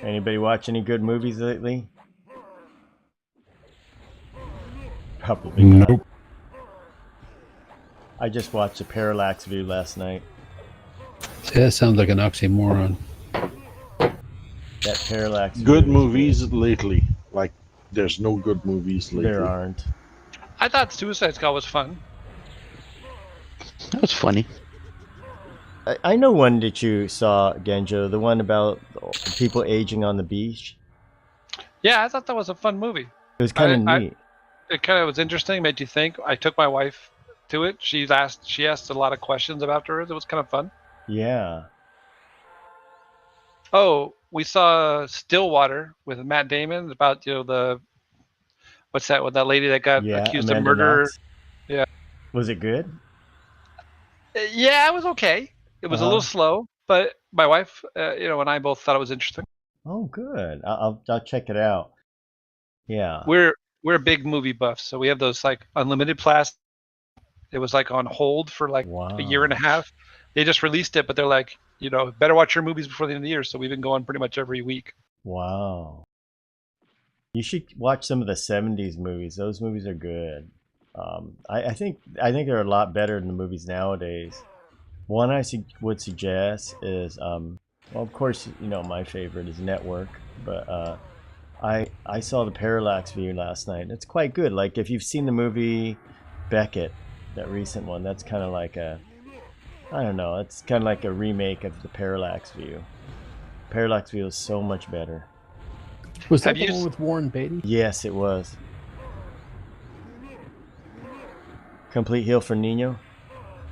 Anybody watch any good movies lately? Probably not. Nope. I just watched a Parallax View last night. That sounds like an oxymoron. That Parallax Good View movies lately. Like, there's no good movies lately. There aren't. I thought Suicide Squad was fun. That was funny. I know one that you saw, Genjo, the one about people aging on the beach. Yeah, I thought that was a fun movie. It was kind of neat. It kind of was interesting, made you think. I took my wife to it. She asked a lot of questions afterwards. It was kind of fun. Yeah. Oh, we saw Stillwater with Matt Damon about what's that with that lady that got accused of murder. Knox. Yeah. Was it good? Yeah, it was okay. It was a little slow, but my wife, and I both thought it was interesting. Oh, good. I'll check it out. Yeah. we're big movie buffs, so we have those like unlimited plastic. It was like on hold for like a year and a half. They just released it, but they're like, better watch your movies before the end of the year. So we've been going pretty much every week. Wow. You should watch some of the 70s movies. Those movies are good. I think they're a lot better than the movies nowadays. One I would suggest is, well, of course, my favorite is Network, but I saw the Parallax View last night. It's quite good. Like if you've seen the movie Beckett, that recent one, that's kind of like I don't know, it's kind of like a remake of the Parallax View. Parallax View is so much better. Was that the one with Warren Beatty? Yes, it was. Complete Heal for Nino?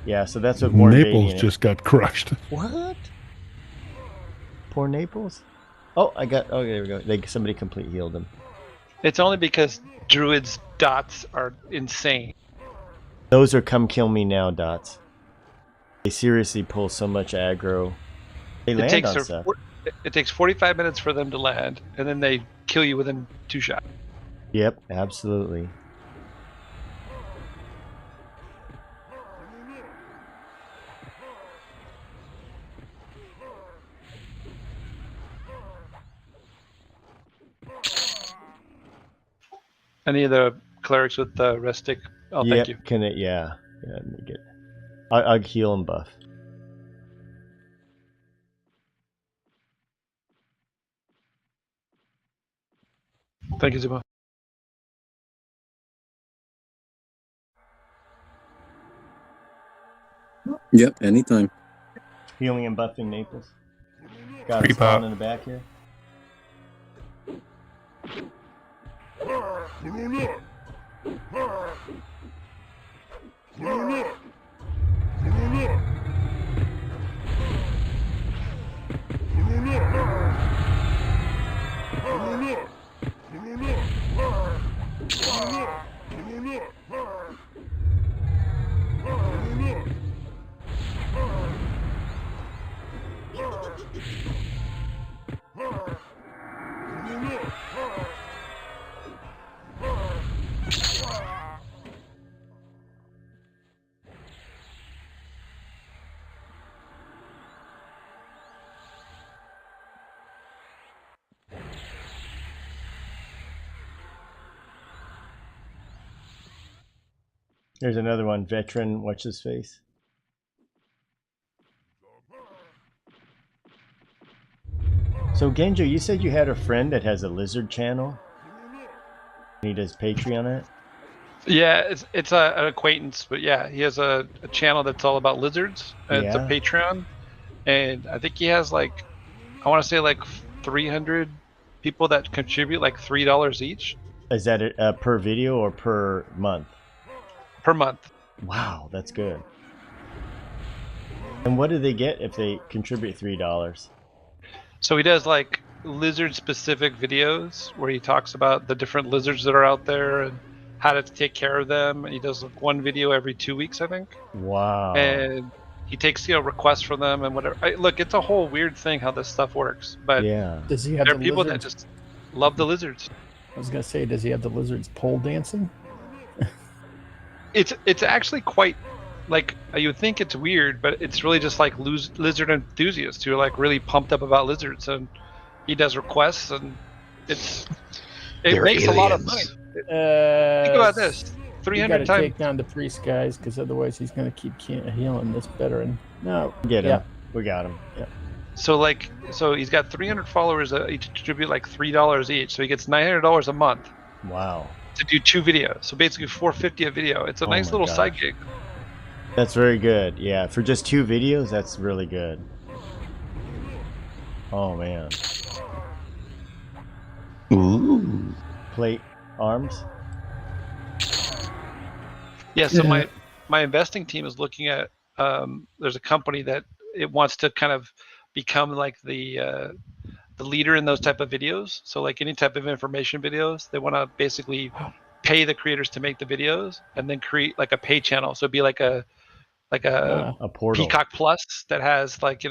Yeah, so that's what Warren Beatty Naples just got crushed. What? Poor Naples? Oh, there we go. Somebody complete healed him. It's only because Druid's dots are insane. Those are come kill me now dots. They seriously pull so much aggro. They land on stuff. It takes 45 minutes for them to land, and then they kill you within 2 shots. Yep, absolutely. Any of the clerics with the rustic? Oh, yep, thank you. Can it? Yeah. Let me get. I'll heal and buff. Thank you, Zubo. Yep, anytime. Healing and buffing Naples. Got a spawn in the back here. There's another one, veteran, what's his face? So Genjo, you said you had a friend that has a lizard channel? He does Patreon it? Yeah, it's an acquaintance, but yeah, he has a channel that's all about lizards. And It's a Patreon, and I think he has like, I want to say like 300 people that contribute like $3 each. Is that per video or per month? Per month. Wow, that's good. And what do they get if they contribute $3? So he does like lizard-specific videos where he talks about the different lizards that are out there and how to take care of them. And he does like one video every 2 weeks, I think. Wow. And he takes requests from them and whatever. Look, it's a whole weird thing how this stuff works. But yeah, does he have there are people that just love the lizards. I was gonna say, does he have the lizards pole dancing? It's actually quite, like, you would think it's weird, but it's really just like lizard enthusiasts who are like really pumped up about lizards, and he does requests, and it makes a lot of money. Think about this: 300 times. Take down the priest guys, because otherwise he's gonna keep healing this veteran. No, get him. Yeah. We got him. Yeah. So he's got 300 followers that each contribute like $3 each, so he gets $900 a month. Wow. To do 2 videos, so basically $450 a video. It's a nice little side gig. That's very good. Yeah, for just 2 videos, that's really good. Oh man. Ooh. Plate arms. Yeah. So my investing team is looking at. There's a company that it wants to kind of become like the leader in those type of videos. So like any type of information videos, they want to basically pay the creators to make the videos and then create like a pay channel. So it'd be like a portal. Peacock Plus that has like,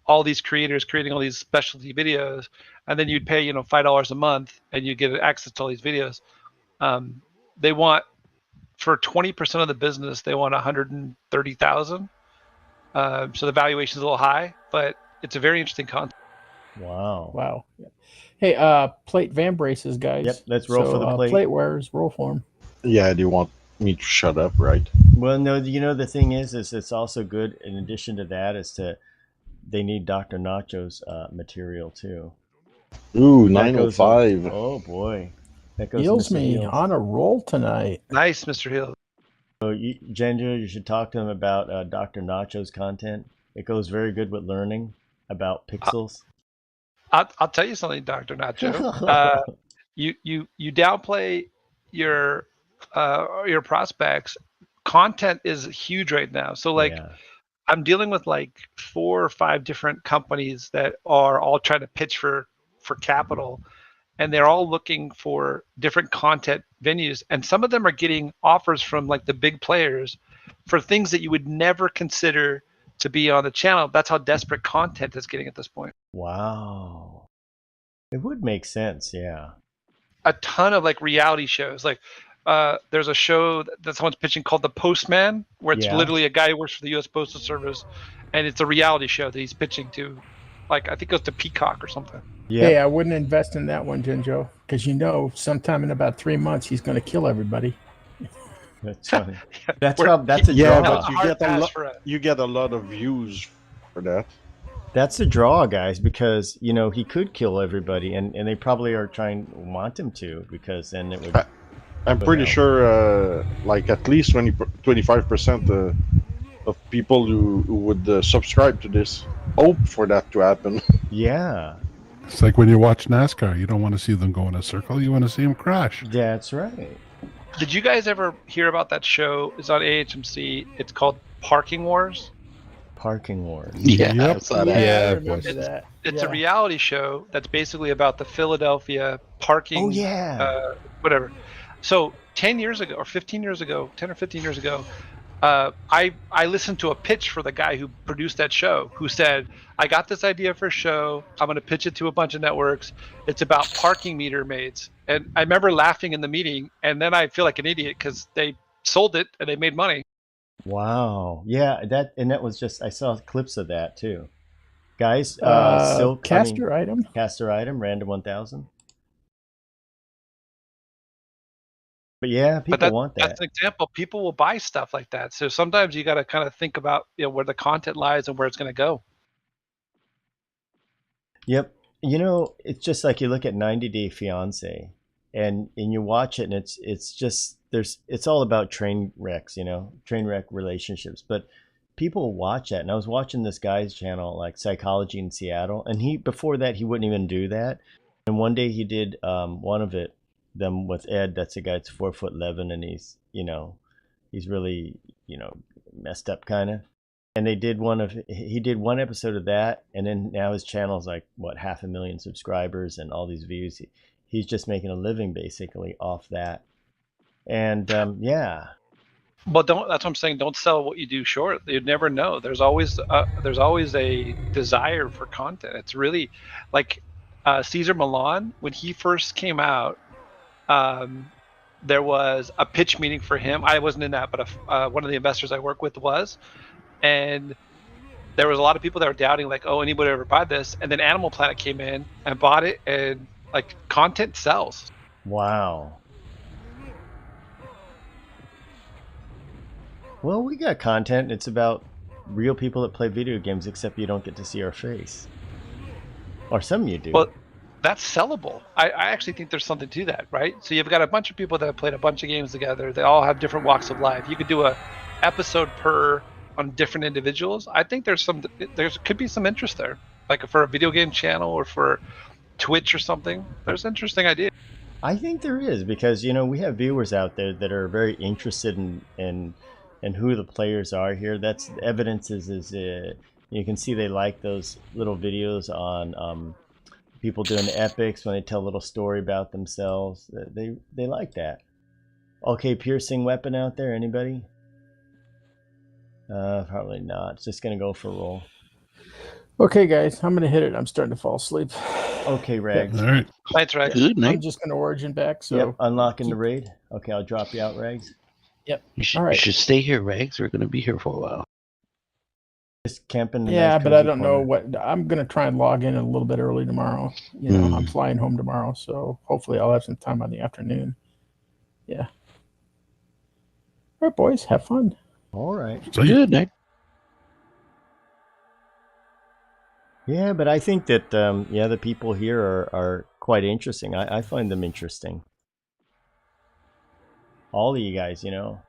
all these creators creating all these specialty videos, and then you'd pay, $5 a month and you get access to all these videos. They want, for 20% of the business, they want 130,000. So the valuation is a little high, but it's a very interesting concept. Wow. Wow. Hey, plate van braces, guys. Yep, let's roll for the plate. Plate wearers, roll for them. Yeah, do you want me to shut up, right? Well, no, the thing is it's also good, in addition to that, they need Dr. Nacho's material too. Ooh, 905. Oh boy. That goes Heals Mr. me Heals. on a roll tonight. Nice, Mr. Hill. So Ginger, you should talk to him about Dr. Nacho's content. It goes very good with learning about pixels. I'll tell you something, Dr. Nacho. You downplay your prospects. Content is huge right now. So I'm dealing with like 4 or 5 different companies that are all trying to pitch for capital, and they're all looking for different content venues, and some of them are getting offers from like the big players for things that you would never consider to be on the channel. That's how desperate content is getting at this point. Wow. It would make sense, yeah. A ton of like reality shows. Like there's a show that someone's pitching called The Postman, where it's literally a guy who works for the U.S. Postal Service, and it's a reality show that he's pitching to, like, I think it goes to Peacock or something. Yeah. Hey, I wouldn't invest in that one, Jinjo, because sometime in about 3 months he's going to kill everybody. That's funny. That's a draw. But you get a lot of views for that. That's the draw, guys, because he could kill everybody, and they probably want him to, because then it would. I'm pretty sure, like at least 25% of people who would subscribe to this hope for that to happen. Yeah. It's like when you watch NASCAR, you don't want to see them go in a circle, you want to see them crash. That's right. Did you guys ever hear about that show? It's on AHMC. It's called Parking Wars. Parking Wars. Yeah, I saw that. Yeah, I remember that. It's a reality show that's basically about the Philadelphia parking. Oh, yeah. Whatever. So 10 years ago, or 15 years ago, 10 or 15 years ago, I listened to a pitch for the guy who produced that show, who said, I got this idea for a show. I'm going to pitch it to a bunch of networks. It's about parking meter maids. And I remember laughing in the meeting, and then I feel like an idiot because they sold it and they made money. Wow. Yeah, that was just, I saw clips of that too. Guys, caster item, random 1000. But yeah, people want that. That's an example. People will buy stuff like that. So sometimes you got to kind of think about where the content lies and where it's going to go. Yep. It's just like you look at 90 Day Fiance, and you watch it, and it's just it's all about train wrecks, train wreck relationships. But people watch that, and I was watching this guy's channel, like Psychology in Seattle, and before that he wouldn't even do that, and one day he did one of them with Ed. That's a guy that's 4'11", and he's he's really messed up kind of. And he did one episode of that, and then now his channel's like 500,000 subscribers and all these views. He's just making a living basically off that. And yeah. Well, that's what I'm saying. Don't sell what you do short. You'd never know. There's always a desire for content. It's really like Cesar Millan, when he first came out. There was a pitch meeting for him. I wasn't in that, but one of the investors I work with was, and there was a lot of people that were doubting, like, oh, anybody ever buy this? And then Animal Planet came in and bought it, and like content sells. Wow. Well, we got content. It's about real people that play video games, except you don't get to see our face. Or some of you do. Well, that's sellable. I actually think there's something to that, right? So you've got a bunch of people that have played a bunch of games together. They all have different walks of life. You could do a episode per on different individuals. I think there could be some interest there, like for a video game channel or for Twitch or something. There's interesting ideas. I think there is, because we have viewers out there that are very interested in who the players are here. That's evidence is you can see they like those little videos on people doing epics when they tell a little story about themselves. They like that. Okay, piercing weapon out there, anybody? Probably not. It's just gonna go for a roll. Okay, guys, I'm gonna hit it. I'm starting to fall asleep. Okay, Rags. All right. Night, Rags. Good night. I'm just gonna origin back. So Yep, unlocking the raid. Okay, I'll drop you out, Rags. Yep. You All right. should stay here, Rags. We're gonna be here for a while. Just camping. Yeah, but I don't know what. I'm gonna try and log in a little bit early tomorrow. You know, I'm flying home tomorrow, so hopefully I'll have some time on the afternoon. Yeah. All right, boys, have fun. All right. Good night. Yeah, but I think that the people here are quite interesting. I find them interesting. All of you guys, you know.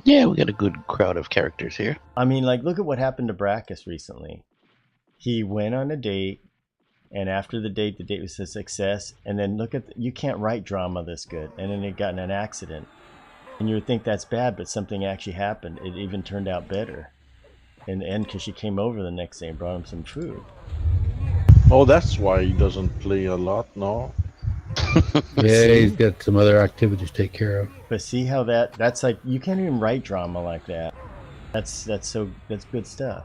Yeah, we got a good crowd of characters here. I mean, like, look at what happened to Brackus recently. He went on a date, and after the date was a success. And then look at you can't write drama this good, and then it got in an accident. And you would think that's bad, but something actually happened. It even turned out better. In the end, because she came over the next day and brought him some food. Oh, that's why he doesn't play a lot, no? Yeah, he's got some other activities to take care of. But see how that's like, you can't even write drama like that. That's good stuff.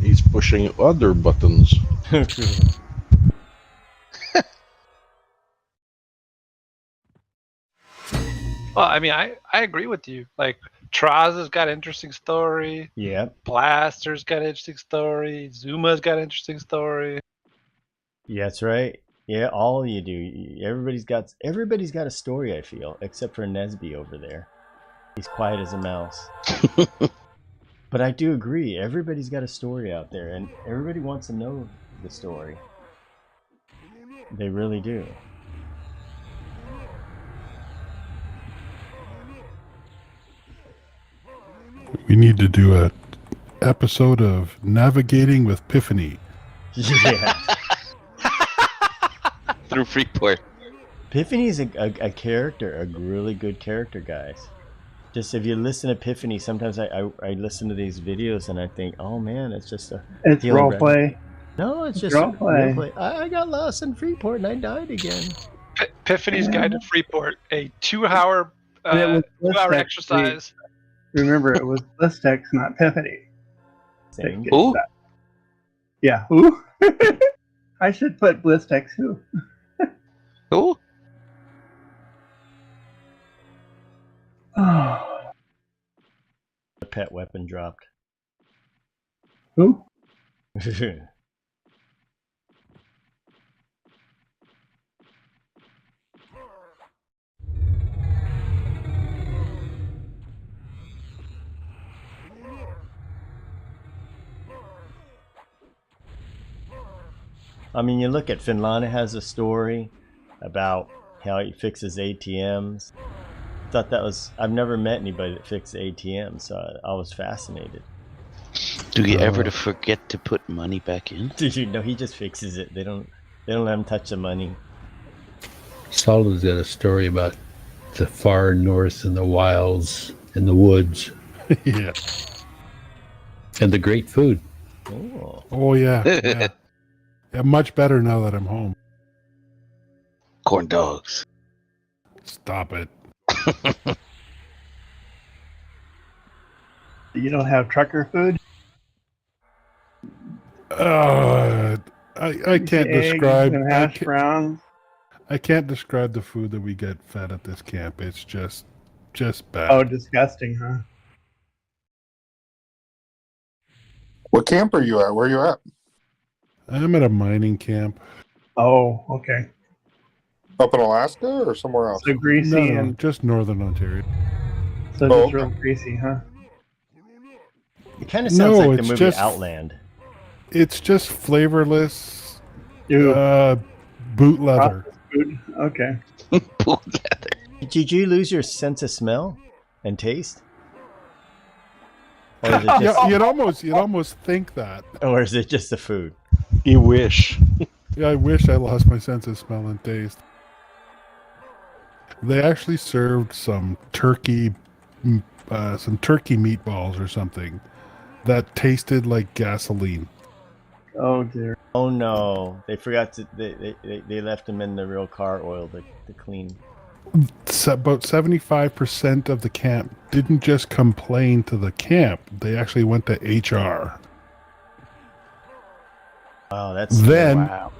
He's pushing other buttons. Well, I mean, I agree with you. Like, Traz has got an interesting story. Yeah. Blaster's got an interesting story. Zuma's got an interesting story. Yeah, that's right. Yeah, all you do. Everybody's got a story, I feel, except for Nesby over there. He's quiet as a mouse. But I do agree. Everybody's got a story out there, and everybody wants to know the story. They really do. We need to do a episode of Navigating with Epiphany. Yeah. Through Freeport. Epiphany's a character, a really good character, guys. Just if you listen to Epiphany, sometimes I listen to these videos and I think, oh man, it's just it's role play. No, it's just role play. I got lost in Freeport and I died again. Epiphany's Guide to Freeport, a 2-hour exercise. Remember, it was Blistex, not Epiphany. Who? Yeah, who? I should put Blistex who. Who? The pet weapon dropped. Who? I mean, you look at Finlana has a story about how he fixes ATMs. Thought that was, I've never met anybody that fixed ATMs, so I was fascinated. Do you ever forget to put money back in? Did you know he just fixes it? They don't let him touch the money. Solid's got a story about the far north and the wilds and the woods. Yeah. And the great food. Oh yeah. Yeah. Yeah, much better now that I'm home. Corn dogs. Stop it. You don't have trucker food? I can't describe and hash browns. I can't describe the food that we get fed at this camp. It's just bad. Oh, disgusting, huh? What camp are you at? Where are you at? I'm at a mining camp. Oh, okay. Up in Alaska or somewhere else? So greasy No, and just northern Ontario. so just real greasy, huh? It kind of sounds like the it's movie just, Outland. It's just flavorless Ew. boot leather. Food. Okay. Boot leather. Did you lose your sense of smell and taste? Or is it just, You'd almost think that. or is it just the food? You wish. Yeah, I wish I lost my sense of smell and taste. They actually served some turkey meatballs or something that tasted like gasoline. Oh dear. Oh no, they forgot to. They left them in the real car oil to clean. About 75% of the camp didn't just complain to the camp; they actually went to HR. Wow, that's Wow.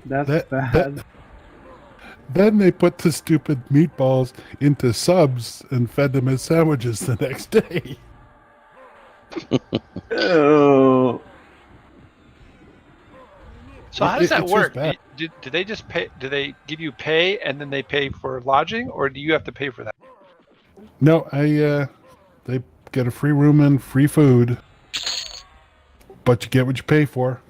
That's bad. Then they put the stupid meatballs into subs and fed them as sandwiches the next day. Oh. So how does that It's work? just bad. Do they just pay? Do they give you pay and then they pay for lodging, or do you have to pay for that? No, they get a free room and free food, but you get what you pay for.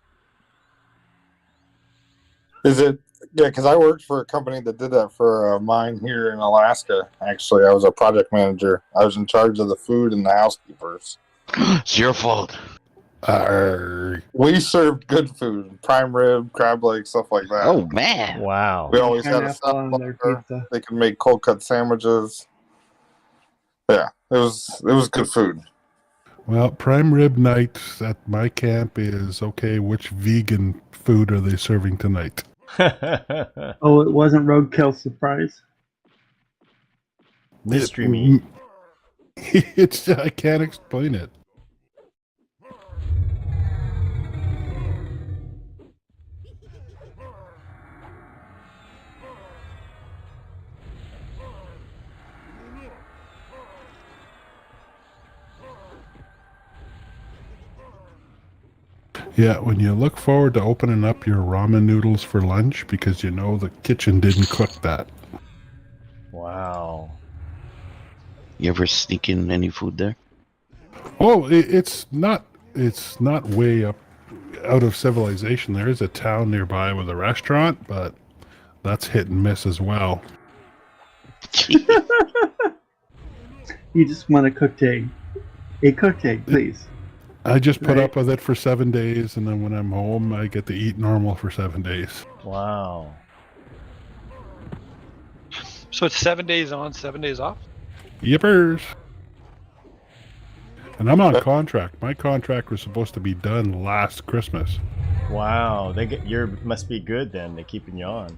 Is it? Yeah, because I worked for a company that did that for a mine here in Alaska. Actually, I was a project manager. I was in charge of the food and the housekeepers. It's your fault. We served good food, prime rib, crab legs, stuff like that. Oh man! Wow. We always had a Pineapple on their pizza. They could make cold cut sandwiches. Yeah, it was good food. Well, prime rib night at my camp is okay. Which vegan food are they serving tonight? Oh, it wasn't roadkill surprise. Mystery meat. It's I can't explain it. Yeah, when you look forward to opening up your ramen noodles for lunch because you know the kitchen didn't cook that. Wow. You ever sneak in any food there? Oh, it's not way up out of civilization. There is a town nearby with a restaurant, but that's hit and miss as well. You just want a cooked egg. A cooked egg, please. I just put Right. up with it for 7 days, and then when I'm home, I get to eat normal for 7 days. Wow. So it's 7 days on, 7 days off. Yippers! And I'm on contract. My contract was supposed to be done last Christmas. Wow. Must be good then. They're keeping you on.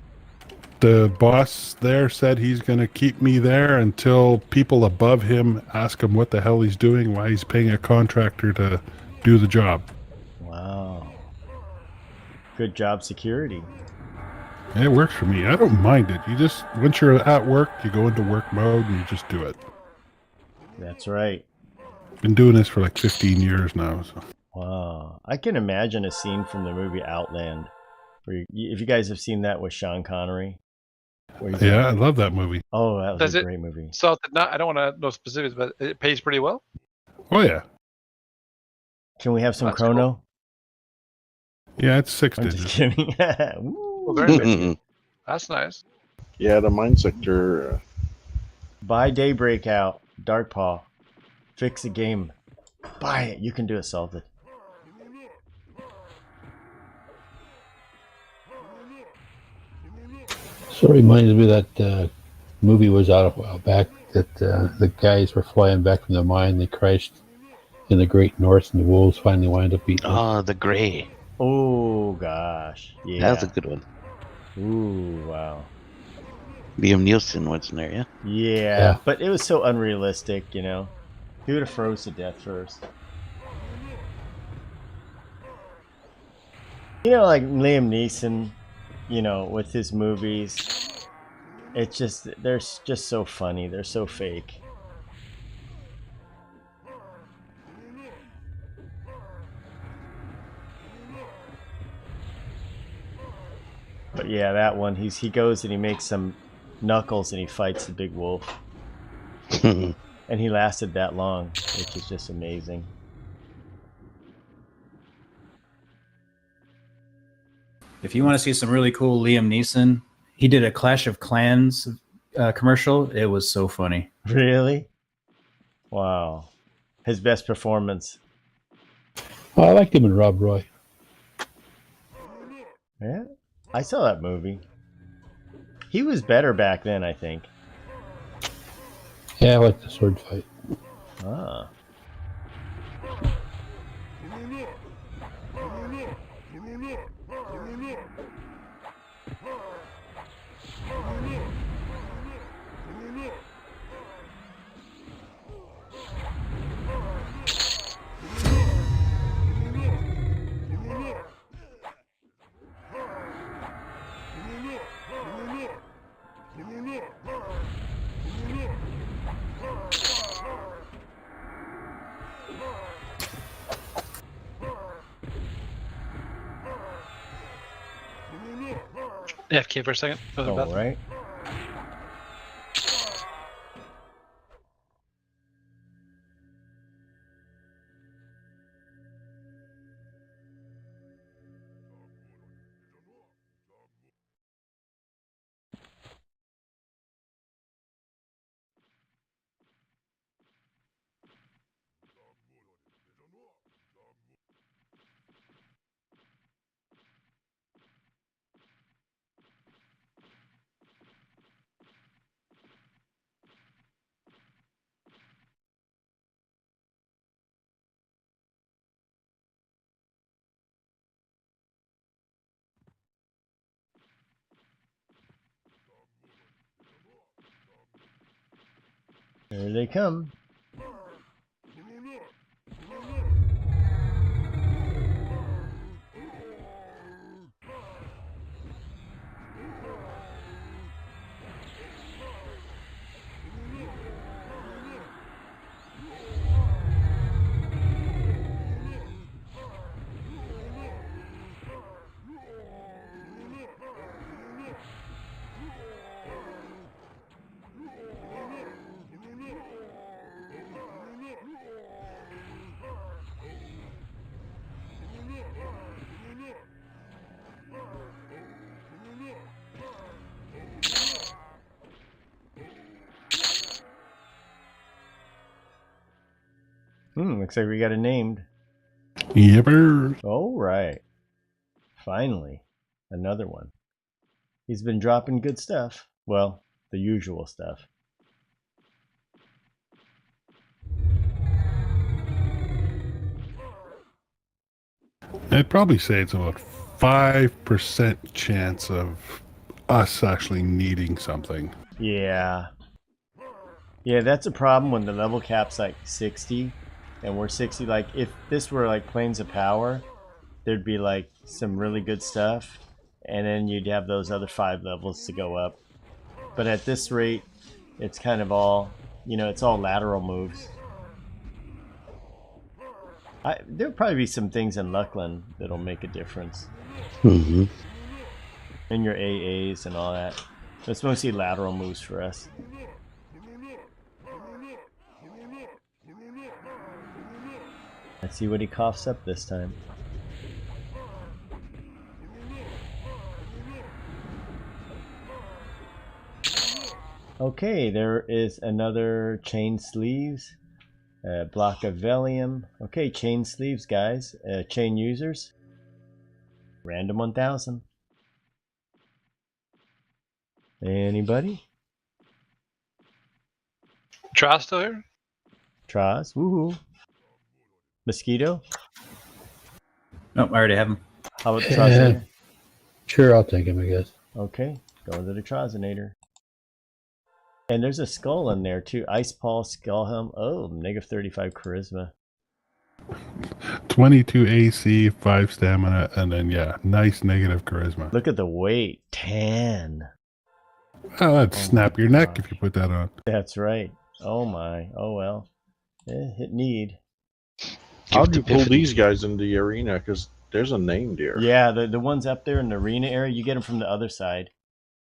The boss there said he's going to keep me there until people above him ask him what the hell he's doing, why he's paying a contractor to do the job. Wow. Good job security. It works for me. I don't mind it. You just, once you're at work, you go into work mode and you just do it. That's right. Been doing this for like 15 years now. So. Wow. I can imagine a scene from the movie Outland. If you guys have seen that with Sean Connery. Yeah, I love that movie. Oh, that was a great movie. So I don't want to know specifics, but it pays pretty well. Oh, yeah. Can we have some That's chrono? Yeah, it's 6 I'm digits. just kidding. Well, very good. That's nice. Yeah, the mine sector. Buy Daybreak out. Dark Paw. Fix the game. Buy it. You can do it, Salted. So it reminds me that movie was out a while back that the guys were flying back from the mine. They crashed in the Great North, and the wolves finally wound up eating them. Oh, the gray. Oh, gosh. Yeah. That was a good one. Ooh, wow. Liam Neeson was in there, yeah? Yeah, but it was so unrealistic, you know. He would have froze to death first. You know, like Liam Neeson, you know, with his movies, it's just, they're just so funny. They're so fake. But yeah, that one, he goes and he makes some knuckles and he fights the big wolf. And he lasted that long, which is just amazing. If you want to see some really cool Liam Neeson, he did a Clash of Clans commercial. It was so funny. Really? Wow. His best performance. Oh, I liked him in Rob Roy. Yeah, I saw that movie. He was better back then, I think. Yeah, I like the sword fight. Ah. AFK for a second. Go to the All bathroom. right. Here they come. Looks like we got it named. Yipper. All right. Finally, another one. He's been dropping good stuff. Well, the usual stuff. I'd probably say it's about 5% chance of us actually needing something. Yeah. Yeah, that's a problem when the level cap's like 60 and we're 60. Like if this were like Planes of Power, there'd be like some really good stuff and then you'd have those other 5 levels to go up. But at this rate, it's kind of all, you know, it's all lateral moves. There'll probably be some things in Luckland that'll make a difference. Mm-hmm. In your AAs and all that. It's mostly lateral moves for us. Let's see what he coughs up this time. Okay, there is another chain sleeves. Block of Velium. Okay, chain sleeves, guys. Chain users. Random 1000. Anybody? Tross still here? Tross. Woohoo. Mosquito. Nope, I already have him. How about the Trossinator? Sure, I'll take him, I guess. Okay, going to the Trossinator. And there's a skull in there too. Ice Paul, Skull Helm. Oh, negative 35 charisma. 22 AC, 5 stamina, and then, yeah, nice negative charisma. Look at the weight. 10. Oh, that'd snap your neck if you put that on. That's right. Oh my. Oh well. Hit need. How do you pull these guys in the arena? Because there's a name there. Yeah, the ones up there in the arena area, you get them from the other side.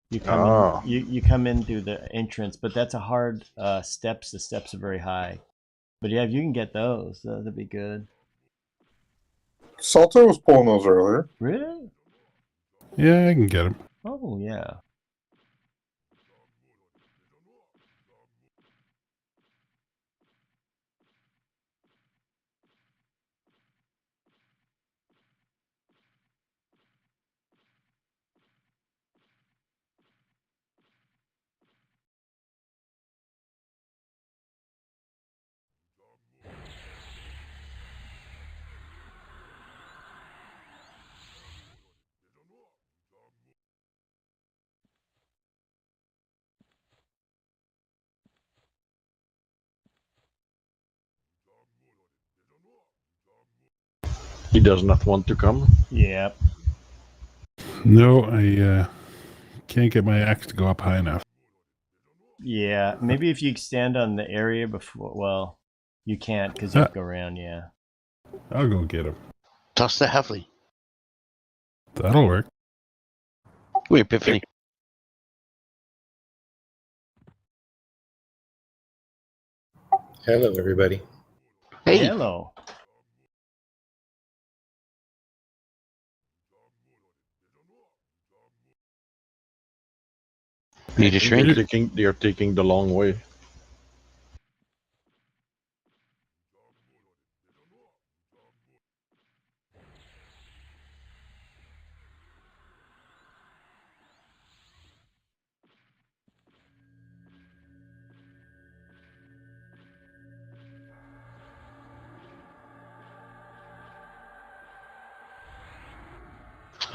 You come in, you come in through the entrance, but that's a hard steps. The steps are very high. But yeah, if you can get those, that'd be good. Salto was pulling those earlier. Really? Yeah, I can get them. Oh yeah. He does not want to come. Yep. No, I can't get my axe to go up high enough. Yeah, maybe if you stand on the area before. Well, you can't because you have to go around. Yeah. I'll go get him. Toss the heavily. That'll work. Wait, Epiphany. Hello, everybody. Hey. Hello. Need to shrink. They're taking the long way.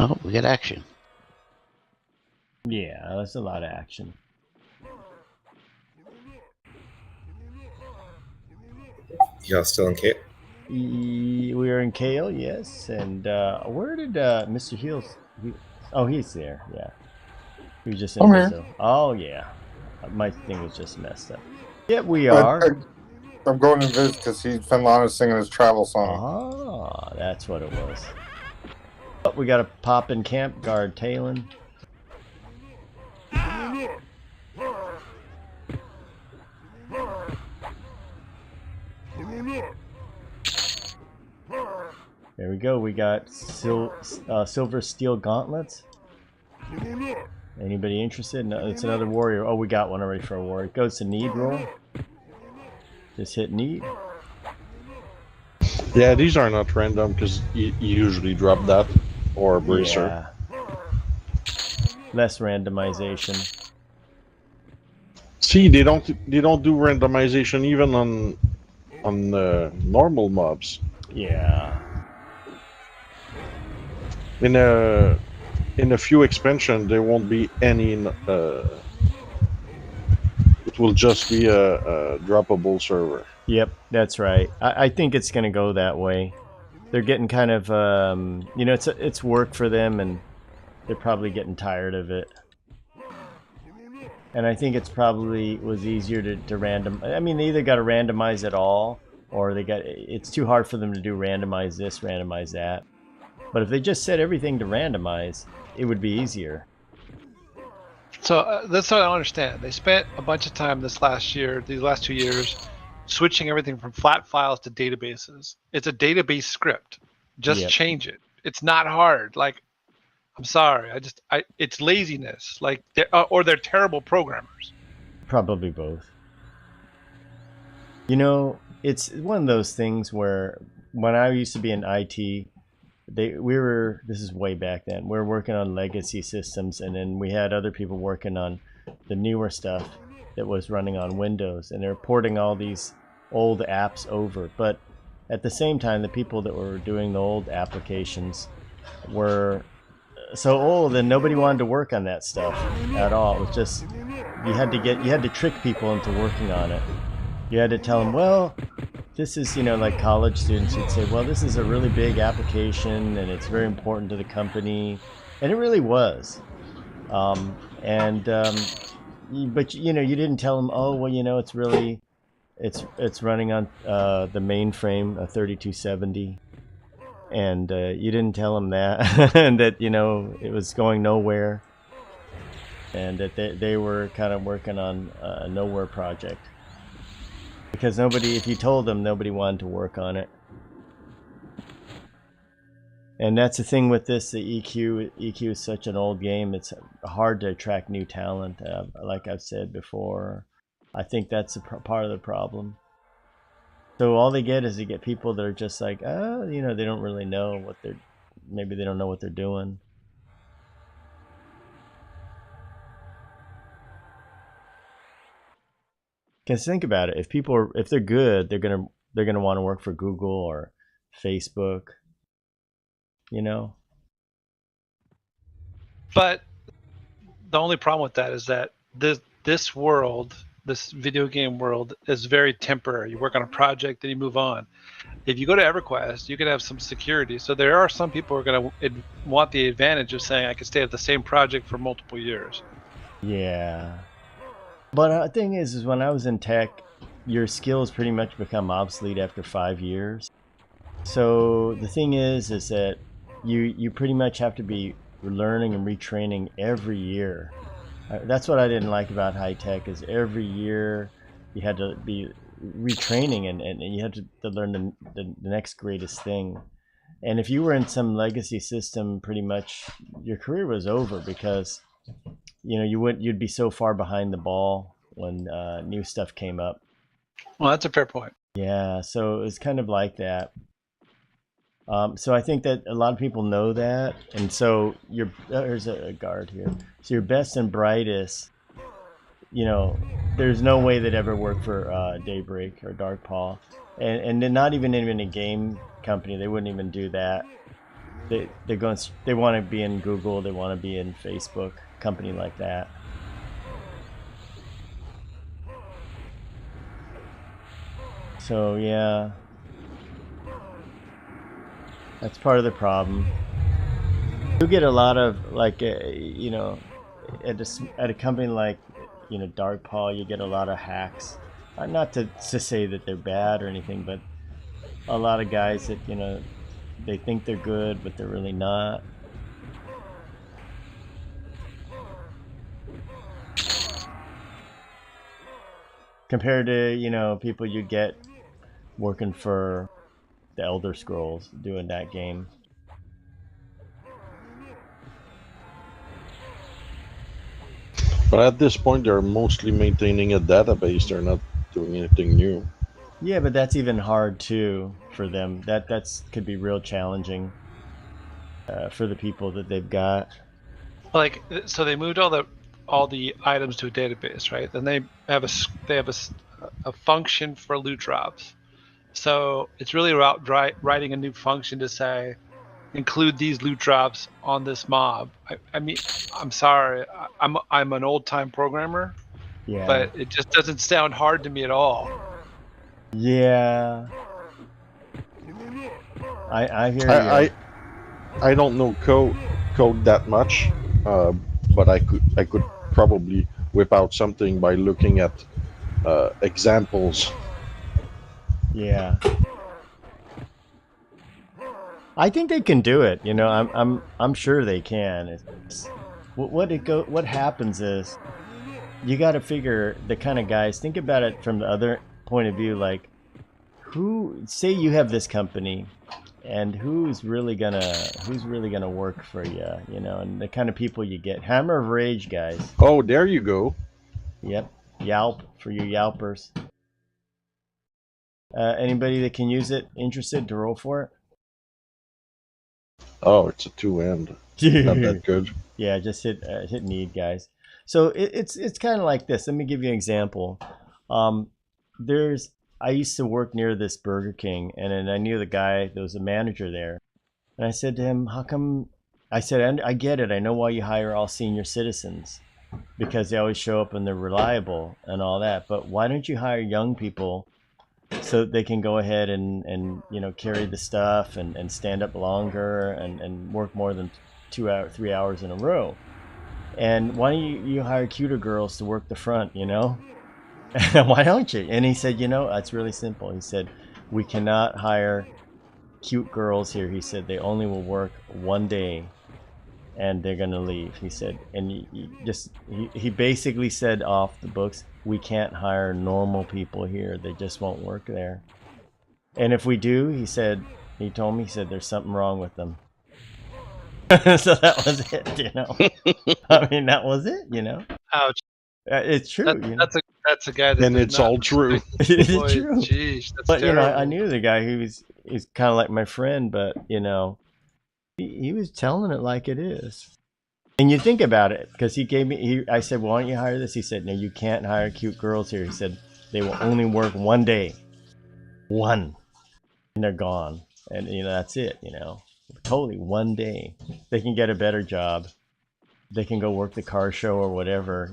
Oh, we got action. Yeah, that's a lot of action. Y'all still in Kael? We are in Kael, yes. And where did Mr. Heels? Oh, he's there. Yeah, he was just in Brazil. Oh yeah, my thing was just messed up. Yeah, we are. I'm going to visit because Finlon is singing his travel song. Ah, that's what it was. Oh, we got a pop in camp guard, Talon. There we go. We got silver steel gauntlets. Anybody interested? No, it's another warrior. Oh, we got one already for a warrior. It goes to need roll. Just hit need. Yeah, these are not random because you usually drop that or bracer. Yeah. Less randomization. See, they don't do randomization even on normal mobs. Yeah. In a few expansion, there won't be any. It will just be a droppable server. Yep, that's right. I think it's going to go that way. They're getting kind of, you know, it's work for them, and they're probably getting tired of it. And I think it's probably was easier to random. I mean, they either got to randomize it all, or it's too hard for them to do randomize this, randomize that. But if they just set everything to randomize, it would be easier. So that's what I don't understand. They spent a bunch of time these last 2 years, switching everything from flat files to databases. It's a database script. Just change it. It's not hard. Like, I'm sorry. It's laziness. Like, they're terrible programmers. Probably both. You know, it's one of those things where when I used to be in IT, this is way back then. We were working on legacy systems, and then we had other people working on the newer stuff that was running on Windows, and they're porting all these old apps over. But at the same time, the people that were doing the old applications were so old, and nobody wanted to work on that stuff at all. It was just you had to trick people into working on it. You had to tell them, well, this is, you know, like college students would say, well, this is a really big application and it's very important to the company, and it really was. But you know, you didn't tell them, oh, well, you know, it's running on the mainframe, a 3270, and you didn't tell them that and that, you know, it was going nowhere, and that they were kind of working on a nowhere project. Because if you told them, nobody wanted to work on it. And that's the thing with this, the EQ is such an old game, it's hard to attract new talent, like I've said before. I think that's a part of the problem. So all they get is they get people that are just like, you know, they don't really know maybe they don't know what they're doing. Because think about it, if they're good, they're gonna want to work for Google or Facebook, you know. But the only problem with that is that this video game world, is very temporary. You work on a project, then you move on. If you go to EverQuest, you can have some security. So there are some people who are going to want the advantage of saying, I can stay at the same project for multiple years. Yeah. But the thing is when I was in tech, your skills pretty much become obsolete after 5 years. So the thing is that you pretty much have to be learning and retraining every year. That's what I didn't like about high tech, is every year you had to be retraining and you had to learn the next greatest thing. And if you were in some legacy system, pretty much your career was over, because you'd be so far behind the ball when new stuff came up. Well, that's a fair point. Yeah, so it was kind of like that. So I think that a lot of people know that, and so there's a guard here. So your best and brightest, there's no way they'd ever work for Daybreak or Dark Paw, and they're not even in a game company. They wouldn't even do that. They want to be in Google. They want to be in Facebook, company like that. So yeah. That's part of the problem. You get a lot of at a company like Dark Paw, you get a lot of hacks. Not to say that they're bad or anything, but a lot of guys that they think they're good, but they're really not. Compared to people you get working for the Elder Scrolls, doing that game. But at this point, they're mostly maintaining a database. They're not doing anything new. Yeah, but that's even hard too for them. That's could be real challenging for the people that they've got. Like, so they moved all the items to a database, right? Then they have a function for loot drops. So it's really about writing a new function to say, include these loot drops on this mob. I mean, I'm sorry, I'm an old time programmer, but it just doesn't sound hard to me at all. Yeah, I hear you. I don't know code that much, but I could probably whip out something by looking at examples. Yeah, I think they can do it. I'm sure they can. What happens is you got to figure the kind of guys. Think about it from the other point of view. Like, say you have this company, and who's really gonna work for you? And the kind of people you get. Hammer of Rage guys. Oh, there you go. Yep, Yalp for you Yalpers. Anybody that can use it interested to roll for it? Oh, it's a 2-end. Not that good. Yeah, just hit need, guys. So it's kind of like this. Let me give you an example. I used to work near this Burger King, and then I knew the guy that was a manager there. And I said to him, "How come?" I said, "I get it. I know why you hire all senior citizens, because they always show up and they're reliable and all that. But why don't you hire young people so that they can go ahead and carry the stuff and stand up longer and work more than 3 hours in a row? And why don't you hire cuter girls to work the front, Why don't you?" And he said, "That's really simple." He said, "We cannot hire cute girls here." He said, "They only will work one day and they're going to leave." He said, and he basically said off the books, "We can't hire normal people here. They just won't work there. And if we do," he told me, there's something wrong with them." So that was it, I mean, that was it, Ouch. It's true. That's a guy that. And it's all true. It's Boy, true. Geez, that's But terrible. I knew the guy he's kind of like my friend, but he was telling it like it is. And you think about it, because I said, "Well, why don't you hire this?" He said, "No, you can't hire cute girls here." He said, "They will only work one day. One. And they're gone. And, that's it, Totally one day. They can get a better job. They can go work the car show or whatever,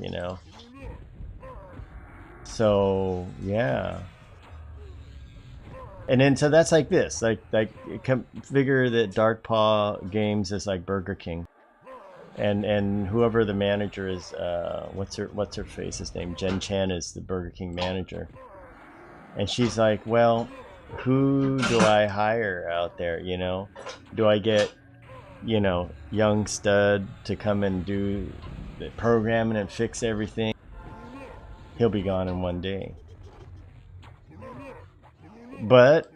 So, yeah. And then, so that's like this. Figure that Dark Paw Games is like Burger King. And whoever the manager is, what's her face's name? Jen Chan is the Burger King manager. And she's like, "Well, who do I hire out there, Do I get you know, young stud to come and do the programming and fix everything, he'll be gone in one day. But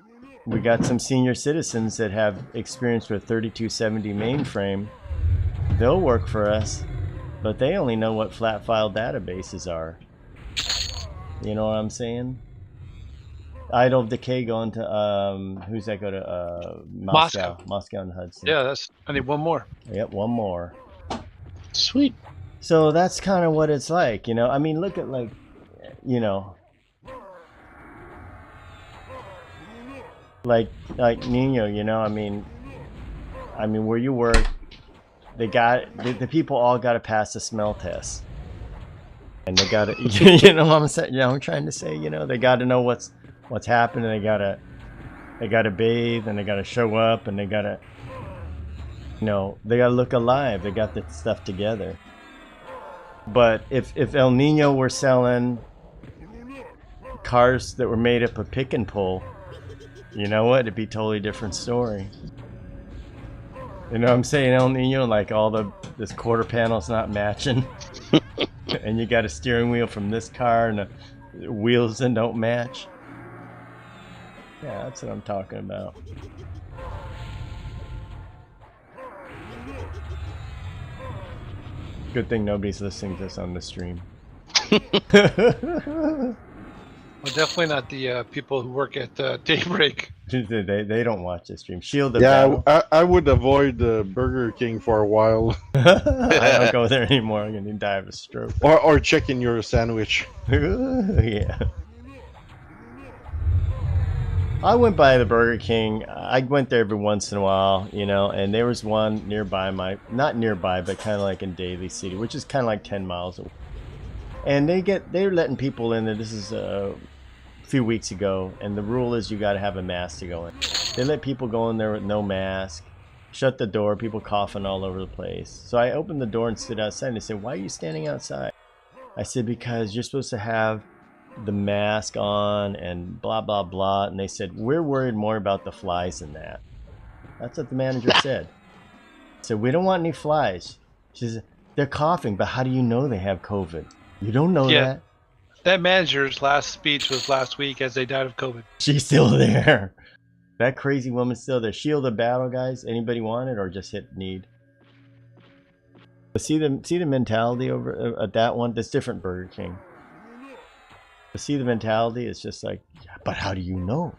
we got some senior citizens that have experience with 3270 mainframe. They'll work for us, but they only know what flat file databases are. You know what I'm saying? Idle of Decay going to who's that go to Moscow and Hudson. Yeah, I need one more. Yep, one more. Sweet. So that's kind of what it's like, you know. I mean, look at, like, you know, like Nino, you know. I mean where you work, they got the people all got to pass the smell test, and they got to, you know what I'm saying? You know, I'm trying to say, you know, they got to know what's happening. They gotta bathe, and they gotta show up, and they gotta, you know, they gotta look alive. They got the stuff together. But if El Nino were selling cars that were made up of pick and pull, you know what? It'd be a totally different story. You know what I'm saying, El Nino? Like this quarter panel's not matching, and you got a steering wheel from this car, and the wheels that don't match. Yeah, that's what I'm talking about. Good thing nobody's listening to this on the stream. Well, definitely not the people who work at Daybreak. They don't watch the stream. Shield the Yeah, battle. I would avoid Burger King for a while. I don't go there anymore. I'm gonna die of a stroke. Or checking your sandwich. Yeah. I went by the Burger King. I went there every once in a while, you know, and there was one nearby not nearby, but kind of like in Daly City, which is kind of like 10 miles away. And they're letting people in there. This is a few weeks ago, and the rule is you got to have a mask to go in. They let people go in there with no mask, shut the door, people coughing all over the place. So I opened the door and stood outside, and they said, "Why are you standing outside?" I said, "Because you're supposed to have the mask on and blah blah blah." And they said, "We're worried more about the flies than that." That's what the manager said. So we don't want any flies. She said, "They're coughing, but how do you know they have COVID? You don't know that." That manager's last speech was last week as they died of COVID. She's still there. That crazy woman's still there. Shield of battle, guys. Anybody want it or just hit need? But see the mentality over at that one. That's different Burger King. But see the mentality. It's just like, yeah, but how do you know?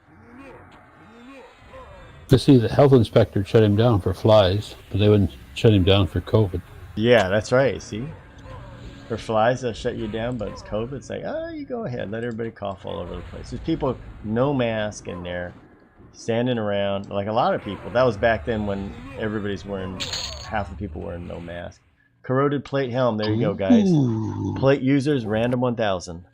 To see, the health inspector shut him down for flies, but they wouldn't shut him down for COVID. Yeah, that's right. See, for flies they'll shut you down, but it's COVID. It's like, oh, you go ahead, let everybody cough all over the place. There's people no mask in there, standing around like a lot of people. That was back then when everybody's wearing, half the people wearing no mask. Corroded plate helm. There you go, guys. Plate users random 1000.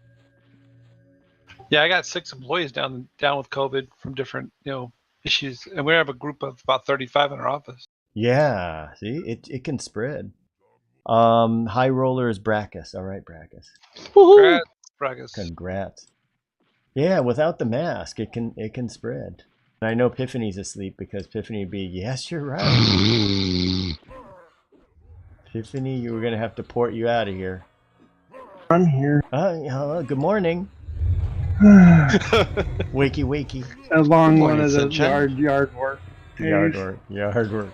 Yeah, I got 6 employees down with COVID from different, you know, issues, and we have a group of about 35 in our office. Yeah, see, it can spread. High roller is Brackus. All right, Brackus. Congrats, Brackus. Congrats. Yeah, without the mask, it can spread. And I know Epiphany's asleep because Epiphany would be, yes, you're right. Epiphany, you were gonna have to port you out of here. I'm here. Hello, good morning. Wakey, wakey. A long one of those yard work. Yard work.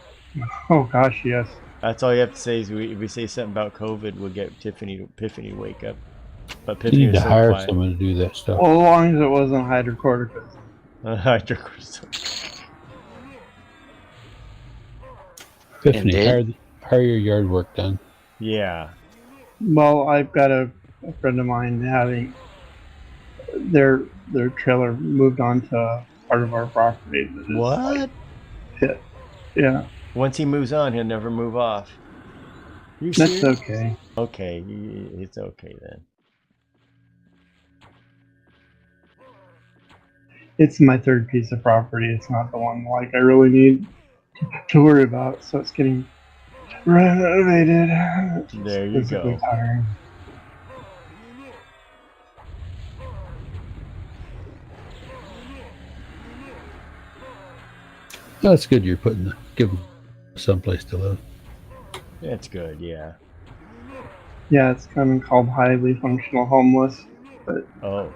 Oh gosh, yes. That's all you have to say is if we say something about COVID, we'll get Epiphany to wake up. But Epiphany You need to so hire quiet. someone to do that stuff. Well, as long as it wasn't hydrocortisone. Hydrocortisone. Epiphany, hire your yard work done. Yeah. Well, I've got a friend of mine having their trailer moved onto part of our property. What? Yeah. Once he moves on, he'll never move off. You That's serious? okay. Okay, it's okay then. It's my third piece of property. It's not the one like I really need to worry about. So it's getting renovated. There you go. Tiring. That's good. You're giving someplace to live. That's good, yeah. Yeah, it's kind of called highly functional homeless. But oh,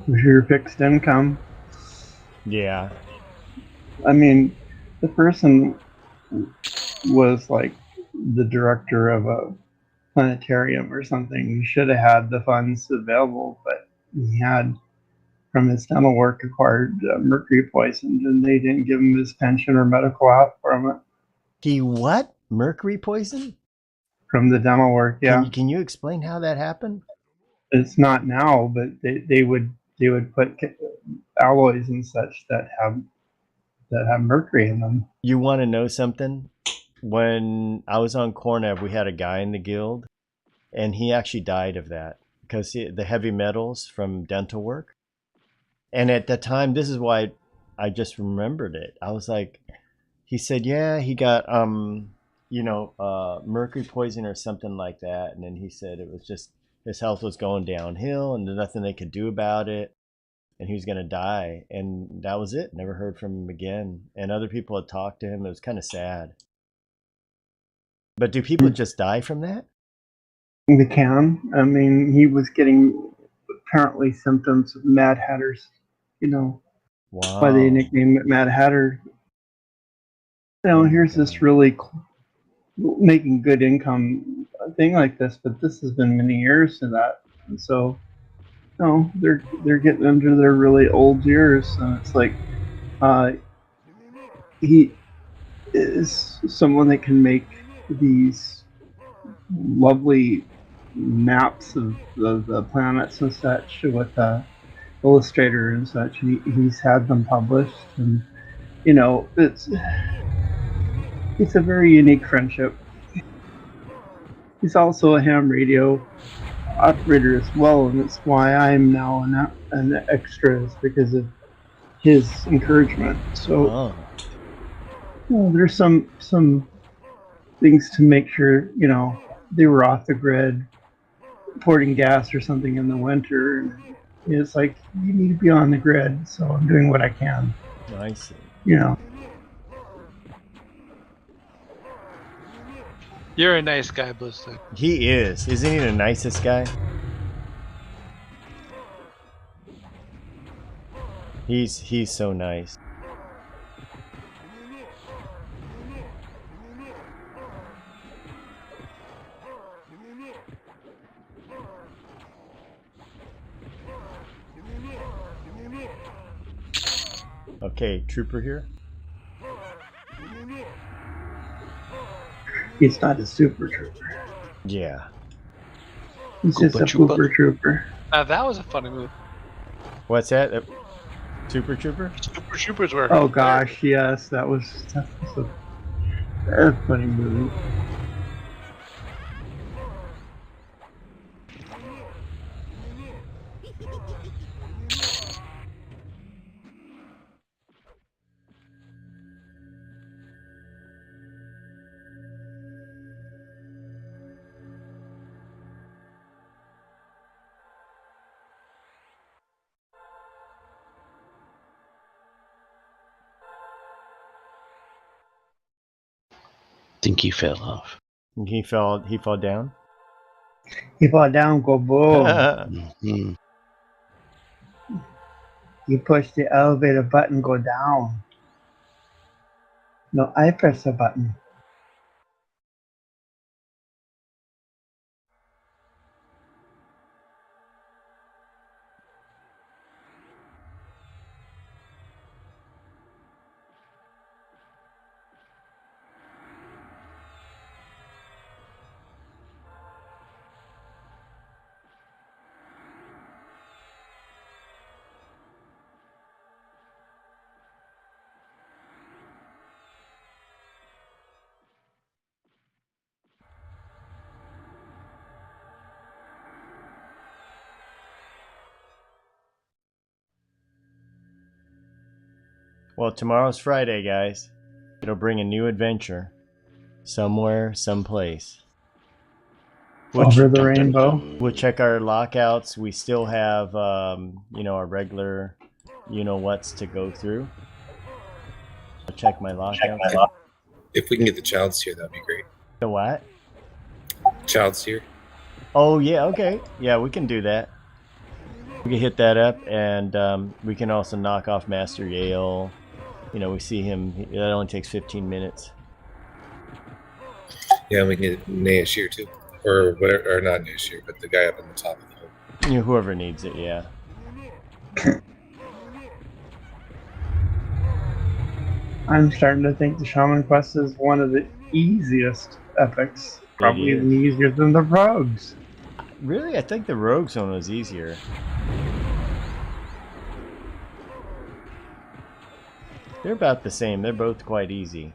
if you're fixed income. Yeah. I mean, the person was like the director of a planetarium or something. He should have had the funds available, but he had, from his dental work, acquired mercury poisoned, and they didn't give him his pension or medical out from it. He what? Mercury poison? From the dental work, yeah. Can you explain how that happened? It's not now, but they would put alloys and such that have mercury in them. You want to know something? When I was on Cornev, we had a guy in the guild, and he actually died of that because the heavy metals from dental work. And at the time, this is why I just remembered it. I was like, he said, yeah, he got mercury poison or something like that. And then he said it was just his health was going downhill and there's nothing they could do about it. And he was going to die. And that was it. Never heard from him again. And other people had talked to him. It was kind of sad. But do people just die from that? They can. I mean, he was getting apparently symptoms of Mad Hatter's, Wow. why they nicknamed it Mad Hatter. Here's this really making good income thing like this, but this has been many years to that. And so, they're getting into their really old years, and it's like, he is someone that can make these lovely maps of the planets and such with Illustrator and such. He's had them published, and it's a very unique friendship. He's also a ham radio operator as well, and that's why I'm now an extra, is because of his encouragement. So there's some things to make sure they were off the grid, porting gas or something in the winter. And it's like, you need to be on the grid, so I'm doing what I can. I see. You're a nice guy, Blister. He is. Isn't he the nicest guy? He's so nice. Okay, trooper here. He's not a super trooper. Yeah. He's just a super trooper. Now that was a funny move. What's that? Super trooper? Super troopers were. Oh gosh, yes, that was a funny movie. Think he fell off. He fell down? He fall down, go boom. Mm-hmm. You push the elevator button, go down. No, I press the button. Well, tomorrow's Friday, guys. It'll bring a new adventure. Somewhere, someplace. Over the rainbow. We'll check our lockouts. We still have, our regular, what's to go through. I'll check my lockout. If we can get the child seer, that'd be great. The what? Child seer. Oh yeah, okay. Yeah, we can do that. We can hit that up, and we can also knock off Master Yale. You know, we see him. That only takes 15 minutes. Yeah, we can get Nea Shear too, or whatever, or not Nea Shear, but the guy up on the top of the hole. Yeah, whoever needs it, yeah. I'm starting to think the Shaman Quest is one of the easiest epics. Probably even easier than the Rogues. Really? I think the Rogues one was easier. They're about the same. They're both quite easy.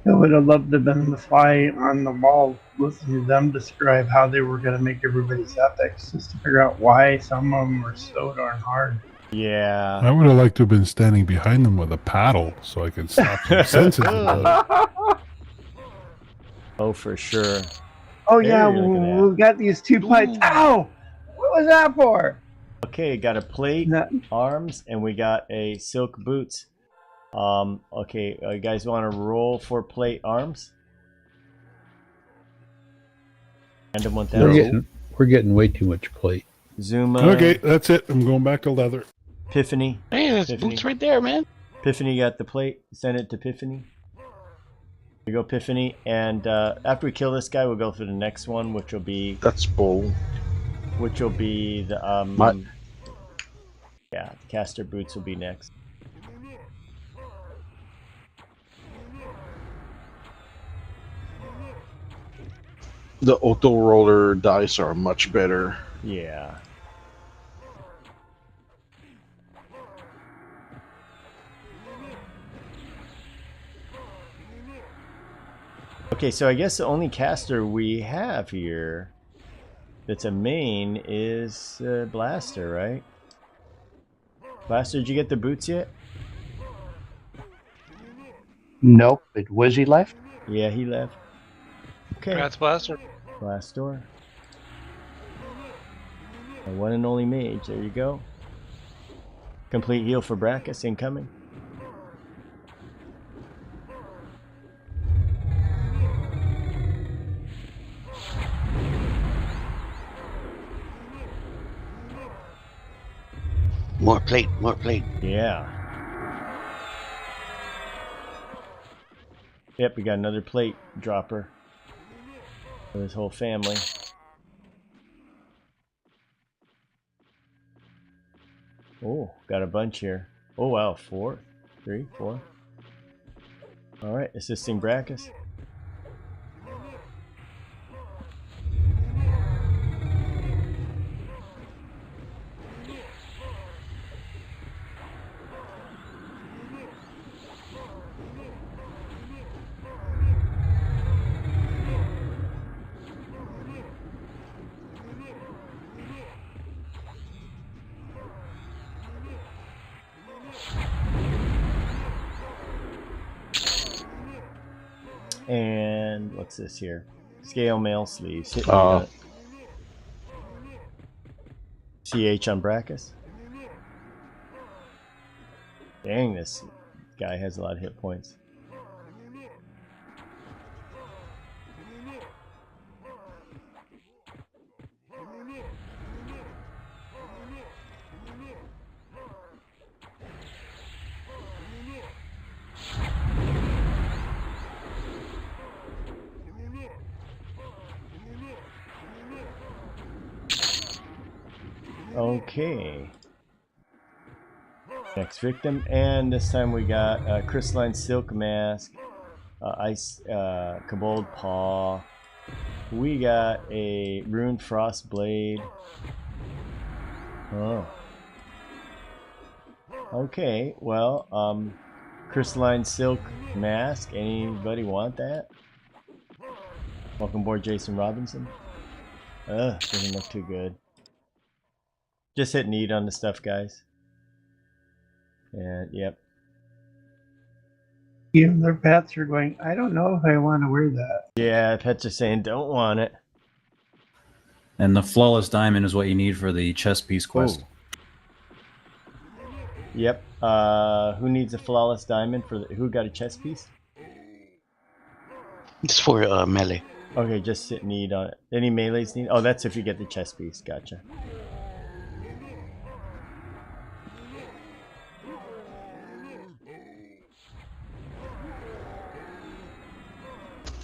I would have loved to have been the fly on the wall listening to them describe how they were going to make everybody's epics, just to figure out why some of them were so darn hard. Yeah. I would have liked to have been standing behind them with a paddle so I could stop some senses. Oh, for sure. Oh, yeah, we've got these 2 plates. Ow! What was that for? Okay, got a plate, arms, and we got a silk boots. Okay, you guys want to roll for plate arms? Random 1000. We're getting way too much plate. Zuma. Okay, that's it. I'm going back to leather. Epiphany. Hey, there's boots right there, man. Epiphany got the plate. Send it to Epiphany. Here you go, Epiphany. And after we kill this guy, we'll go through the next one, which will be... That's bull. Which will be the... yeah, the caster boots will be next. The auto roller dice are much better. Yeah. Okay, so I guess the only caster we have here that's a main is Blaster, right? Blaster, did you get the boots yet? Nope. But was he left? Yeah, he left. Okay. Congrats, Blaster. Blastor. The one and only mage. There you go. Complete heal for Brackus incoming. More plate, more plate. Yeah. Yep, we got another plate dropper for his whole family. Oh, got a bunch here. Oh wow, 4, 3, 4. Alright, assisting Brackus. And what's this here? Scale mail sleeves. Hit me up. CH on Brackus. Dang, this guy has a lot of hit points. Okay. Next victim, and this time we got crystalline silk mask, ice kobold paw. We got a rune frost blade. Oh. Okay. Well, crystalline silk mask. Anybody want that? Welcome aboard, Jason Robinson. Doesn't look too good. Just hit need on the stuff, guys. And yep. Even their pets are going, I don't know if I want to wear that. Yeah, pets are saying don't want it. And the flawless diamond is what you need for the chess piece quest. Yep. Who needs a flawless diamond for the, who got a chest piece? It's for melee. Okay, just need on it. Any melees need? Oh, that's if you get the chest piece. Gotcha.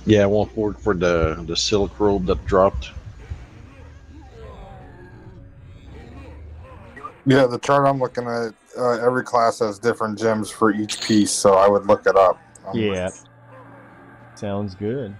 Yeah, one more for the silk robe that dropped. Yeah, the chart I'm looking at, every class has different gems for each piece, so I would look it up. Yeah. Sounds good.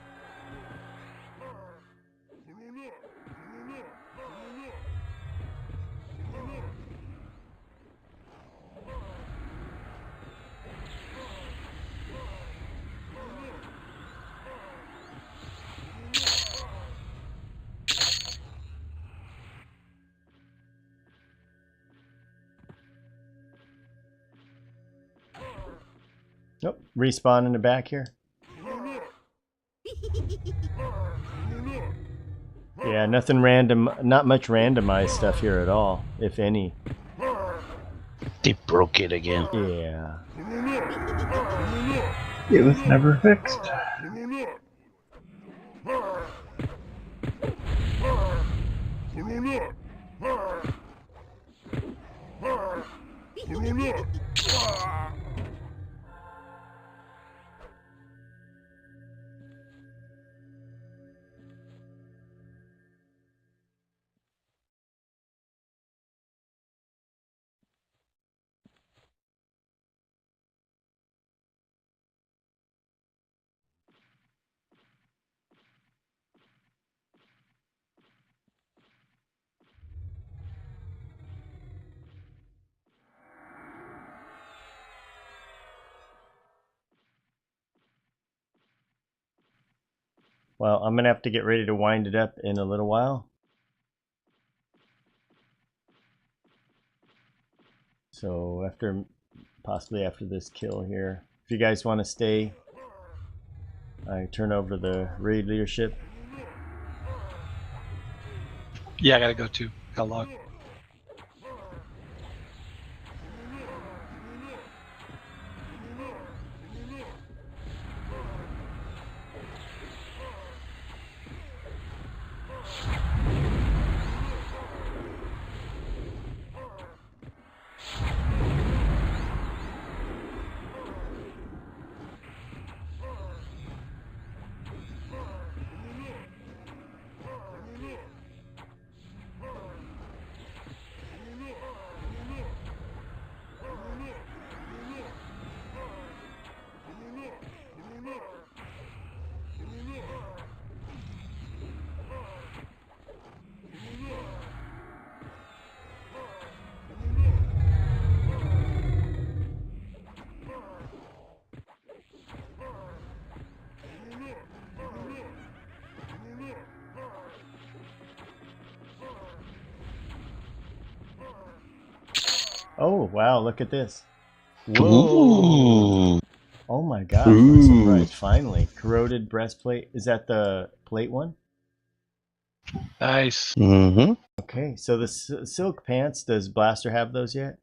Nope. Respawn in the back here. Yeah, nothing random. Not much randomized stuff here at all, if any. They broke it again. Yeah. It was never fixed. Well, I'm going to have to get ready to wind it up in a little while. So possibly after this kill here, if you guys want to stay, I turn over the raid leadership. Yeah, I gotta go too. Got log. Oh, wow, look at this. Whoa. Ooh. Oh my gosh, I'm surprised. Finally. Corroded breastplate. Is that the plate one? Nice. Mm-hmm. Okay, so the silk pants, does Blaster have those yet?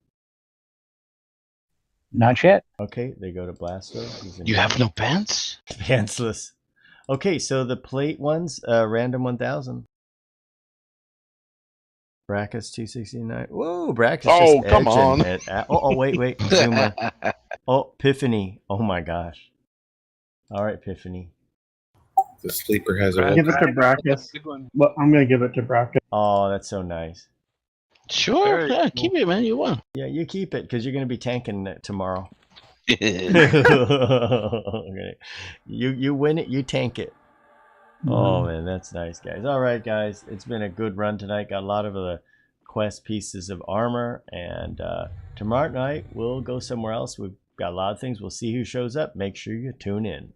Not yet. Okay, they go to Blaster. You have no pants? Pantsless. Okay, so the plate ones, random 1000. Brackus 269. Whoa, Brackus Oh, just come edging on. it. Oh, wait. Zoomer. Oh, Epiphany. Oh my gosh. All right, Epiphany. The sleeper has Right. a Give it to Brackus. Big one. Well, I'm gonna give it to Brackus. Oh, that's so nice. Sure, Very yeah, cool. keep it, man. You won. Yeah, you keep it because you're going to be tanking it tomorrow. Okay. You win it, you tank it. Oh man, that's nice, guys. All right, guys, it's been a good run tonight. Got a lot of the quest pieces of armor, and tomorrow night we'll go somewhere else. We've got a lot of things. We'll see who shows up. Make sure you tune in.